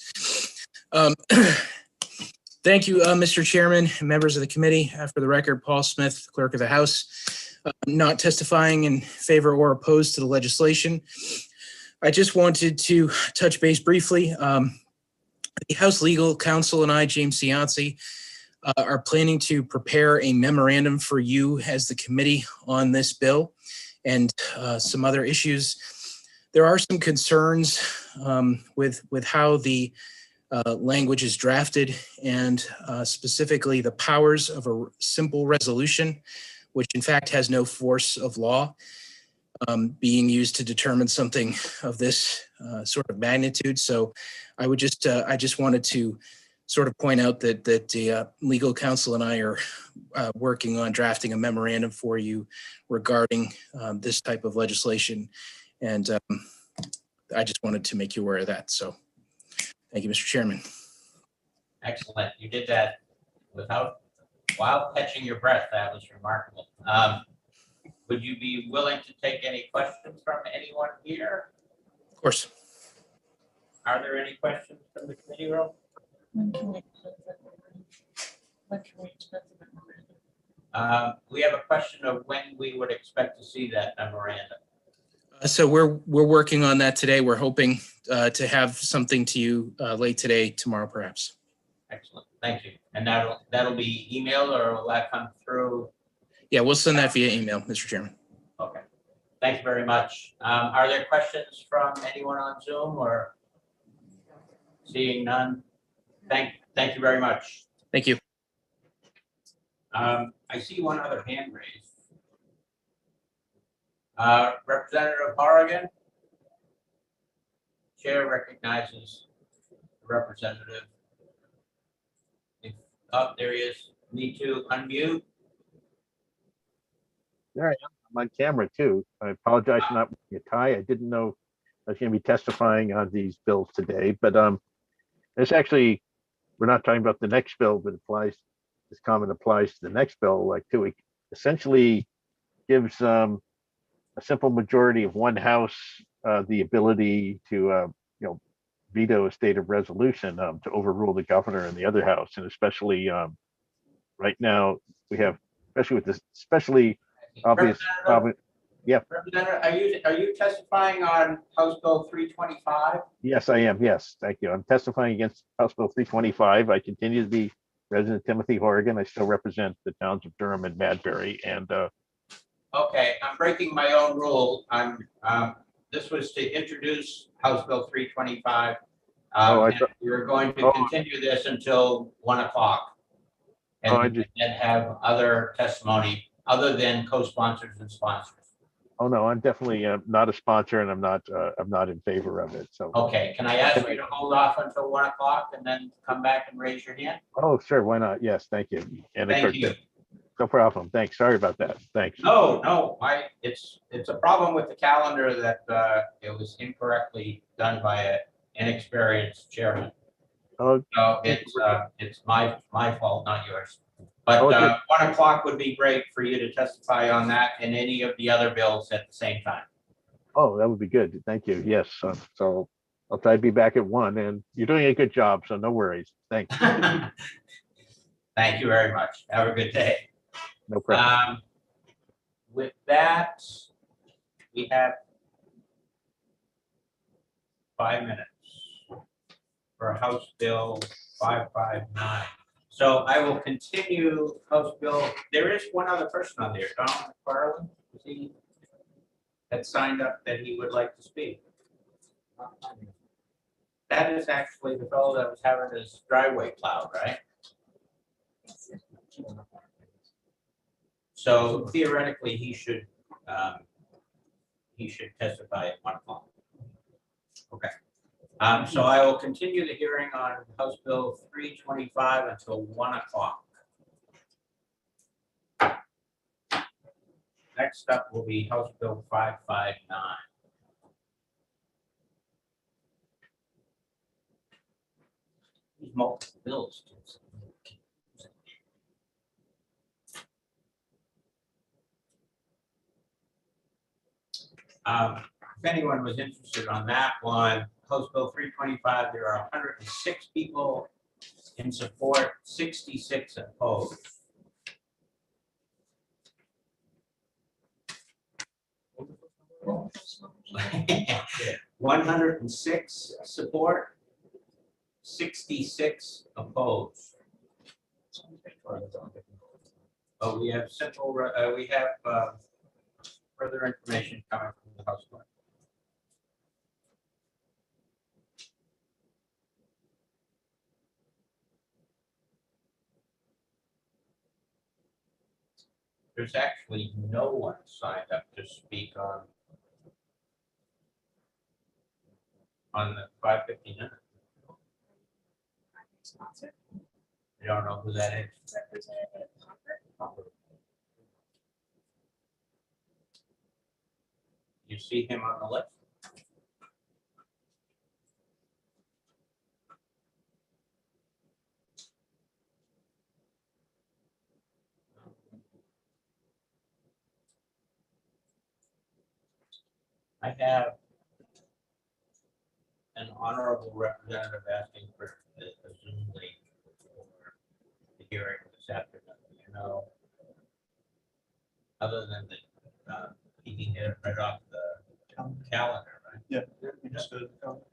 Thank you, Mr. Chairman, and members of the committee. For the record, Paul Smith, Clerk of the House, not testifying in favor or opposed to the legislation. I just wanted to touch base briefly. The House Legal Counsel and I, James Cianci, are planning to prepare a memorandum for you as the committee on this bill and some other issues. There are some concerns with how the language is drafted and specifically the powers of a simple resolution, which in fact has no force of law, being used to determine something of this sort of magnitude. So I would just, I just wanted to sort of point out that the legal counsel and I are working on drafting a memorandum for you regarding this type of legislation. And I just wanted to make you aware of that. So thank you, Mr. Chairman. Excellent. You did that while catching your breath. That was remarkable. Would you be willing to take any questions from anyone here? Of course. Are there any questions from the committee room? When can we expect that? When can we expect the memorandum? We have a question of when we would expect to see that memorandum. So we're working on that today. We're hoping to have something to you late today, tomorrow, perhaps. Excellent, thank you. And that'll be emailed, or will that come through? Yeah, we'll send that via email, Mr. Chairman. Okay, thank you very much. Are there questions from anyone on Zoom, or seeing none? Thank you very much. Thank you. I see one other hand raised. Representative Horrigan. Chair recognizes the representative. Oh, there he is. Need to unmute. There I am. I'm on camera too. I apologize for not wearing a tie. I didn't know I was going to be testifying on these bills today, but it's actually, we're not talking about the next bill, but applies, this comment applies to the next bill, like to it essentially gives a simple majority of one house the ability to veto a state of resolution to overrule the governor in the other house. And especially right now we have, especially with this, especially obvious problem. Yeah. Representative, are you testifying on House Bill 325? Yes, I am. Yes, thank you. I'm testifying against House Bill 325. I continue to be Resident Timothy Horrigan. I still represent the towns of Durham and Madbury. And okay, I'm breaking my own rule. This was to introduce House Bill 325. And we're going to continue this until 1 o'clock. And have other testimony other than co-sponsors and sponsors. Oh no, I'm definitely not a sponsor, and I'm not in favor of it. So okay, can I ask you to hold off until 1 o'clock and then come back and raise your hand? Oh sure, why not? Yes, thank you. And thank you. No problem. Thanks. Sorry about that. Thanks. No, it's a problem with the calendar that it was incorrectly done by an inexperienced chairman. Oh, so it's my fault, not yours. But 1 o'clock would be great for you to testify on that and any of the other bills at the same time. Oh, that would be good. Thank you. Yes. So I'll try to be back at 1, and you're doing a good job. So no worries. Thanks. Thank you very much. Have a good day. No problem. With that, we have 5 minutes for House Bill 559. So I will continue House Bill. There is one other person on there, Donald McFarland. Is he that signed up that he would like to speak? That is actually the fellow that was having his driveway plowed, right? So theoretically, he should testify at 1 o'clock. Okay. So I will continue the hearing on House Bill 325 until 1 o'clock. Next up will be House Bill 559. These multiple bills. If anyone was interested on that one, House Bill 325, there are 106 people in support, 66 opposed. Yeah. 106 support, 66 opposed. But we have simple, we have further information coming from the House Clerk. There's actually no one signed up to speak on the 559. You don't know who that is? Representative Hopper. You see him on the list? I have an honorable representative asking for a Zoom link for the hearing this afternoon, you know. Other than the, he can get it right off the calendar, right? Yeah, we just go to the calendar.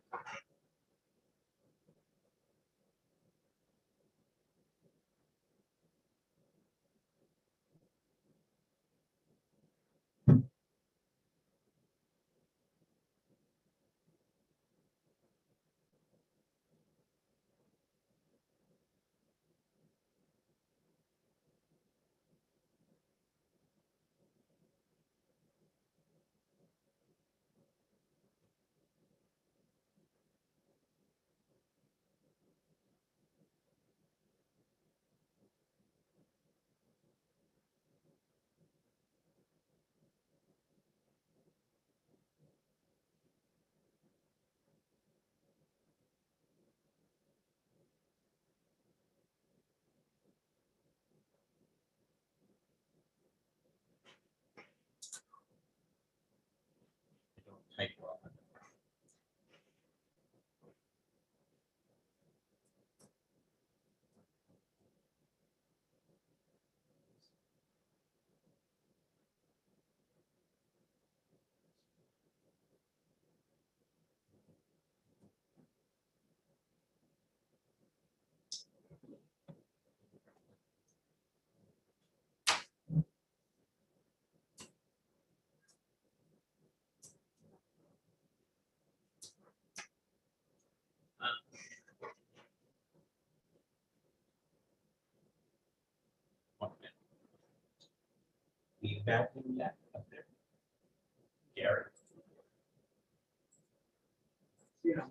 Type well. Be back in that up there. Gary. Yeah.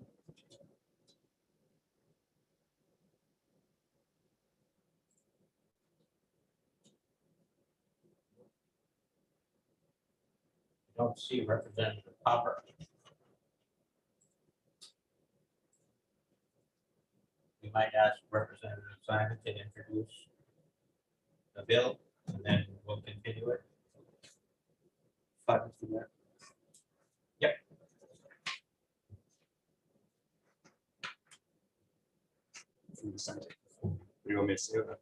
Don't see Representative Popper. We might ask Representative Simon to introduce the bill, and then we'll continue it. 5 minutes from there. Yep. From the Senate. What do you want me to say about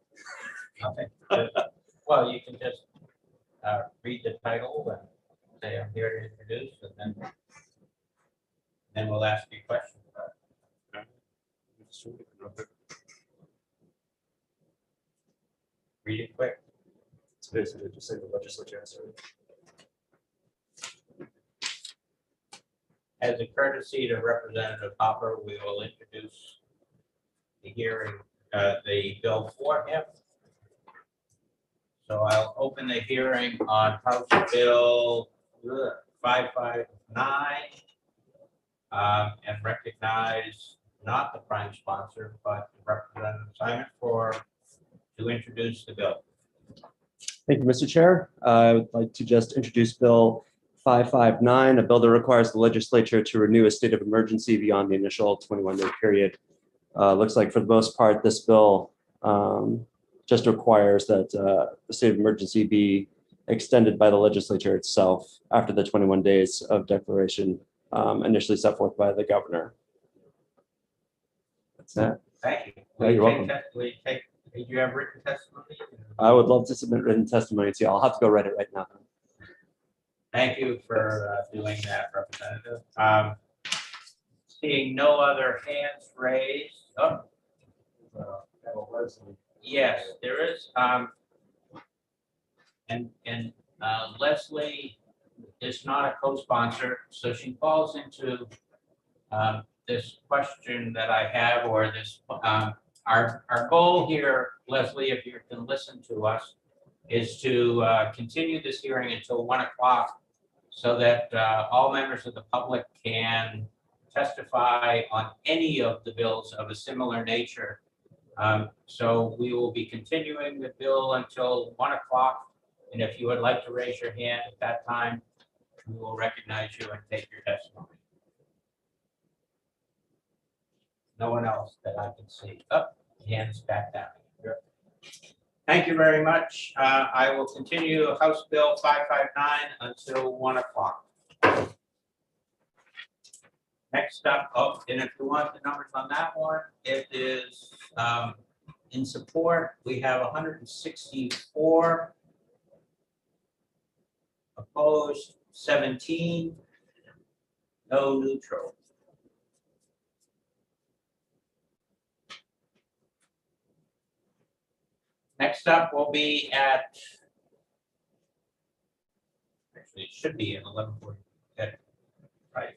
Okay. Well, you can just read the title and say, I'm here to introduce, and then we'll ask you questions about it. Read it quick. It's basically just say the legislature has already. As a courtesy to Representative Hopper, we will introduce the hearing, the bill for him. So I'll open the hearing on House Bill 559 and recognize not the prime sponsor, but Representative Simon to introduce the bill. Thank you, Mr. Chair. I would like to just introduce Bill 559, a bill that requires the legislature to renew a state of emergency beyond the initial 21-day period. Looks like for the most part, this bill just requires that the state of emergency be extended by the legislature itself after the 21 days of declaration initially set forth by the governor. That's it. Thank you. Yeah, you're welcome. Did you have written testimony? I would love to submit written testimony to you. I'll have to go write it right now. Thank you for doing that, Representative. Seeing no other hands raised. Oh, yes, there is. And Leslie is not a co-sponsor, so she falls into this question that I have, or this. Our goal here, Leslie, if you can listen to us, is to continue this hearing until 1 o'clock so that all members of the public can testify on any of the bills of a similar nature. So we will be continuing the bill until 1 o'clock. And if you would like to raise your hand at that time, we will recognize you and take your testimony. No one else that I can see. Oh, hands back down. Good. Thank you very much. I will continue House Bill 559 until 1 o'clock. Next up, oh, and if you want the numbers on that one, it is in support, we have 164. Opposed, 17. No neutral. Next up will be at, actually, it should be at 11:40. Right.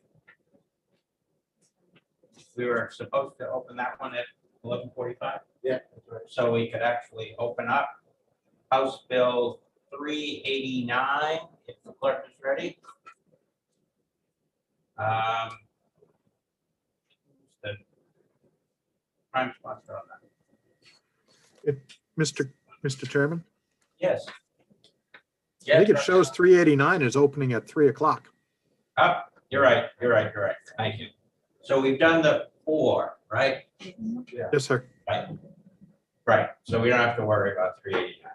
We were supposed to open that one at 11:45. Yeah. So we could actually open up House Bill 389, if the clerk is ready. The prime sponsor on that. Mr. Chairman, Yes. I think it Yes, shows 389 is opening at 3 o'clock. Up, you're right, thank you. So we've done the 4, right? Yes, sir. Right, so we don't have to worry about 389.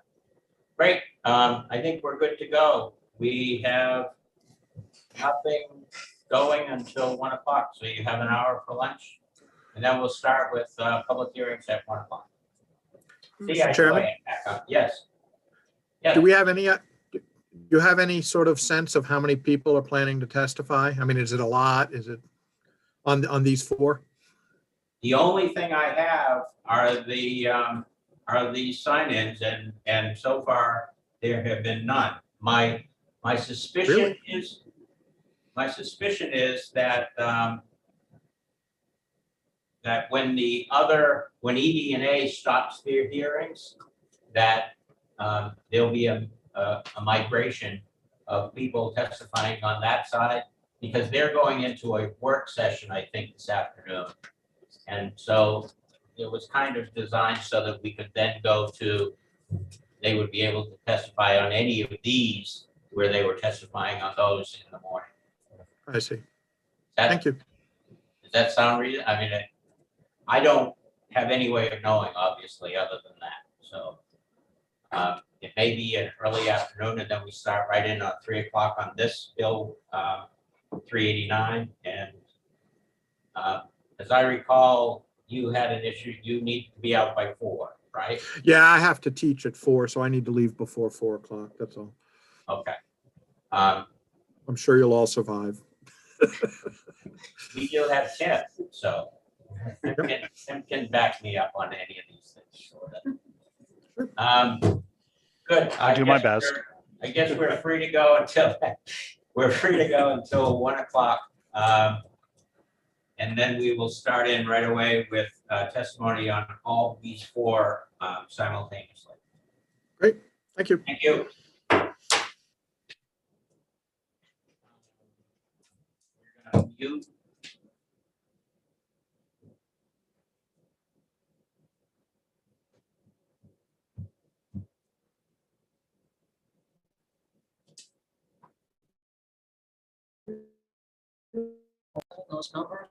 Great, I think we're good to go. We have nothing going until 1 o'clock, so you have an hour for lunch. And then we'll start with public hearings at 1 o'clock. See, I Mr. Chairman? go back up. Yes. Yes. Do we have any, do you have any sort of sense of how many people are planning to testify? I mean, is it a lot? Is it on these 4? The only thing I have are the sign-ins, and so far there have been none. My suspicion Really? is that that when ED&A stops their hearings, that there'll be a migration of people testifying on that side, because they're going into a work session, I think, this afternoon. And so it was kind of designed so that we could then go to, they would be able to testify on any of these where they were testifying on those in the morning. I see. That- Thank you. Does that sound reasonable? I mean, I don't have any way of knowing, obviously, other than that. So it may be an early afternoon, and then we start right in at 3 o'clock on this bill, 389. And as I recall, you had an issue, you need to be out by 4, right? Yeah, I have to teach at 4, so I need to leave before 4 o'clock. That's all. Okay. I'm sure you'll all survive. We do have Tim, so Tim can back me up on any of these things. Good. I'll do my guess best. I guess we're free to go until 1 o'clock. And then we will start in right away with testimony on all these 4 simultaneously. Great. Thank you. Thank you. We're gonna mute. Those numbers.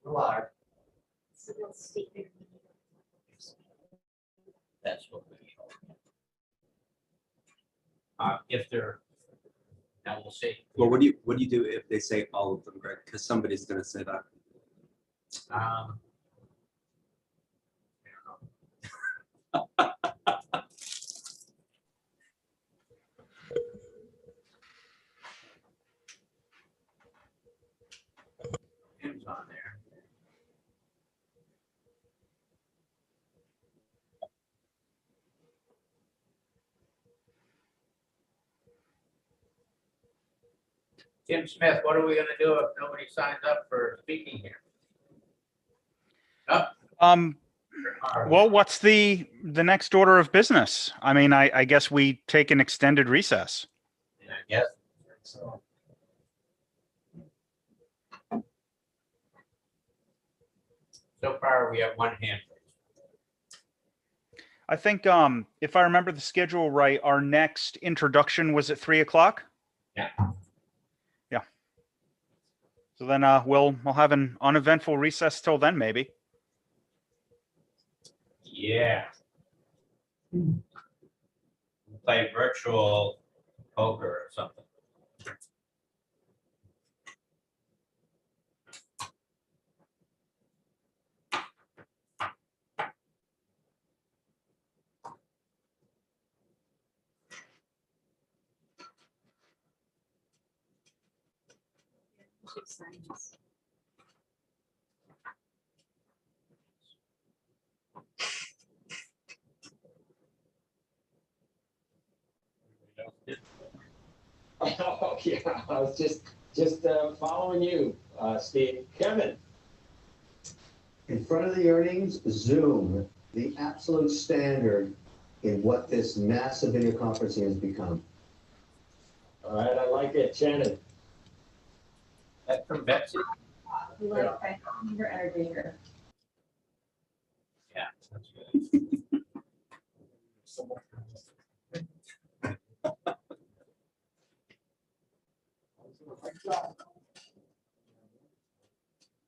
Live. That's what we. If they're, now we'll see. Well, what do you do if they say all of them, Greg? Because somebody's going to say that. Tim's on there. Tim Smith, what are we gonna do if nobody signs up for speaking here? Well, what's the next order of business? I mean, I guess we take an extended recess. I guess so. So far, we have one hand. I think if I remember the schedule right, our next introduction was at 3 o'clock. Yeah. Yeah. So then we'll have an uneventful recess till then, maybe. Yeah. Play virtual poker or something. Oh, yeah, I was just following you, Steve. Kevin. In front of the earnings, Zoom, the absolute standard in what this massive video conferencing has become. All right, I like it. Shannon. That's from Betsy? Your entertainer. Yeah, that's good.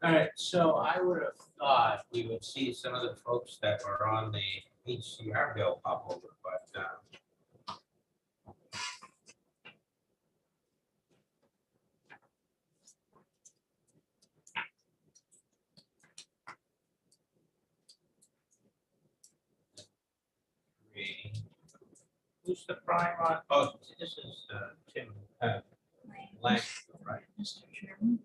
All right, so I would have thought we would see some of the folks that were on the HCR bill pop over, but who's the prime on? Oh, this is Tim Lang, right? Mr. Chairman,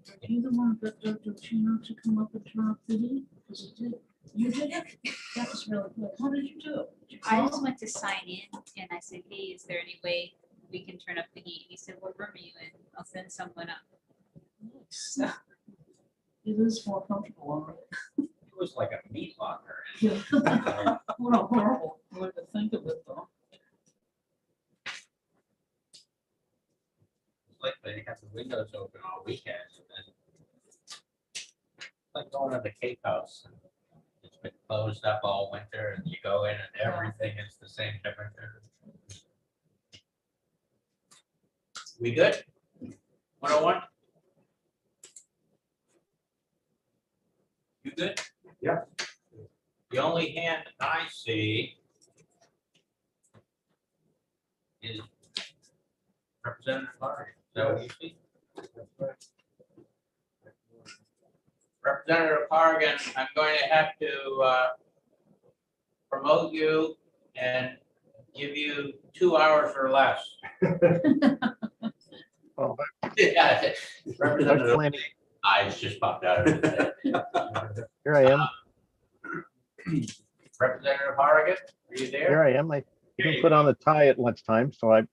are you the one that Dr. Chino to come up and turn off the heat? Because it did. You did it? That was really good. How did you do it? Did you I call? just went to sign in and I said, hey, is there any way we can turn up the heat? He said, what room are you in? I'll send someone up. So, It is more comfortable already. It was like a meat locker. Yeah. What a horrible way to think of it, though. Like they have the windows open all weekend and then like going to the Cape House. And it's been closed up all winter and you go in and everything is the same temperature. We good? 101? You good? Yeah. The only hand I see is Representative Hardy. Is that what you see? Representative Hargan, I'm going to have to promote you and give you 2 hours or less. Oh, Yeah, Representative, eyes just popped out of his head. here I am. Representative Harrigan, are you there? Here I am. I didn't put on the tie at lunchtime, so I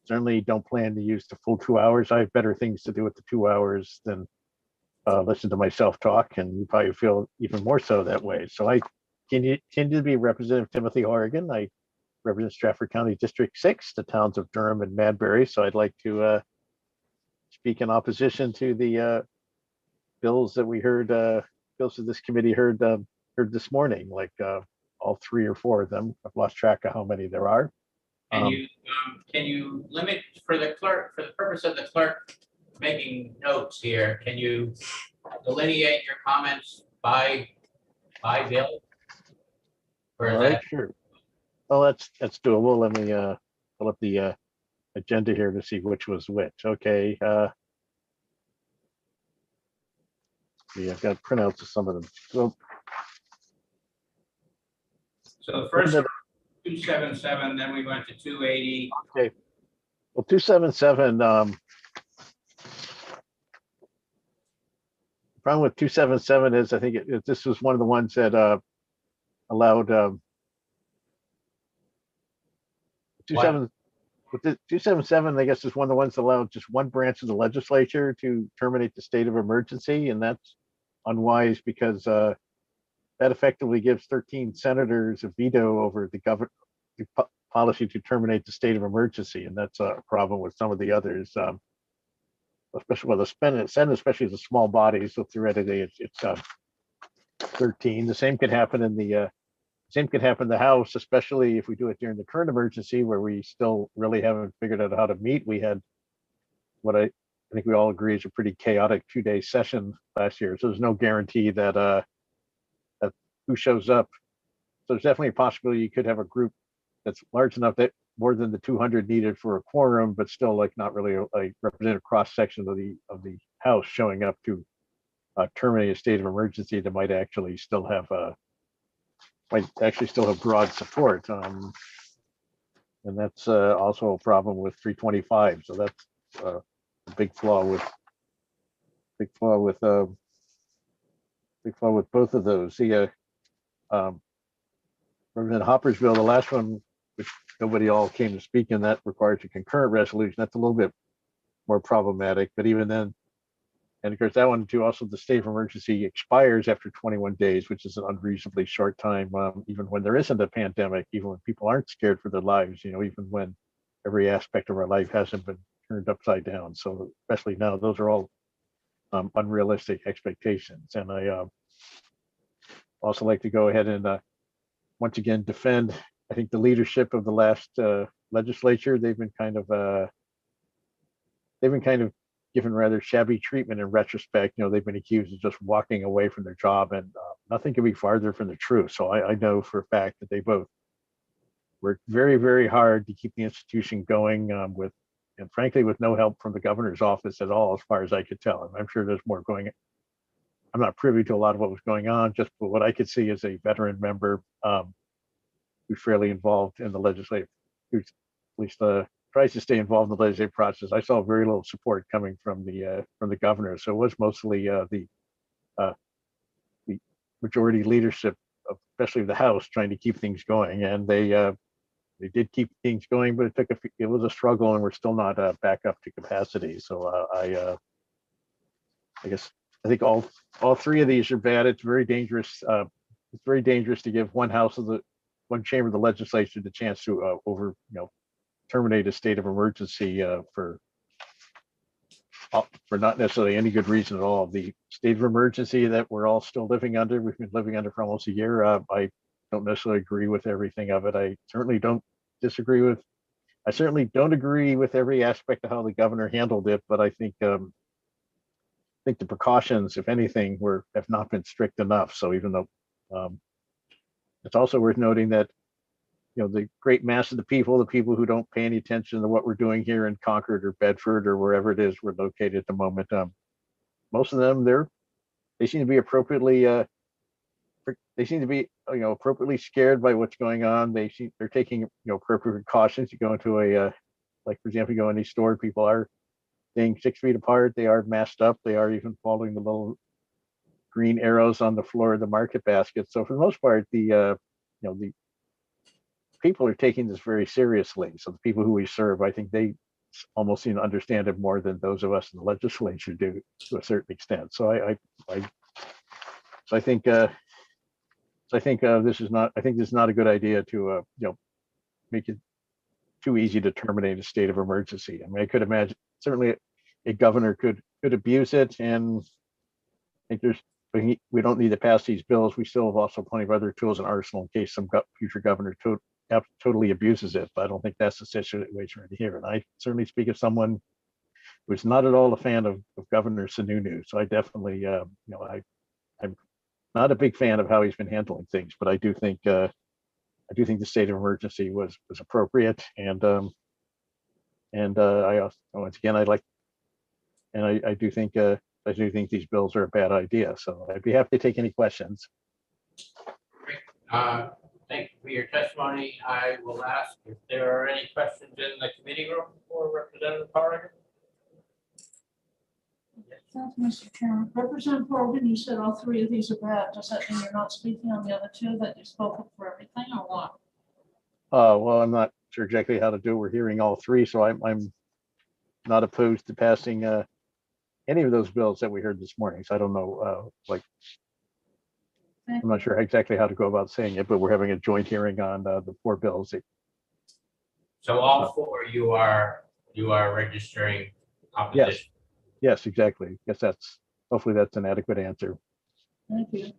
certainly don't plan to use the full 2 hours. I have better things to do with the 2 hours than listen to myself talk, and you probably feel even more so that way. So I continue to be Representative Timothy Horrigan. I represent Stratford County District 6, the towns of Durham and Madbury. So I'd like to speak in opposition to the bills that we heard, bills that this committee heard this morning, like all 3 or 4 of them. I've lost track of how many there are. Can you limit for the clerk, for the purpose of the clerk making notes here. Can you delineate your comments by bill? Or is All right, that, sure. Well, that's doable. Let me pull up the agenda here to see which was which. Okay. Yeah, I've got printouts of some of them. So so the first 277, then we went to 280. okay. Well, 277. Problem with 277 is I think this was one of the ones that allowed 27 with the 277, I guess, is one of the ones that allowed just one branch of the legislature to terminate the state of emergency, and that's unwise because that effectively gives 13 senators a veto over the government policy to terminate the state of emergency, and that's a problem with some of the others, especially with the Senate, especially as a small body. So theoretically, it's 13. The same could happen in the House, especially if we do it during the current emergency, where we still really haven't figured out how to meet. We had what I think we all agree is a pretty chaotic 2-day session last year. So there's no guarantee that that who shows up. So there's definitely a possibility you could have a group that's large enough that more than the 200 needed for a quorum, but still like not really a representative cross section of the House showing up to terminate a state of emergency that might actually still have broad support. And that's also a problem with 325. So that's a big flaw with both of those. The Representative Hopper's bill, the last one, which nobody all came to speak in, that requires a concurrent resolution. That's a little bit more problematic, but even then, and of course that one too, also the state of emergency expires after 21 days, which is an unreasonably short time, even when there isn't a pandemic, even when people aren't scared for their lives, even when every aspect of our life hasn't been turned upside down. So especially now, those are all unrealistic expectations. And I also like to go ahead and once again defend, I think, the leadership of the last legislature. They've been kind of given rather shabby treatment in retrospect. They've been accused of just walking away from their job, and nothing could be farther from the truth. So I know for a fact that they both worked very, very hard to keep the institution going and frankly, with no help from the governor's office at all, as far as I could tell. I'm sure there's more going on. I'm not privy to a lot of what was going on, just what I could see as a veteran member who's fairly involved in the legislative, who's at least tries to stay involved in the legislative process. I saw very little support coming from the governor. So it was mostly the majority leadership, especially the House, trying to keep things going. And they did keep things going, but it was a struggle, and we're still not back up to capacity. So I guess I think all three of these are bad. It's very dangerous. It's very dangerous to give one chamber of the legislature the chance to terminate a state of emergency for not necessarily any good reason at all. The state of emergency that we're all still living under, we've been living under for almost a year. I don't necessarily agree with everything of it. I certainly don't agree with every aspect of how the governor handled it, but I think the precautions, if anything, have not been strict enough. So even though it's also worth noting that the great mass of the people who don't pay any attention to what we're doing here in Concord or Bedford or wherever it is we're located at the moment, most of them they seem to be appropriately appropriately scared by what's going on. They're taking appropriate precautions. You go into like for example, you go in any store, people are staying 6 feet apart. They are masked up. They are even following the little green arrows on the floor of the market basket. So for the most part, the people are taking this very seriously. So the people who we serve, I think they almost seem to understand it more than those of us in the legislature do, to a certain extent. So I think this is not a good idea to make it too easy to terminate a state of emergency. I mean, I could imagine certainly a governor could abuse it, and I think we don't need to pass these bills. We still have also plenty of other tools in arsenal in case some future governor totally abuses it. But I don't think that's the situation right here. And I certainly speak as someone was not at all a fan of Governor Sununu. So I definitely, I'm not a big fan of how he's been handling things, but I do think the state of emergency was appropriate. And I also, once again, I do think these bills are a bad idea. So I'd be happy to take any questions. Thank you for your testimony. I will ask if there are any questions in the committee room for Representative Corrigan. Thank you, Mr. Chairman. Representative Morgan, you said all three of these are bad. Does that mean you're not speaking on the other two, that you spoke up for everything, or what? Well, I'm not sure exactly how to do. We're hearing all three, so I'm not opposed to passing any of those bills that we heard this morning. So I don't know, I'm not sure exactly how to go about saying it, but we're having a joint hearing on the 4 bills. So all 4 you are registering opposition. Yes, exactly. Hopefully that's an adequate answer. Thank you.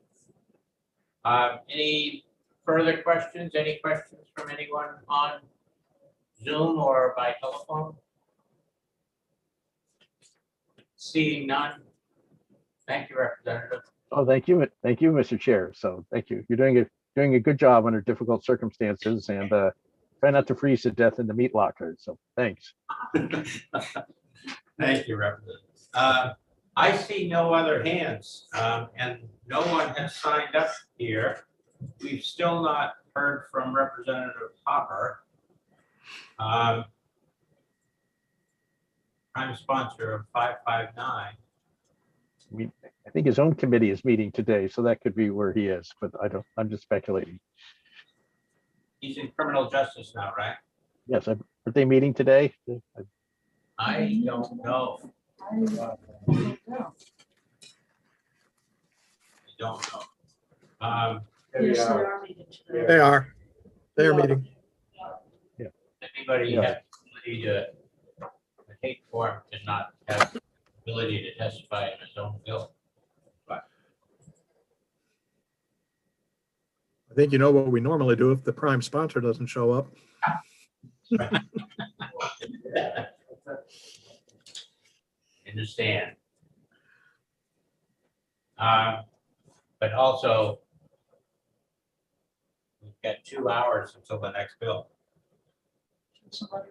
Any further questions? Any questions from anyone on Zoom or by telephone? Seeing none. Thank you, Representative. Oh, thank you, Mr. Chair. So thank you. You're doing a good job under difficult circumstances, and try not to freeze to death in the meat locker. So thanks. Thank you, Representative. I see no other hands, and no one has signed up here. We've still not heard from Representative Hopper. Prime sponsor of 559. I think his own committee is meeting today, so that could be where he is, but I'm just speculating. He's in criminal justice now, right? Yes, are they meeting today? I don't know. I don't know. Yes, they are meeting today. They are. They are meeting. Anybody have the ability to take form and not have the ability to testify in his own bill? But I think you know what we normally do if the prime sponsor doesn't show up. understand. But also, we've got 2 hours until the next bill. Somebody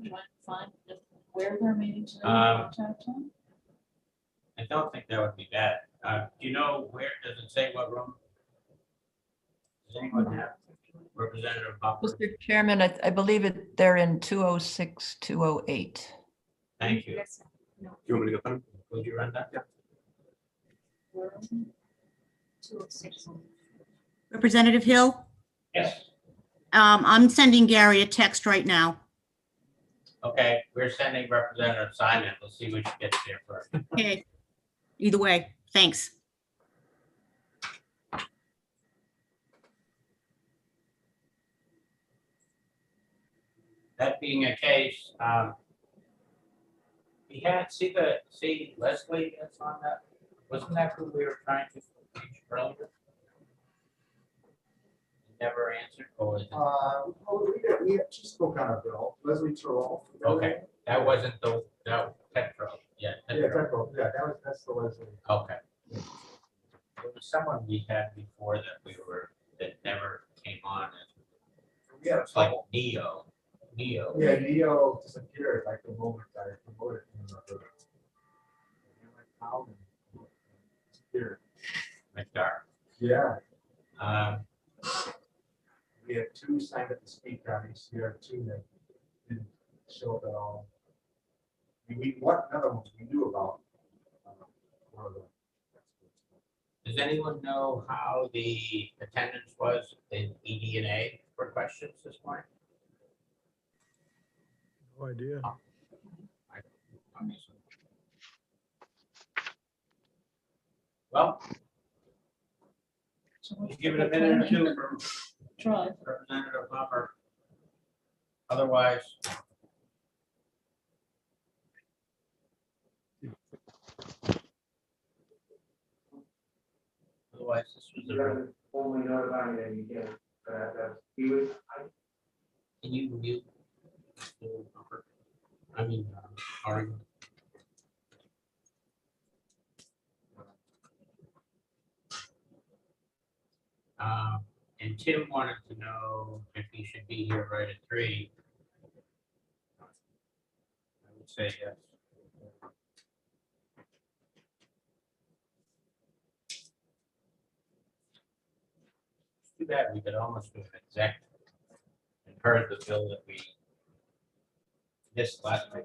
might find where they're meeting today. I don't think that would be bad. Do you know where, does it say what room? Does anyone have Representative Hopper? Mr. Chairman, I believe they're in 206, 208. Thank you. You want me to go find him? Would you run that? Where is it? 206. Representative Hill, Yes. I'm sending Gary a text right now. Okay, we're sending Representative Simon. We'll see which gets there first. Okay, either way, thanks. That being a case, we had, see Leslie that's on that? Wasn't that who we were trying to reach earlier? Never answered, or was it? We just spoke on a bill, Leslie Terrell. Okay, that wasn't that Petro, yeah. Petro, that's the Leslie. Okay. There was someone we had before that never came on. Yeah, it's like Neo. Yeah, Neo disappeared like the moment I promoted him. Disappeared. McDark. Yeah. We had 2 signed up to speak on HCR2 that didn't show up at all. Another one we knew about. One of them. Does anyone know how the attendance was in ED&A for questions this morning? No idea. Well, we'll give it a minute or two for Try. Representative Hopper. Otherwise, this was the. Only notifying that you get he was. Can you mute? I mean, Oregon. And Tim wanted to know if he should be here right at 3. I would say yes. Too bad, we could almost do an exec and heard the bill that we missed last week.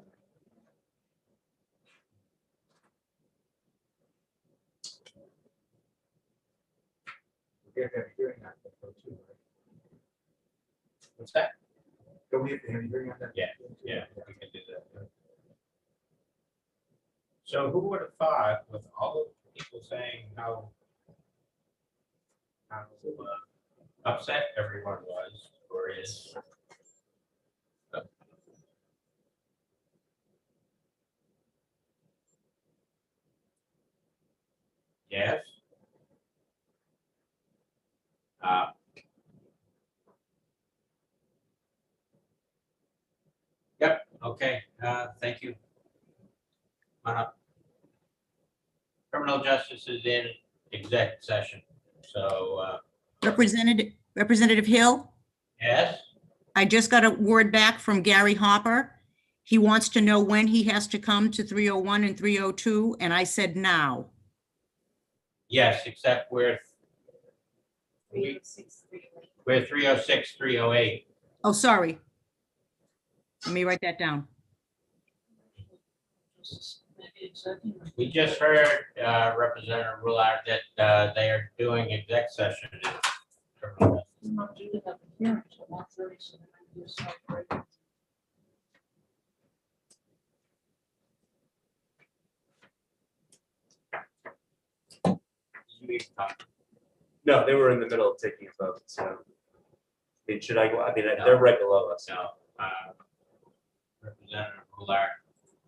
We have to have a hearing on that though, too, right? What's that? Don't we have to have a hearing on that? Yeah, yeah, we can do that. So who would have thought with all of the people saying how upset everyone was or is. Yes. Yep, okay, thank you. On up. Criminal justice is in exec session, so, Representative Hill, yes, I just got a word back from Gary Hopper. He wants to know when he has to come to 301 and 302, and I said now. yes, except we're 306, 308. Oh, sorry. Let me write that down. We just heard Representative Roulard that they are doing exec session. I'm not doing that here until 1:30, so then I can just start breaking. No, they were in the middle of taking a vote, so. I mean, should I go, I mean, they're right below us. No, Representative Roulard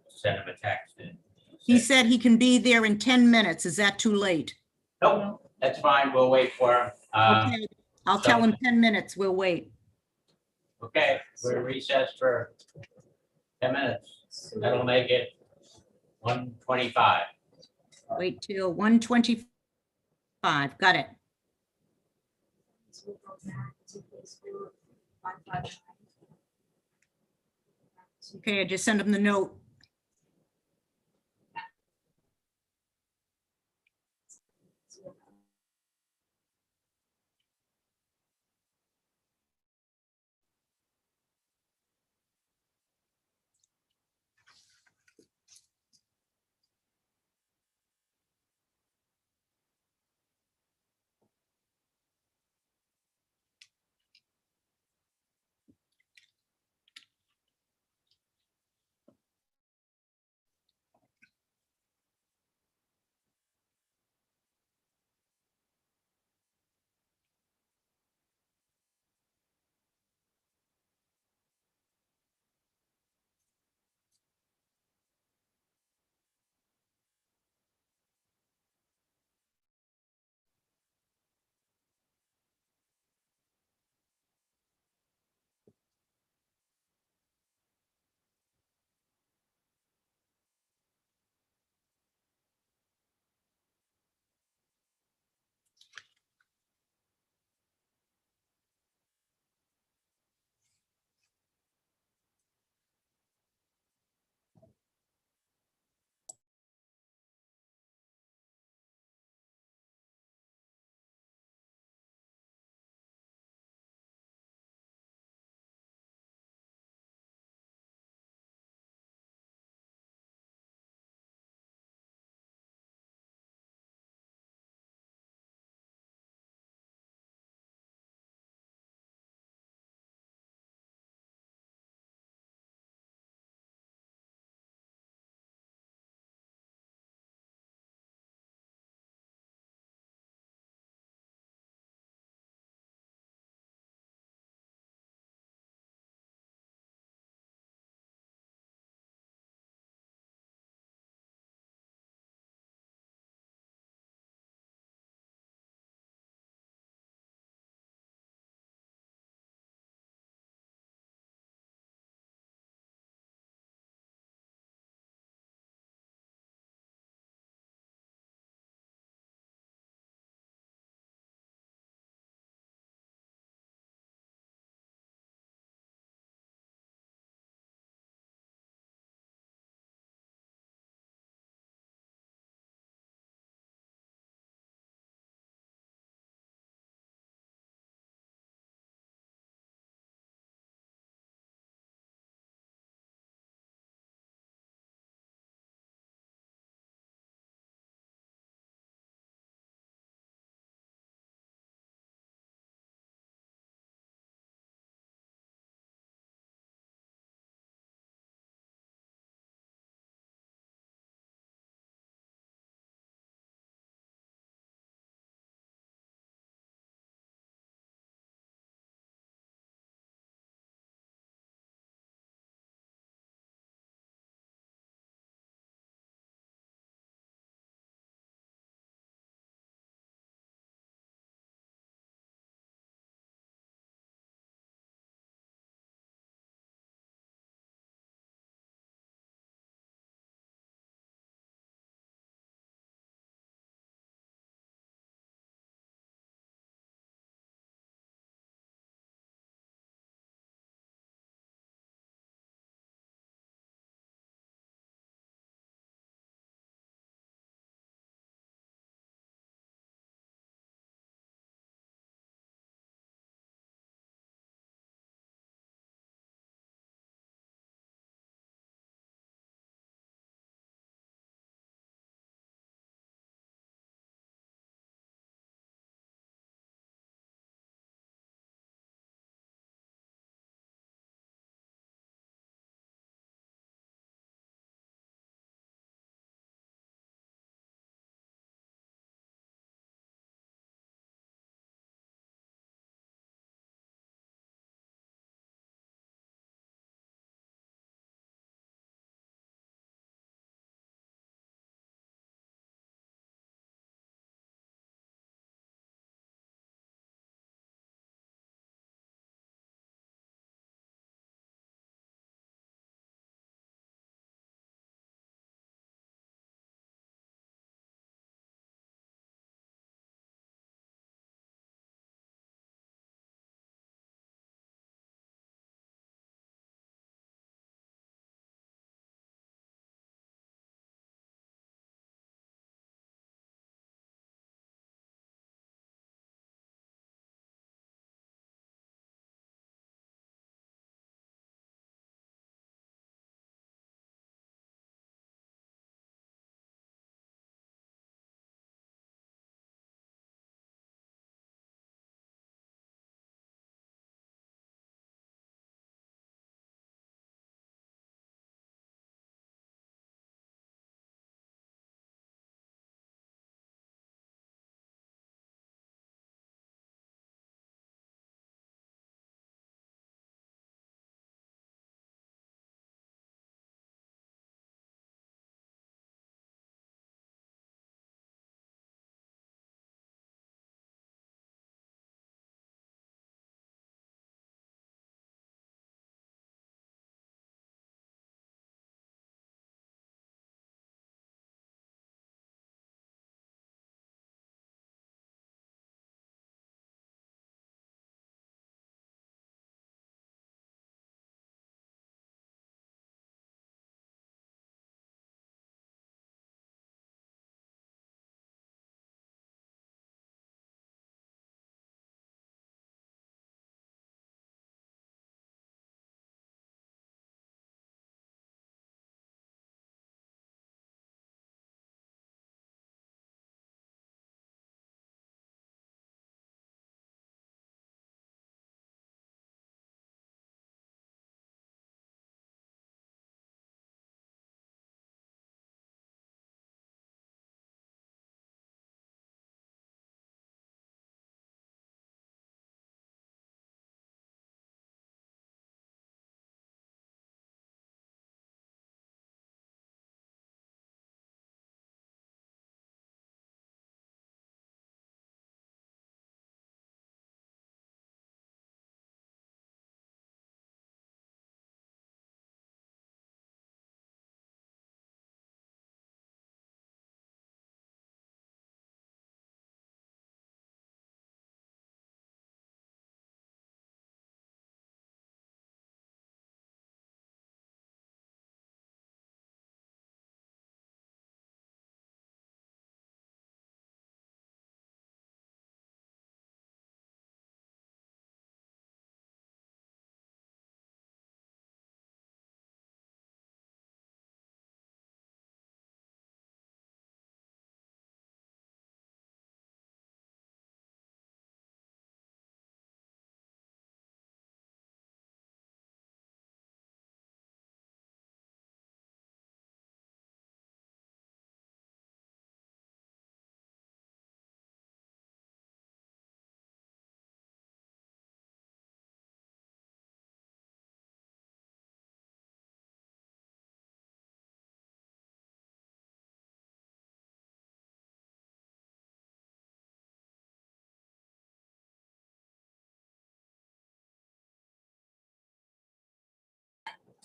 sent him a text. And He said he can be there in 10 minutes. Is that too late? nope, that's fine. We'll wait for him. Okay, I'll tell him 10 minutes. We'll wait. Okay, we're recessed for 10 minutes. That'll make it 1:25. Wait till 1:25. Got it. Okay, I just sent him the note.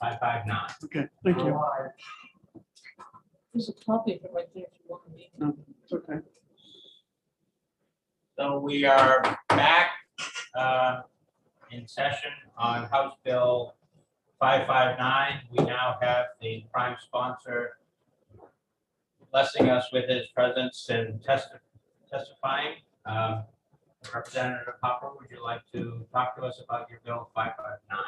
559. Okay, thank you. There's a copy of it right there if you want me. No, it's okay. So we are back in session on House Bill 559. We now have the prime sponsor blessing us with his presence and testifying. Representative Hopper, would you like to talk to us about your bill 559?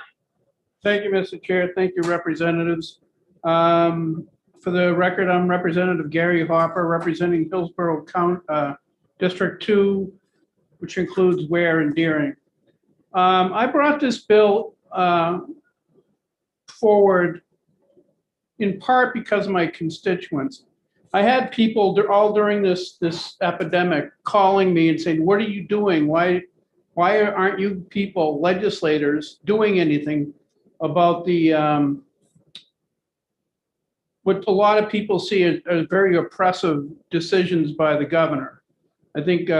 Thank you, Mr. Chair. Thank you, representatives. For the record, I'm Representative Gary Hopper, representing Hillsborough County, District 2, which includes Ware and Deering. I brought this bill forward in part because of my constituents. I had people all during this epidemic calling me and saying, "What are you doing? Why aren't you people, legislators, doing anything about the what a lot of people see as very oppressive decisions by the governor?" I think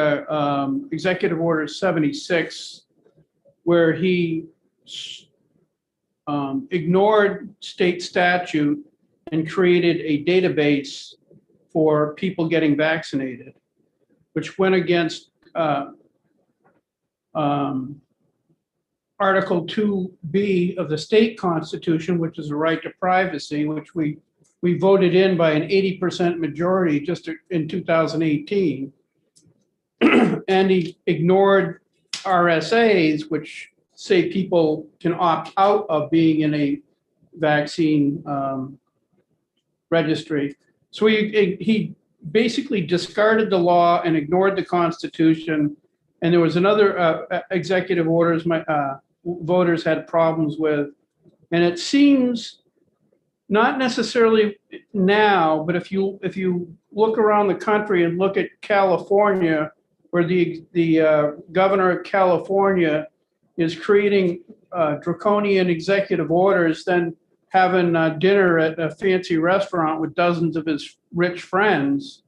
Executive Order 76, where he ignored state statute and created a database for people getting vaccinated, which went against Article 2B of the state constitution, which is a right to privacy, which we voted in by an 80% majority just in 2018. And he ignored RSAs, which say people can opt out of being in a vaccine registry. So he basically discarded the law and ignored the Constitution. And there was another executive orders my voters had problems with. And it seems not necessarily now, but if you look around the country and look at California, where the governor of California is creating draconian executive orders, then having dinner at a fancy restaurant with dozens of his rich friends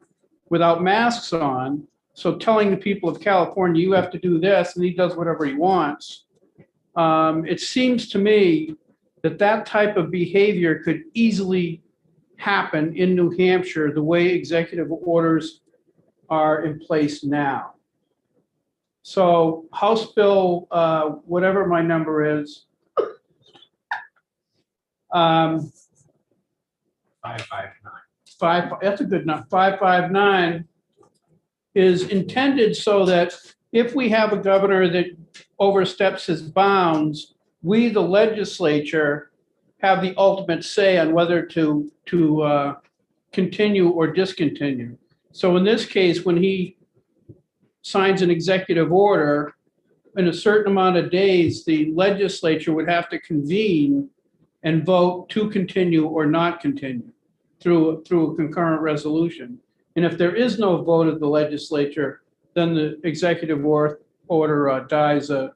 without masks on. So telling the people of California, you have to do this, and he does whatever he wants. It seems to me that type of behavior could easily happen in New Hampshire the way executive orders are in place now. So House Bill, whatever my number is, 559. That's a good number. 559 is intended so that if we have a governor that oversteps his bounds, we, the legislature, have the ultimate say on whether to continue or discontinue. So in this case, when he signs an executive order, in a certain amount of days, the legislature would have to convene and vote to continue or not continue through a concurrent resolution. And if there is no vote of the legislature, then the executive order dies a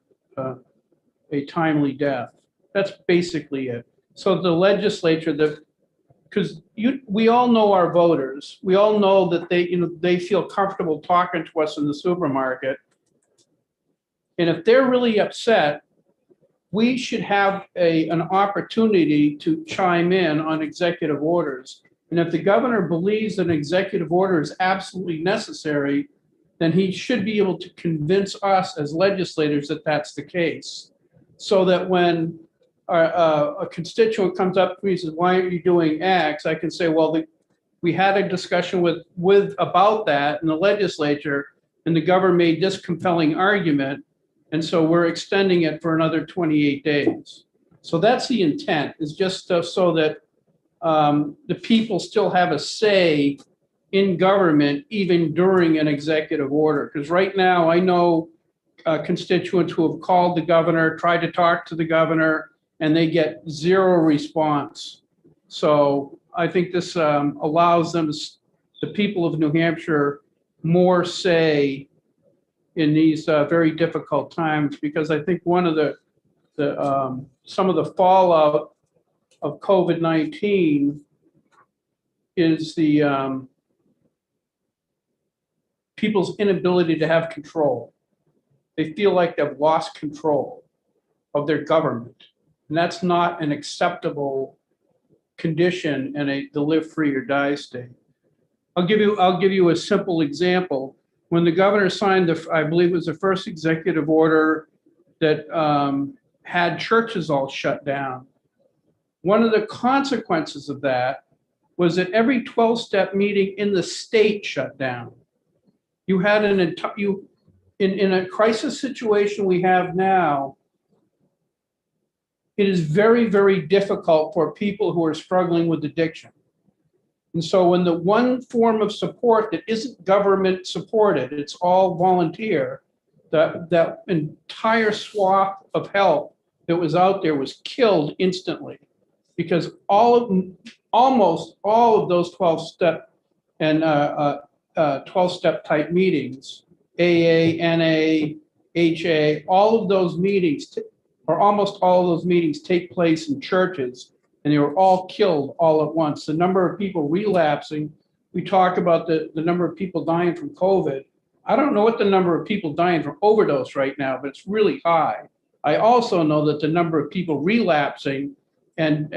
timely death. That's basically it. So the legislature, because we all know our voters, we all know that they feel comfortable talking to us in the supermarket. And if they're really upset, we should have an opportunity to chime in on executive orders. And if the governor believes an executive order is absolutely necessary, then he should be able to convince us as legislators that that's the case. So that when a constituent comes up to me and says, "Why aren't you doing X?" I can say, well, we had a discussion about that in the legislature, and the governor made this compelling argument. And so we're extending it for another 28 days. So that's the intent, is just so that the people still have a say in government, even during an executive order. Because right now, I know constituents who have called the governor, tried to talk to the governor, and they get zero response. So I think this allows them, the people of New Hampshire, more say in these very difficult times, because I think one of some of the fallout of COVID-19 is the people's inability to have control. They feel like they've lost control of their government. And that's not an acceptable condition in the live free or die state. I'll give you a simple example. When the governor signed I believe it was the first executive order that had churches all shut down. One of the consequences of that was that every 12-step meeting in the state shut down. You had in a crisis situation we have now, it is very, very difficult for people who are struggling with addiction. And so when the one form of support that isn't government supported, it's all volunteer, that entire swath of help that was out there was killed instantly, because almost all of those 12-step and 12-step type meetings, AA, NA, HA, all of those meetings, or almost all of those meetings take place in churches, and they were all killed all at once. The number of people relapsing, we talk about the number of people dying from COVID. I don't know what the number of people dying from overdose right now, but it's really high. I also know that the number of people relapsing and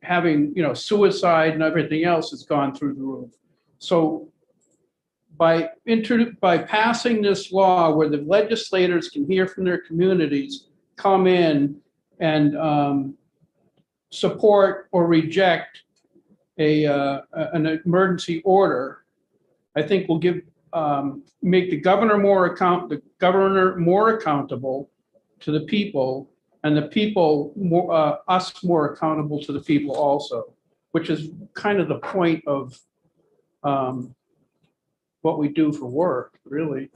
having, suicide and everything else has gone through the roof. So by passing this law where the legislators can hear from their communities, come in and support or reject an emergency order, I think will make the governor more accountable to the people, and the people us more accountable to the people also, which is kind of the point of what we do for work, really.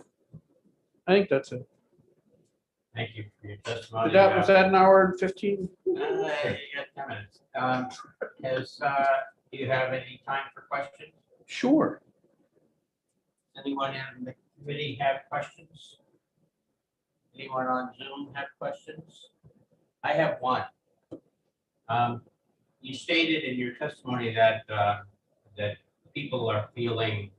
I think that's it. Thank you for your testimony. Was that an hour and 15? You got 10 minutes. Do you have any time for questions? Sure. Anyone in the committee have questions? Anyone on Zoom have questions? I have one. You stated in your testimony that that people are feeling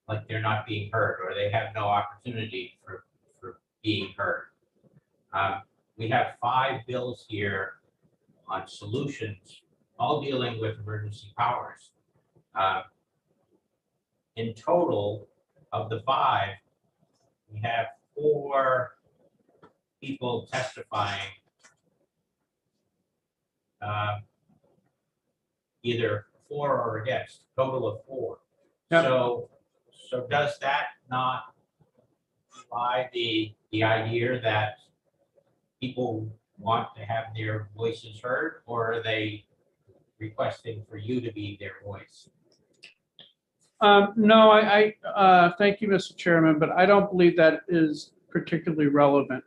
like they're not being heard, or they have no opportunity for being heard. We have 5 bills here on solutions, all dealing with emergency powers. In total, of the 5, we have 4 people testifying, either for or against, total of 4. Yep. So does that not imply the idea that people want to have their voices heard, or are they requesting for you to be their voice? No, I thank you, Mr. Chairman, but I don't believe that is particularly relevant.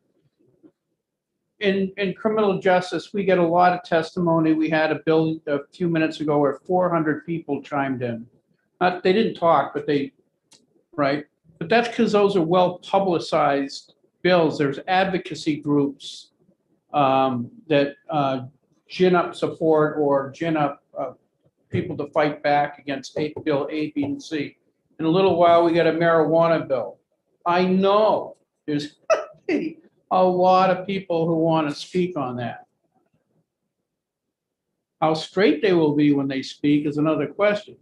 In criminal justice, we get a lot of testimony. We had a bill a few minutes ago where 400 people chimed in. They didn't talk, but right? But that's because those are well publicized bills. There's advocacy groups that gin up support or gin up people to fight back against Bill A, B, and C. In a little while, we got a marijuana bill. I know there's a lot of people who want to speak on that. How straight they will be when they speak is another question.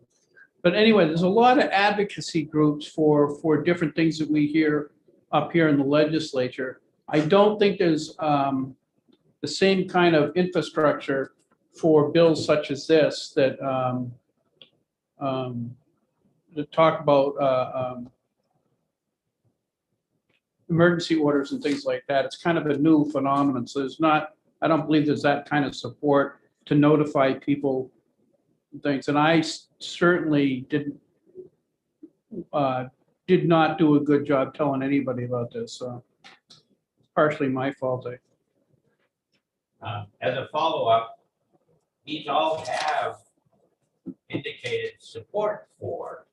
But anyway, there's a lot of advocacy groups for different things that we hear up here in the legislature. I don't think there's the same kind of infrastructure for bills such as this that talk about emergency orders and things like that. It's kind of a new phenomenon. So I don't believe there's that kind of support to notify people and things. And I certainly did not do a good job telling anybody about this. So it's partially my fault. As a follow-up, these all have indicated support for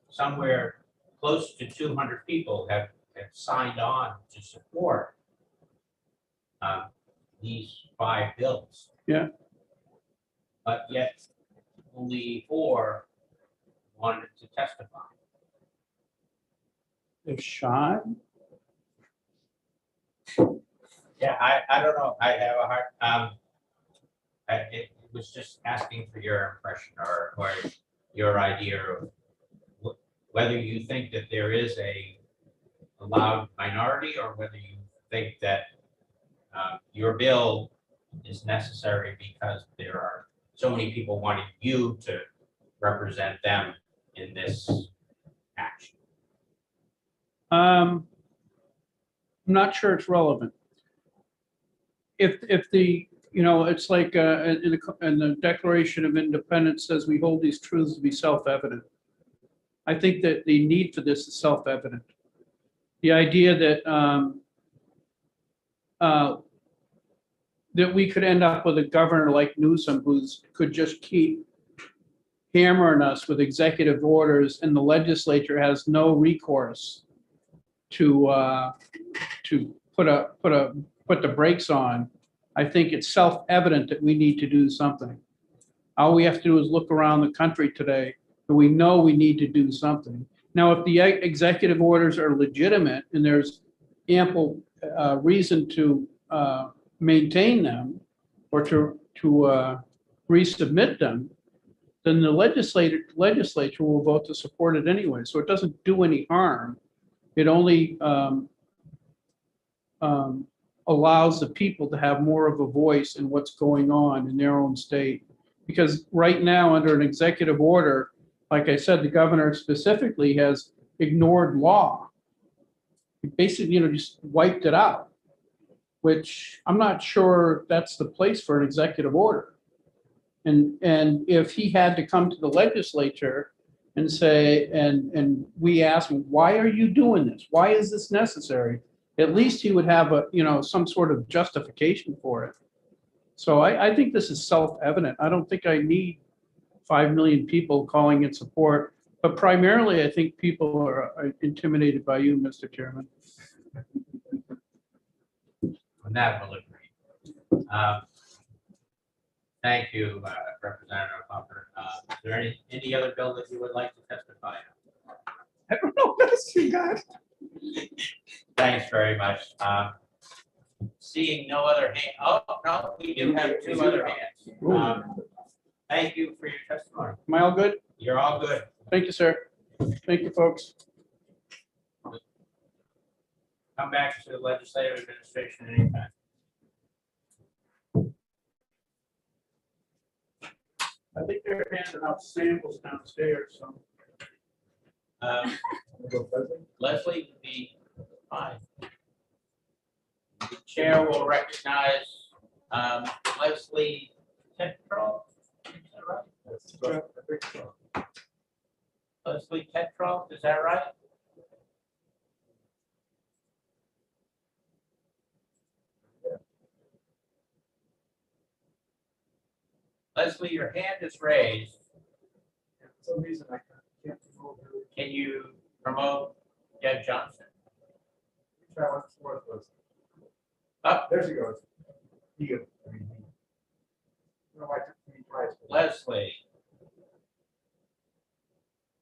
somewhere close to 200 people have signed on to support these 5 bills. Yeah. But yet only 4 wanted to testify. They're shy? Yeah, I don't know. I have a hard, it was just asking for your impression or your idea of whether you think that there is a allowed minority or whether you think that your bill is necessary because there are so many people wanting you to represent them in this action. I'm not sure it's relevant. If the, you know, it's like in the Declaration of Independence says we hold these truths to be self-evident. I think that the need for this is self-evident. The idea that that we could end up with a governor like Newsom who's could just keep hammering us with executive orders and the legislature has no recourse to put the brakes on. I think it's self-evident that we need to do something. All we have to do is look around the country today, and we know we need to do something. Now, if the executive orders are legitimate and there's ample reason to maintain them or to resubmit them, then the legislature will vote to support it anyway. So it doesn't do any harm. It only allows the people to have more of a voice in what's going on in their own state. Because right now, under an executive order, like I said, the governor specifically has ignored law. He basically, you know, just wiped it out, which I'm not sure that's the place for an executive order. And if he had to come to the legislature and say, and we ask him, why are you doing this? Why is this necessary? At least he would have a, you know, some sort of justification for it. So I think this is self-evident. I don't think I need 5 million people calling in support, but primarily I think people are intimidated by you, Mr. Chairman. On that, we'll agree. Thank you, Representative Hopper. Is there any other bill that you would like to testify on? I don't know what else you got. Thanks very much. Seeing no other hand, oh, no, we do have 2 other hands. Thank you for your testimony. Am I all good? You're all good. Thank you, sir. Thank you, folks. Come back to the legislative administration anytime. I think they're handing out samples downstairs, so. Leslie would be fine. The chair will recognize Leslie Tetrol. Is that right? Leslie Tetrol, is that right? Leslie, your hand is raised. For some reason, I can't promote her. Can you promote Deb Johnson? Try once more, Leslie. Up. There she goes. You. No, I took me twice. Leslie.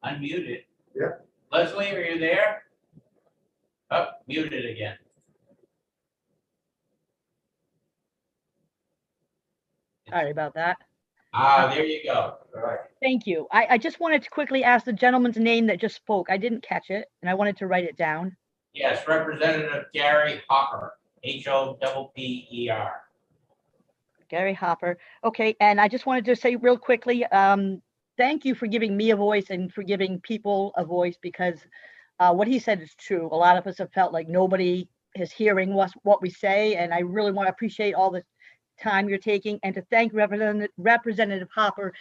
Unmuted. Yeah. Leslie, are you there? Up, muted again. Sorry about that. There you go. All right. Thank you. I just wanted to quickly ask the gentleman's name that just spoke. I didn't catch it, and I wanted to write it down. Yes, Representative Gary Hopper, Hopper. Gary Hopper. Okay, and I just wanted to say real quickly, thank you for giving me a voice and for giving people a voice, because what he said is true. A lot of us have felt like nobody is hearing what we say, and I really want to appreciate all the time you're taking, and to thank Representative Hopper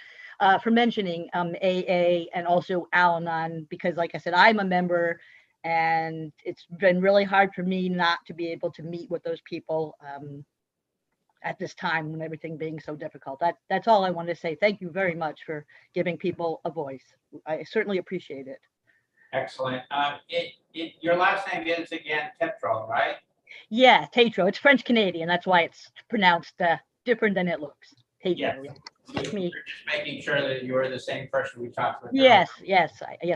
for mentioning AA and also Al-Anon, because like I said, I'm a member, and it's been really hard for me not to be able to meet with those people at this time when everything being so difficult. That's all I want to say. Thank you very much for giving people a voice. I certainly appreciate it. Excellent. Your last name is again Tetrol, right? Yeah, Tetro. It's French Canadian. That's why it's pronounced different than it looks. Tetro. Yes. It's me. You're just making sure that you are the same person we talked with. Yes,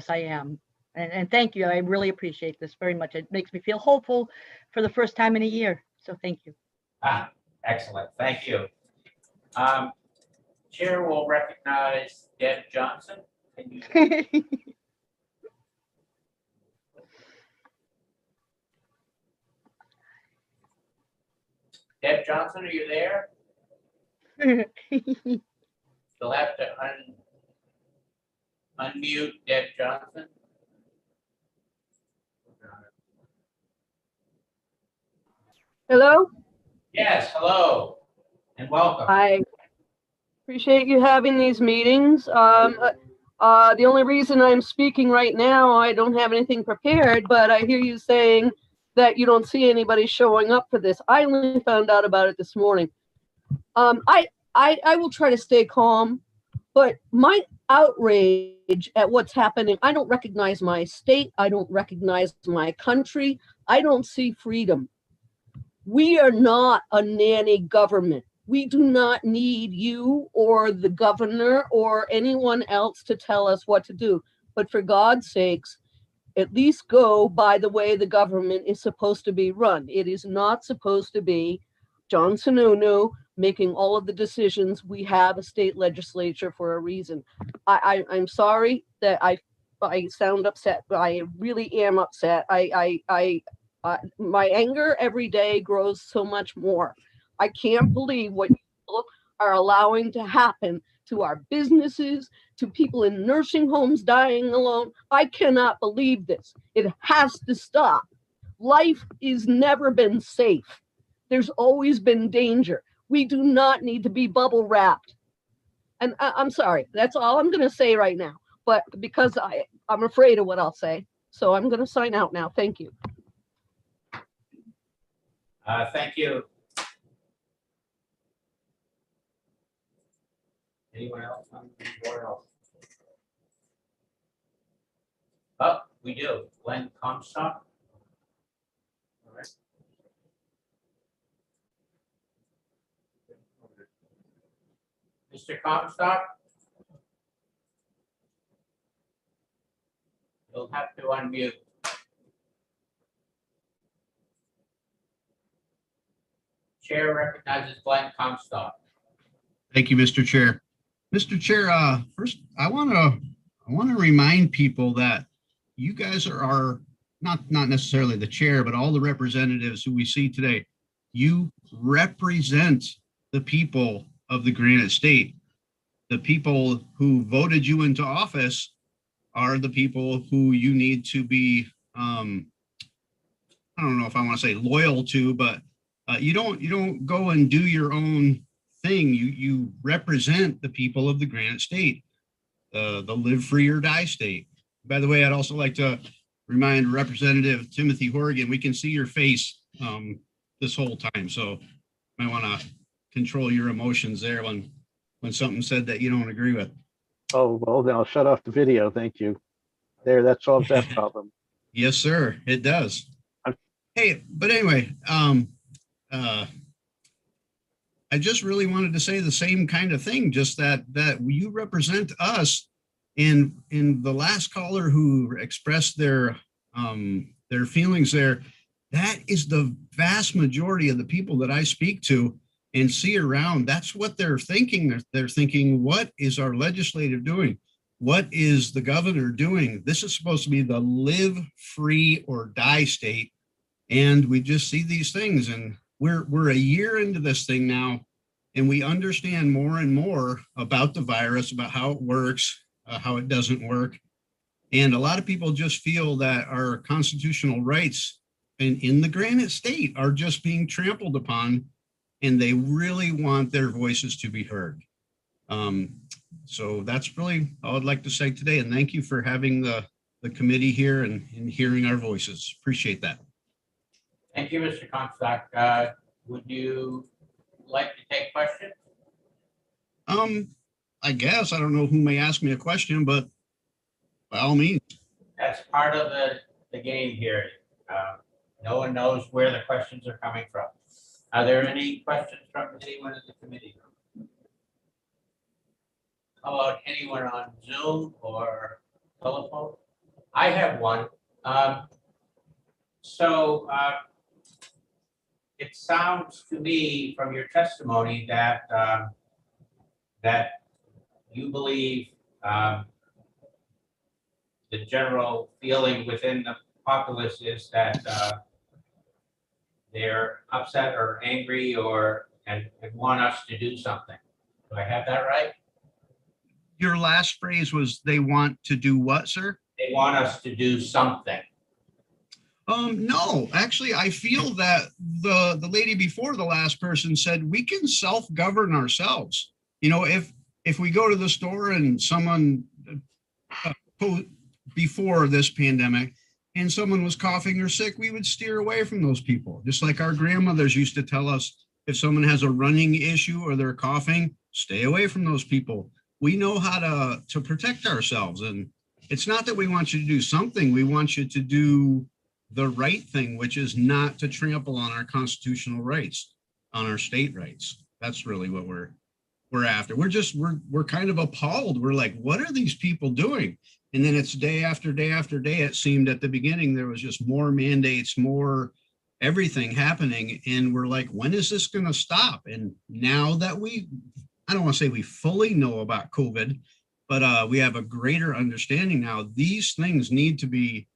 I am. And thank you. I really appreciate this very much. It makes me feel hopeful for the first time in a year. So thank you. Ah, excellent, thank you. Chair will recognize Deb Johnson. Can you- Deb Johnson, are you there? You'll have to unmute Deb Johnson. Hello? Yes, hello, and welcome. I appreciate you having these meetings. The only reason I'm speaking right now, I don't have anything prepared, but I hear you saying that you don't see anybody showing up for this. I only found out about it this morning. I will try to stay calm, but my outrage at what's happening, I don't recognize my state. I don't recognize my country. I don't see freedom. We are not a nanny government. We do not need you or the governor or anyone else to tell us what to do. But for God's sakes, at least go by the way the government is supposed to be run. It is not supposed to be John Sununu making all of the decisions. We have a state legislature for a reason. I'm sorry that I sound upset, but I really am upset. My anger every day grows so much more. I can't believe what people are allowing to happen to our businesses, to people in nursing homes dying alone. I cannot believe this. It has to stop. Life has never been safe. There's always been danger. We do not need to be bubble wrapped. And I'm sorry, that's all I'm going to say right now. But because I'm afraid of what I'll say. So I'm going to sign out now. Thank you. Thank you. Anyone else on the board else? Oh, we do. Glenn Comstock. All right. Mr. Comstock? You'll have to unmute. Chair recognizes Glenn Comstock. Thank you, Mr. Chair. Mr. Chair, first, I want to remind people that you guys are not necessarily the chair, but all the representatives who we see today. You represent the people of the Granite State. The people who voted you into office are the people who you need to be, I don't know if I want to say loyal to, but you don't go and do your own thing. You represent the people of the Granite State, the live free or die state. By the way, I'd also like to remind Representative Timothy Horgan, we can see your face this whole time, so I want to control your emotions there when something said that you don't agree with. Oh, well, then I'll shut off the video. Thank you. There, that solves that problem. Yes, sir, it does. Hey, but anyway, I just really wanted to say the same kind of thing, just that you represent us. And the last caller who expressed their feelings there, that is the vast majority of the people that I speak to and see around. That's what they're thinking. They're thinking, what is our legislative doing? What is the governor doing? This is supposed to be the live free or die state. And we just see these things, and we're a year into this thing now, and we understand more and more about the virus, about how it works, how it doesn't work. And a lot of people just feel that our constitutional rights in the Granite State are just being trampled upon, and they really want their voices to be heard. So that's really all I'd like to say today. And thank you for having the committee here and hearing our voices. Appreciate that. Thank you, Mr. Comstock. Would you like to take questions? I guess, I don't know who may ask me a question, but by all means. That's part of the game here. No one knows where the questions are coming from. Are there any questions from anyone in the committee? How about anyone on Zoom or telephone? I have one. it sounds to me from your testimony that, that you believe, the general feeling within the populace is that, they're upset or angry and want us to do something. Do I have that right? Your last phrase was they want to do what, sir? They want us to do something. No, actually, I feel that the lady before the last person said we can self-govern ourselves. You know, if we go to the store and someone before this pandemic and someone was coughing or sick, we would steer away from those people. Just like our grandmothers used to tell us, if someone has a running issue or they're coughing, stay away from those people. We know how to protect ourselves. And it's not that we want you to do something, we want you to do the right thing, which is not to trample on our constitutional rights, on our state rights. That's really what we're after. We're kind of appalled. We're like, what are these people doing? And then it's day after day after day. It seemed at the beginning there was just more mandates, more everything happening. And we're like, when is this going to stop? And now that I don't want to say we fully know about COVID, but we have a greater understanding now. These things need to be,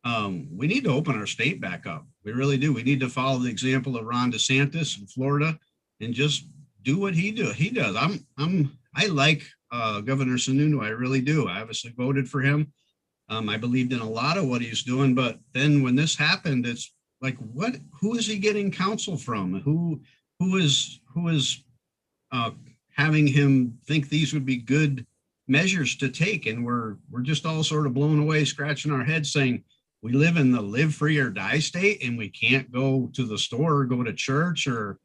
we need to open our state back up. We really do. We need to follow the example of Ron DeSantis in Florida and just do what he does. I like Governor Sununu. I really do. I obviously voted for him. I believed in a lot of what he's doing, but then when this happened, it's like, who is he getting counsel from? Who is having him think these would be good measures to take? And we're just all sort of blown away, scratching our heads saying, we live in the live free or die state and we can't go to the store or go to church, or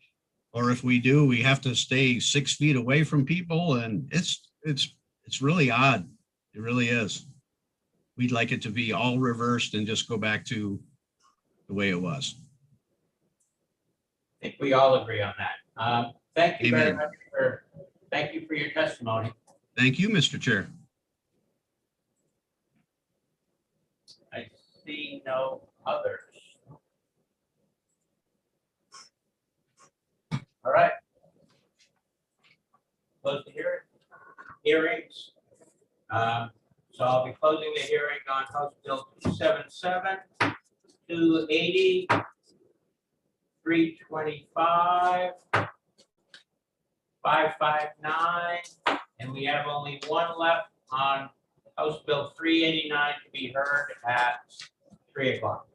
if we do, we have to stay 6 feet away from people. And it's really odd. It really is. We'd like it to be all reversed and just go back to the way it was. I think we all agree on that. Thank you very Amen. much thank you for your testimony. Thank you, Mr. Chair. I see no others. All right. Close the hearings. So I'll be closing the hearing on House Bill 277, 280, 325, 559, and we have only one left on House Bill 389 to be heard at 3 o'clock.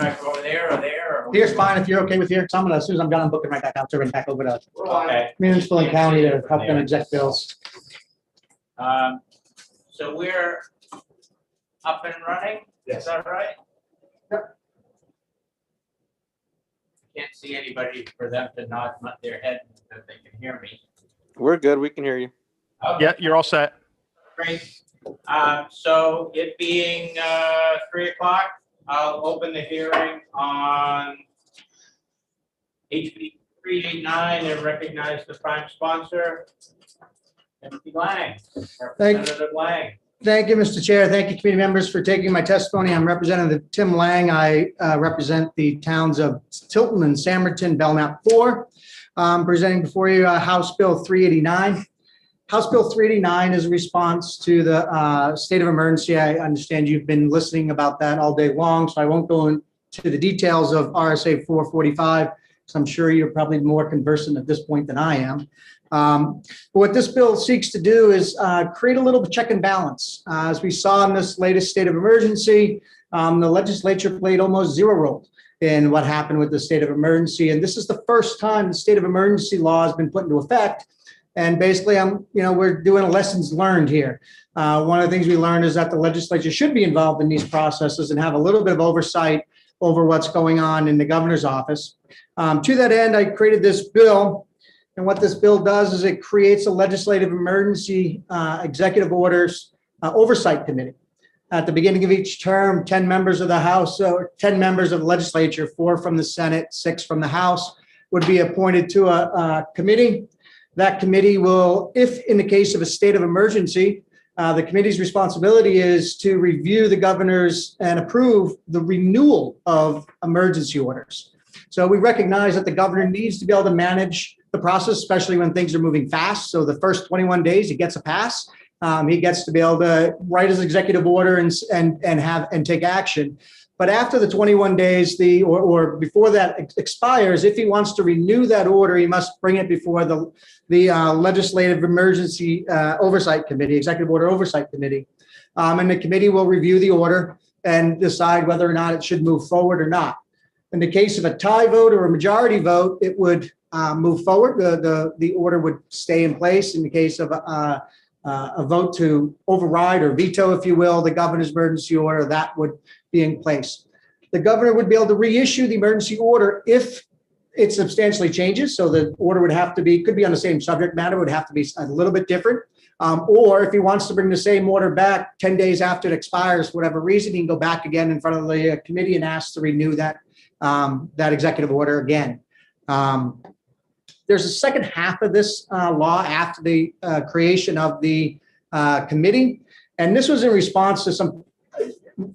try for over there or there? or- Here's fine if you're okay with here. So I'm gonna, as soon as I'm done, I'm booking right back out, turning back over to Okay. municipal and county to help them exec bills. So we're up and running? Is that right? Yep. Can't see anybody for them to nod their head that they can hear me. We're good. We can hear you. Okay. Yeah, you're all set. Great. So it being 3 o'clock, I'll open the hearing on HB 389 and recognize the prime sponsor, Timothy Lang, Representative Lang. Thank you, Mr. Chair. Thank you, committee members, for taking my testimony. I'm Representative Tim Lang. I represent the towns of Tilton and Samerton, Belknap 4. Presenting before you House Bill 389. House Bill 389 is a response to the state of emergency. I understand you've been listening about that all day long, so I won't go into the details of RSA 445, because I'm sure you're probably more conversant at this point than I am. But what this bill seeks to do is create a little check and balance. As we saw in this latest state of emergency, the legislature played almost zero role in what happened with the state of emergency. And this is the first time the state of emergency law has been put into effect. And basically, we're doing a lessons learned here. One of the things we learned is that the legislature should be involved in these processes and have a little bit of oversight over what's going on in the governor's office. To that end, I created this bill. And what this bill does is it creates a legislative emergency executive orders oversight committee. At the beginning of each term, 10 members of the House, or 10 members of the legislature, 4 from the Senate, 6 from the House, would be appointed to a committee. That committee will, if in the case of a state of emergency, the committee's responsibility is to review the governor's and approve the renewal of emergency orders. So we recognize that the governor needs to be able to manage the process, especially when things are moving fast. So the first 21 days, he gets a pass. He gets to be able to write his executive order and take action. But after the 21 days, or before that expires, if he wants to renew that order, he must bring it before the Legislative Emergency Oversight Committee, Executive Order Oversight Committee. And the committee will review the order and decide whether or not it should move forward or not. In the case of a tie vote or a majority vote, it would move forward. The order would stay in place. In the case of a vote to override or veto, if you will, the governor's emergency order, that would be in place. The governor would be able to reissue the emergency order if it substantially changes. So the order would have to be, could be on the same subject matter, would have to be a little bit different. Or if he wants to bring the same order back 10 days after it expires, for whatever reason, he can go back again in front of the committee and ask to renew that executive order again. There's a second half of this law after the creation of the committee. And this was in response to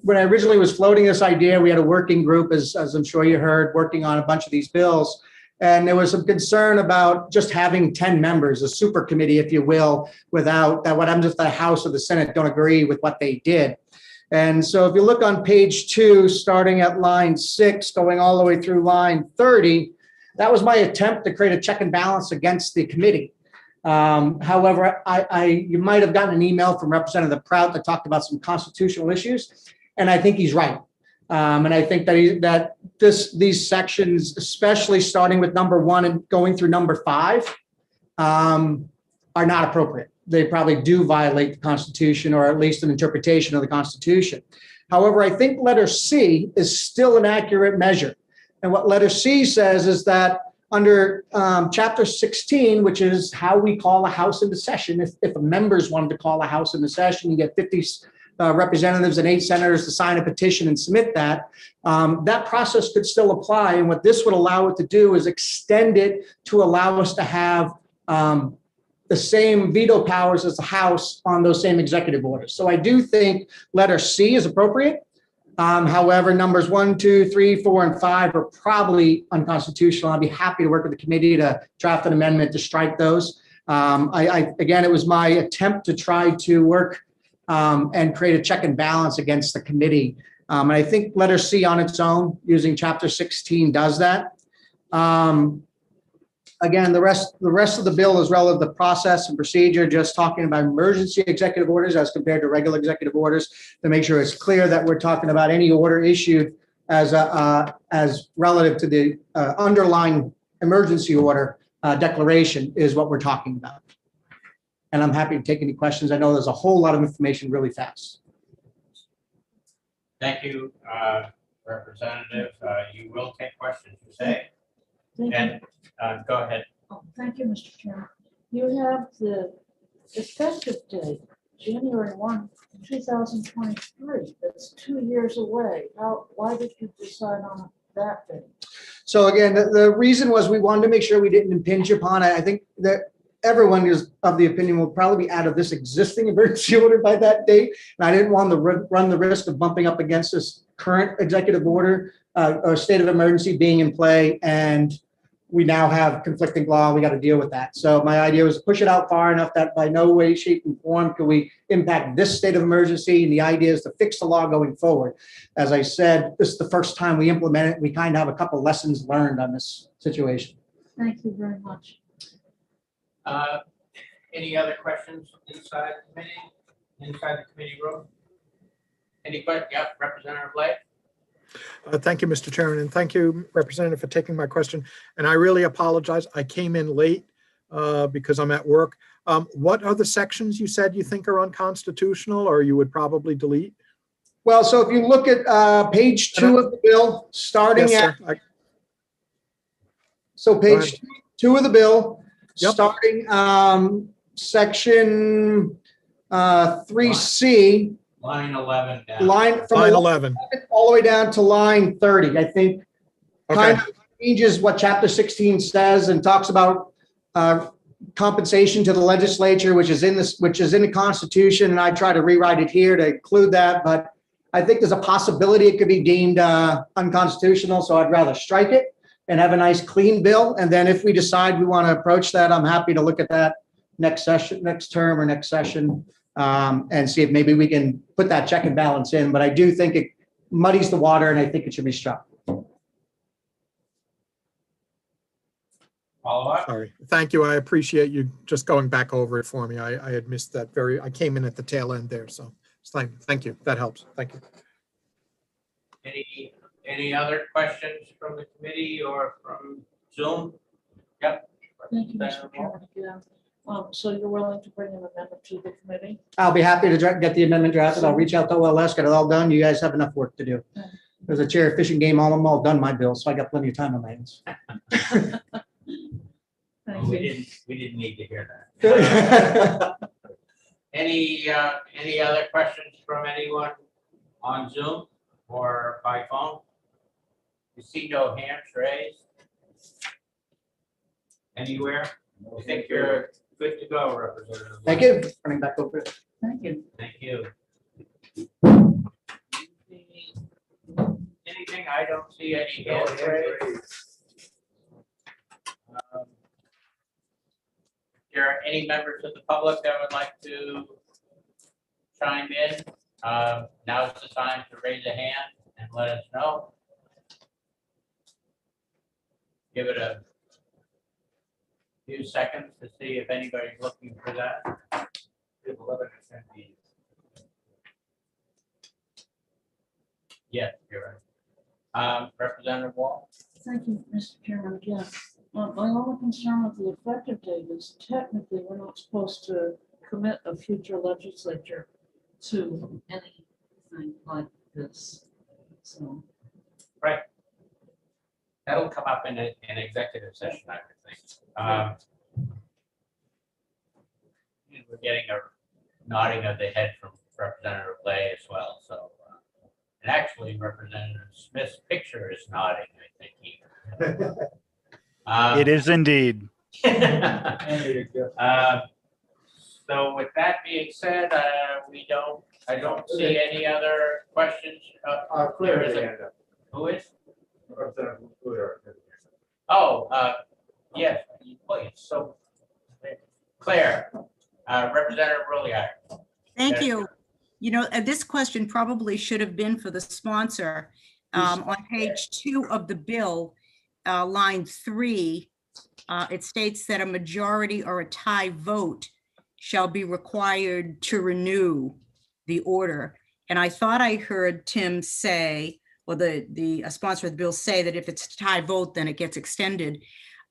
when I originally was floating this idea, we had a working group, as I'm sure you heard, working on a bunch of these bills. And there was some concern about just having 10 members, a super committee, if you will, without that. What happens if the House or the Senate don't agree with what they did? And so if you look on page 2, starting at line 6, going all the way through line 30, that was my attempt to create a check and balance against the committee. However, you might have gotten an email from Representative Prout that talked about some constitutional issues, and I think he's right. And I think that these sections, especially starting with number 1 and going through number 5, are not appropriate. They probably do violate the Constitution, or at least an interpretation of the Constitution. However, I think letter C is still an accurate measure. And what letter C says is that under chapter 16, which is how we call a house into session, if members wanted to call a house into session, you get 50 representatives and 8 senators to sign a petition and submit that, that process could still apply. And what this would allow it to do is extend it to allow us to have the same veto powers as the House on those same executive orders. So I do think letter C is appropriate. However, numbers 1, 2, 3, 4, and 5 are probably unconstitutional. I'd be happy to work with the committee to draft an amendment to strike those. Again, it was my attempt to try to work and create a check and balance against the committee. And I think letter C on its own, using chapter 16, does that. Again, the rest of the bill is relative to process and procedure, just talking about emergency executive orders as compared to regular executive orders, to make sure it's clear that we're talking about any order issued as relative to the underlying emergency order declaration is what we're talking about. And I'm happy to take any questions. I know there's a whole lot of information really fast. Thank you, Representative. You will take questions, you say? Thank you. And go ahead. Oh, thank you, Mr. Chairman. You have the effective date, January 1, 2023. That's 2 years away. Why did you decide on that date? So again, the reason was we wanted to make sure we didn't impinge upon it. I think that everyone is of the opinion will probably be out of this existing emergency order by that date. And I didn't want to run the risk of bumping up against this current executive order or state of emergency being in play. And we now have conflicting law. We got to deal with that. So my idea was to push it out far enough that by no way, shape, and form can we impact this state of emergency. And the idea is to fix the law going forward. As I said, this is the first time we implement it. We kind of have a couple lessons learned on this situation. Thank you very much. Any other questions inside the committee, inside the committee room? Any questions? Yep, Representative Blake. Thank you, Mr. Chairman, and thank you, Representative, for taking my question. And I really apologize. I came in late because I'm at work. What are the sections you said you think are unconstitutional or you would probably delete? Well, so if you look at page 2 of the bill, starting Yes, at, sir. so page 2 of the bill, Yep. starting section 3C, Line 11 down. line from Line 11 11. all the way down to line 30, I think kind Okay. of changes what chapter 16 says and talks about compensation to the legislature, which is in the Constitution. And I try to rewrite it here to include that, but I think there's a possibility it could be deemed unconstitutional. So I'd rather strike it and have a nice clean bill. And then if we decide we want to approach that, I'm happy to look at that next session, next term or next session, and see if maybe we can put that check and balance in. But I do think it muddies the water and I think it should be struck. Follow up? Sorry. Thank you. I appreciate you just going back over it for me. I had missed that I came in at the tail end there. So thank you. That helps. Thank you. Any other questions from the committee or from Zoom? Yep. Thank you, Mr. Chairman, again. So you're willing to bring an amendment to the committee? I'll be happy to get the amendment drafted. I'll reach out to OLS, get it all done. You guys have enough work to do. There's a chair fishing game, I'm all done my bill, so I got plenty of time on my hands. Thank We you. didn't need to hear that. Any other questions from anyone on Zoom or by phone? You see no hands raised? Anywhere? I think you're good to go, Representative. Thank you. Running back over it. Thank you. Thank you. Anything? I don't see any hands raised. There are any members of the public that would like to chime in? Now's the time to raise a hand and let us know. Give it a few seconds to see if anybody's looking for that. We have 11 attendees. Yes, you're right. Representative Wall? Thank you, Mr. Chairman, again. My only concern with the effective date is technically we're not supposed to commit a future legislature to anything like this. So, Right. That'll come up in an executive session, I would think. We're getting a nodding of the head from Representative Lay as well, so. And actually, Representative Smith's picture is nodding, I think. It is indeed. So with that being said, I don't see any other questions. There is a- Who is? Oh, yes, please. So Claire, Representative Rowley. Thank you. You know, this question probably should have been for the sponsor. On page 2 of the bill, line 3, it states that a majority or a tie vote shall be required to renew the order. And I thought I heard Tim say or the sponsor of the bill say that if it's a tie vote, then it gets extended.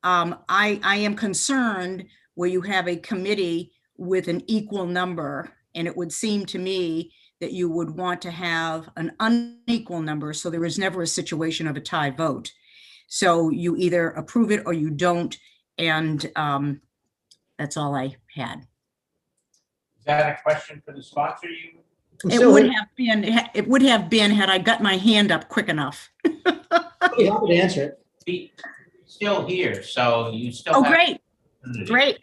I am concerned where you have a committee with an equal number, and it would seem to me that you would want to have an unequal number, so there is never a situation of a tie vote. So you either approve it or you don't, and that's all I had. Is that a question for the sponsor? It would have been had I got my hand up quick enough. I'd be happy to answer it. Be still here, so you still. Oh, have- great, great.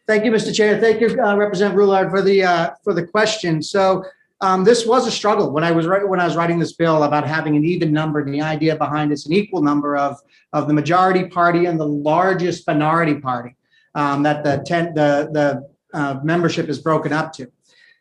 Thank you, Mr. Chair. Thank you, Representative Roulard, for the question. So this was a struggle when I was writing this bill about having an even number, and the idea behind it's an equal number of the majority party and the largest minority party that the membership is broken up to.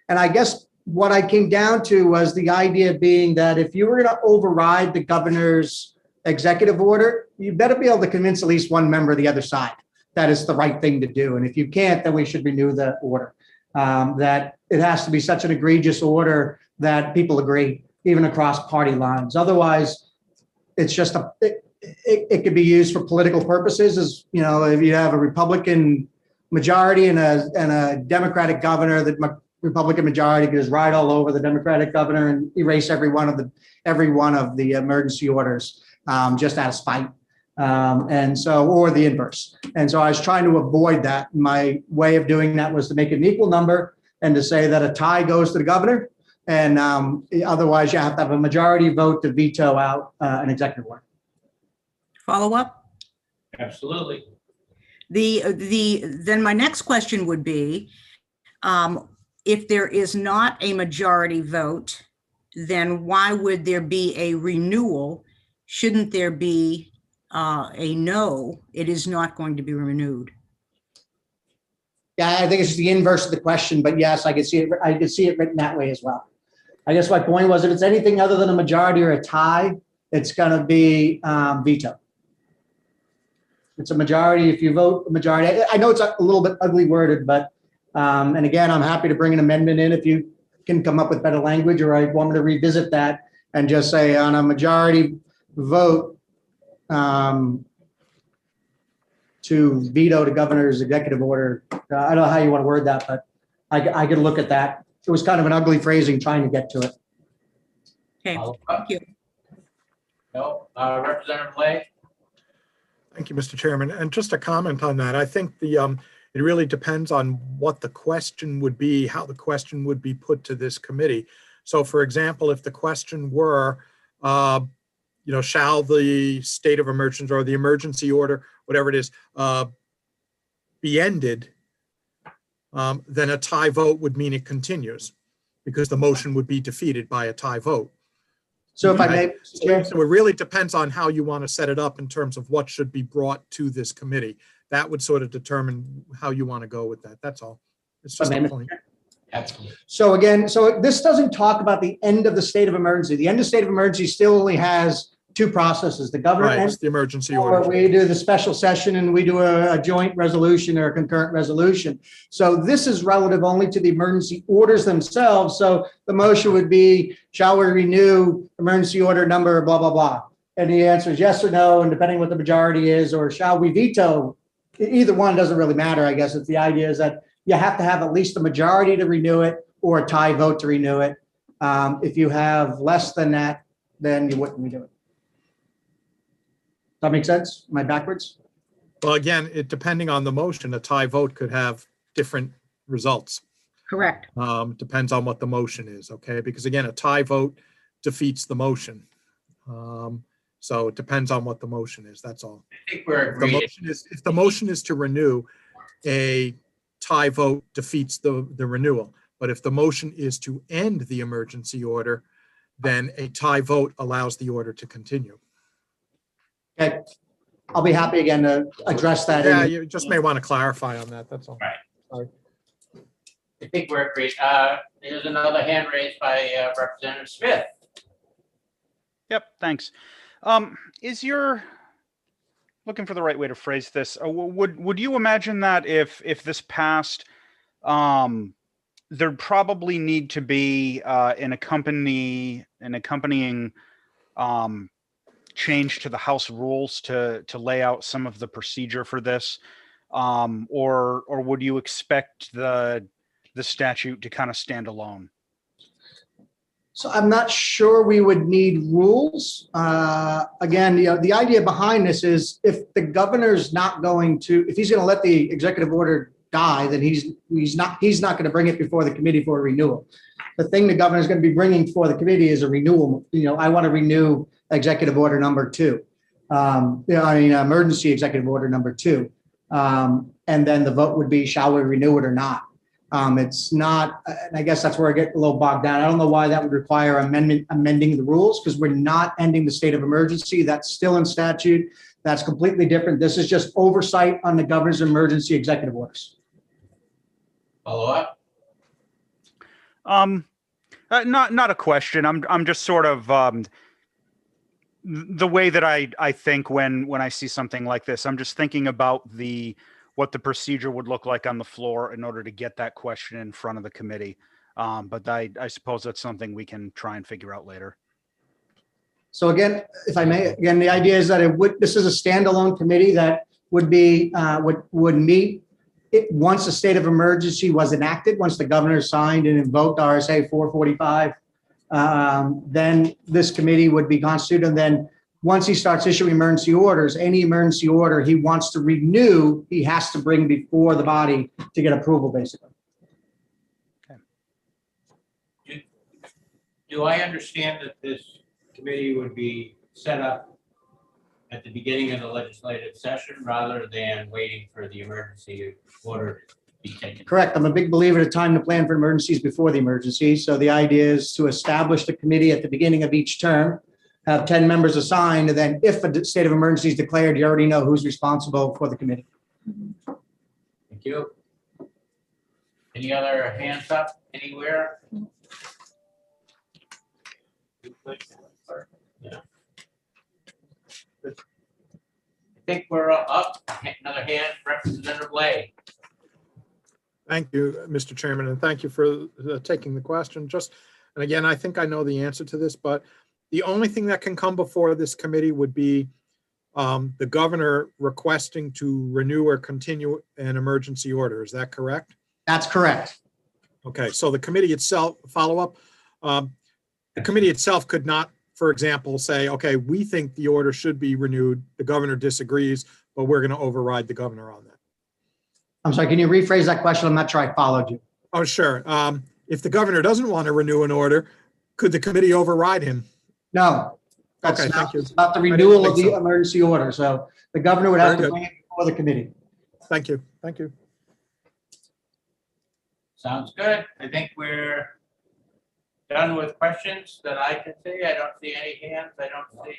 And I guess what I came down to was the idea being that if you were going to override the governor's executive order, you better be able to convince at least one member of the other side that it's the right thing to do. And if you can't, then we should renew the order. That it has to be such an egregious order that people agree, even across party lines. Otherwise, it's just it could be used for political purposes. As you know, if you have a Republican majority and a Democratic governor, the Republican majority could just ride all over the Democratic governor and erase every one of the emergency orders just out of spite. And so, or the inverse. And so I was trying to avoid that. My way of doing that was to make it an equal number and to say that a tie goes to the governor. And otherwise you have to have a majority vote to veto out an executive order. Follow up? Absolutely. Then my next question would be, if there is not a majority vote, then why would there be a renewal? Shouldn't there be a no, it is not going to be renewed? Yeah, I think it's just the inverse of the question, but yes, I could see it. I could see it written that way as well. I guess my point was, if it's anything other than a majority or a tie, it's going to be veto. It's a majority. If you vote a majority, I know it's a little bit ugly worded, but and again, I'm happy to bring an amendment in if you can come up with better language, or I want me to revisit that and just say on a majority vote to veto the governor's executive order. I don't know how you want to word that, but I could look at that. It was kind of an ugly phrasing trying to get to it. Okay, thank you. No, Representative Lay. Thank you, Mr. Chairman. And just a comment on that. I think it really depends on what the question would be, how the question would be put to this committee. So for example, if the question were, shall the state of emergency or the emergency order, whatever it is, be ended, then a tie vote would mean it continues because the motion would be defeated by a tie vote. So if I may, so it really depends on how you want to set it up in terms of what should be brought to this committee. That would sort of determine how you want to go with that. That's all. It's just a point. Absolutely. So again, so this doesn't talk about the end of the state of emergency. The end of state of emergency still only has two processes: the governor Right, and it's the emergency or order. we do the special session and we do a joint resolution or a concurrent resolution. So this is relative only to the emergency orders themselves. So the motion would be, shall we renew emergency order number blah, blah, blah? And the answer is yes or no, and depending what the majority is, or shall we veto? Either one doesn't really matter, I guess. It's the idea is that you have to have at least a majority to renew it or a tie vote to renew it. If you have less than that, then you wouldn't renew it. Does that make sense? Am I backwards? Well, again, depending on the motion, a tie vote could have different results. Correct. Depends on what the motion is, okay? Because again, a tie vote defeats the motion. So it depends on what the motion is, that's all. I think we're If the agreed. motion if the motion is to renew, a tie vote defeats the renewal. But if the motion is to end the emergency order, then a tie vote allows the order to continue. Okay. I'll be happy again to address that. Yeah, you just may want to clarify on that, that's all. Right. Sorry. I think we're agreed. There's another hand raised by Representative Smith. Yep, thanks. Is your, looking for the right way to phrase this, would you imagine that if this passed, there'd probably need to be an accompanying change to the House rules to lay out some of the procedure for this? Or would you expect the statute to kind of stand alone? So I'm not sure we would need rules. Again, the idea behind this is if the governor's not going to, if he's going to let the executive order die, then he's not going to bring it before the committee for a renewal. The thing the governor's going to be bringing for the committee is a renewal. I want to renew executive order number 2. Emergency executive order number 2. And then the vote would be, shall we renew it or not? It's not, and I guess that's where I get a little bogged down. I don't know why that would require amending the rules, because we're not ending the state of emergency. That's still in statute. That's completely different. This is just oversight on the governor's emergency executive orders. Follow up? Not a question. I'm just sort of the way that I think when I see something like this. I'm just thinking about what the procedure would look like on the floor in order to get that question in front of the committee. But I suppose that's something we can try and figure out later. So again, if I may, the idea is that this is a standalone committee that would be, would meet once the state of emergency was enacted, once the governor signed and invoked RSA 445, then this committee would be constituted. And then once he starts issuing emergency orders, any emergency order he wants to renew, he has to bring before the body to get approval, basically. Do I understand that this committee would be set up at the beginning of the legislative session rather than waiting for the emergency order to be taken? Correct. I'm a big believer in time to plan for emergencies before the emergency. So the idea is to establish the committee at the beginning of each term, have 10 members assigned, and then if a state of emergency is declared, you already know who's responsible for the committee. Thank you. Any other hands up anywhere? Yeah. I think we're up. Another hand, Representative Lay. Thank you, Mr. Chairman, and thank you for taking the question. And again, I think I know the answer to this, but the only thing that can come before this committee would be the governor requesting to renew or continue an emergency order. Is that correct? That's correct. Okay, so the committee itself, follow up, the committee itself could not, for example, say, okay, we think the order should be renewed. The governor disagrees, but we're going to override the governor on that. I'm sorry, can you rephrase that question? I'm not sure I followed you. Oh, sure. If the governor doesn't want to renew an order, could the committee override him? No. That's Okay, not, thank you. it's about the renewal of the think so. emergency order. So the governor would have Very to good. bring it before the committee. Thank you. Thank you. Sounds good. I think we're done with questions that I can see. I don't see any hands. I don't see.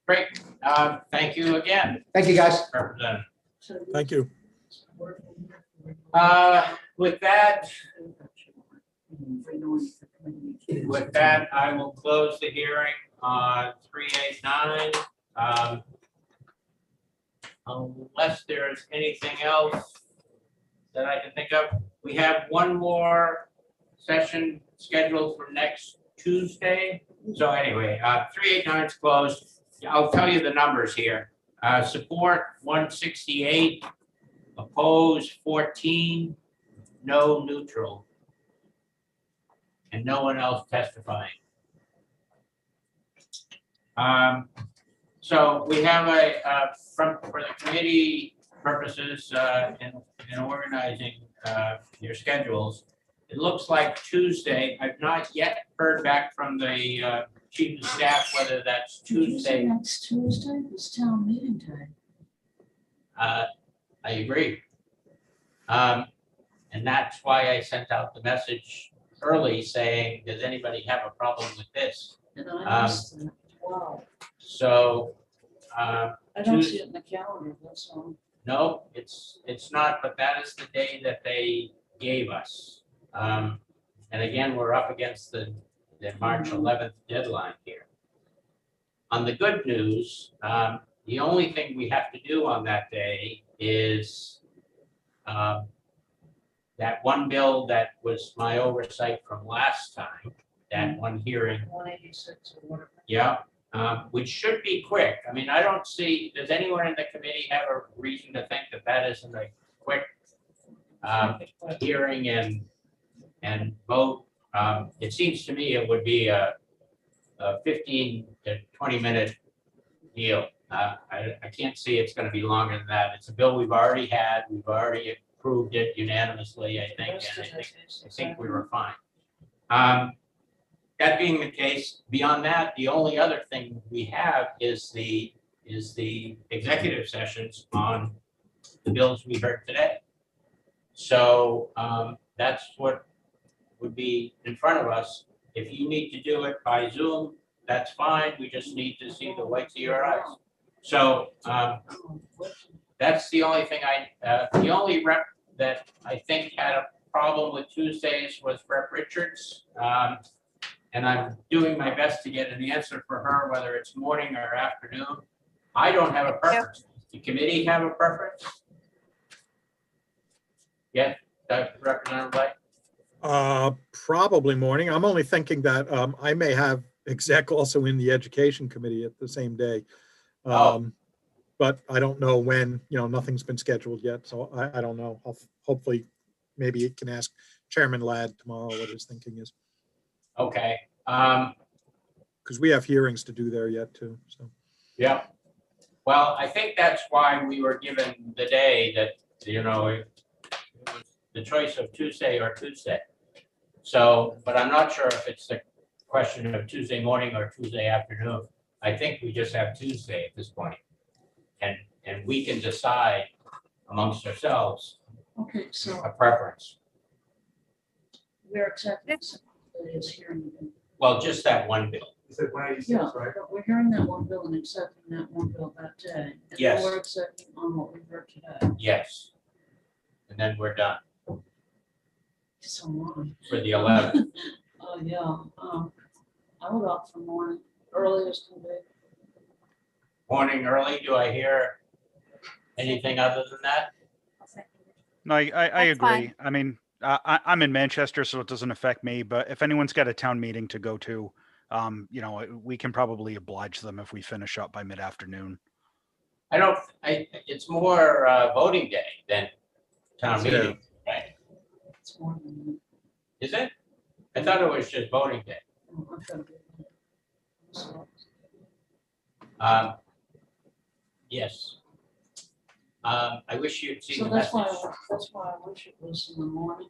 Great. Thank you again. Thank you, guys. Representative. Thank you. With that, I will close the hearing on 389. Unless there's anything else that I can think of. We have one more session scheduled for next Tuesday. So anyway, 389 is closed. I'll tell you the numbers here. Support 168, opposed 14, no neutral, and no one else testifying. So we have for the committee purposes in organizing your schedules, it looks like Tuesday. I've not yet heard back from the chief of staff whether that's Tuesday. Next Tuesday, it's town meeting time. I agree. And that's why I sent out the message early saying, does anybody have a problem with this? And I missed that. Wow. So. I don't see it in the calendar, that's all. No, it's not, but that is the day that they gave us. And again, we're up against the March 11th deadline here. On the good news, the only thing we have to do on that day is that one bill that was my oversight from last time, that one hearing. 186 or whatever. Yeah, which should be quick. I mean, I don't see, does anyone in the committee have a reason to think that that isn't a quick hearing and vote? It seems to me it would be a 15 to 20-minute deal. I can't see it's going to be longer than that. It's a bill we've already had. We've already approved it unanimously, I think, and I think we were fine. That being the case, beyond that, the only other thing we have is the executive sessions on the bills we heard today. So that's what would be in front of us. If you need to do it by Zoom, that's fine. We just need to see the whites of your eyes. So that's the only thing the only rep that I think had a problem with Tuesdays was Rep Richards. And I'm doing my best to get an answer for her, whether it's morning or afternoon. I don't have a preference. The committee have a preference? Yes, Representative Light? Probably morning. I'm only thinking that I may have exec also in the education committee at the same day. But I don't know when, nothing's been scheduled yet. So I don't know. Hopefully, maybe it can ask Chairman Ladd tomorrow what his thinking is. Okay. Because we have hearings to do there yet too. So. Yeah. Well, I think that's why we were given the day that, it was the choice of Tuesday or Tuesday. So, but I'm not sure if it's the question of Tuesday morning or Tuesday afternoon. I think we just have Tuesday at this point. And we can decide amongst ourselves Okay, so a preference. we're exactly is hearing. Well, just that one bill. You said 186, Yeah, right? but we're hearing that one bill and accepting that one bill that day. And Yes. We're accepting on what we heard today. Yes. And then we're done So morning. for the 11th. Oh, yeah. I would opt for morning, early as can be. Morning early, do I hear anything other than that? No, I That's agree. fine. I mean, I'm in Manchester, so it doesn't affect me, but if anyone's got a town meeting to go to, we can probably oblige them if we finish up by mid-afternoon. It's more voting day than town Yeah. meeting, right? It's morning. Is it? I thought it was just voting day. I'm gonna be- So, Yes. I wish you'd seen so the that's message. why I wish it was in the morning.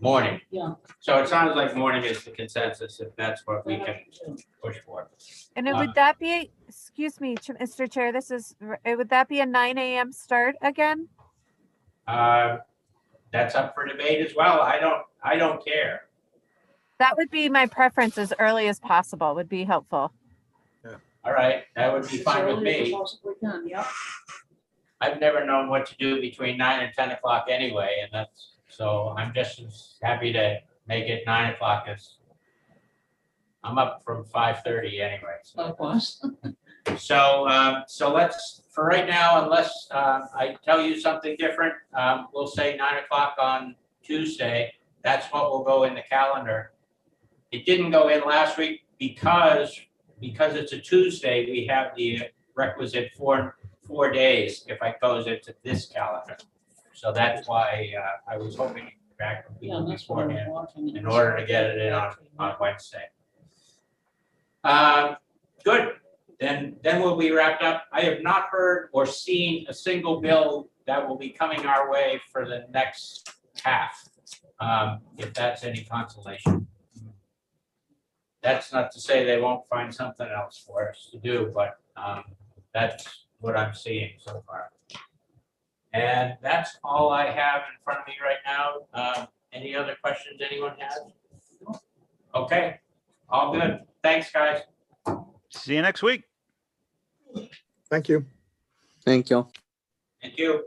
Morning. Yeah. So it sounds like morning is the consensus, if that's what we that I can do too. push for. And would that be, excuse me, Mr. Chair, would that be a 9 a.m. start again? That's up for debate as well. I don't care. That would be my preference, as early as possible would be helpful. All right, that would be As fine with early as me. possibly can, yep. I've never known what to do between 9 and 10 o'clock anyway, and so I'm just as happy to make it 9 o'clock as I'm up from 5:30 anyway. Likewise. So let's, for right now, unless I tell you something different, we'll say 9 o'clock on Tuesday. That's what will go in the calendar. It didn't go in last week because it's a Tuesday, we have the requisite four days if I goes into this calendar. So that's why I was hoping to get back from Yeah, people that's why we're beforehand watching it. in order to get it in on Wednesday. Good, then we'll be wrapped up. I have not heard or seen a single bill that will be coming our way for the next half, if that's any consolation. That's not to say they won't find something else for us to do, but that's what I'm seeing so far. And that's all I have in front of me right now. Any other questions anyone has? Okay, all good. Thanks, guys. See you next week. Thank you. Thank you. Thank you.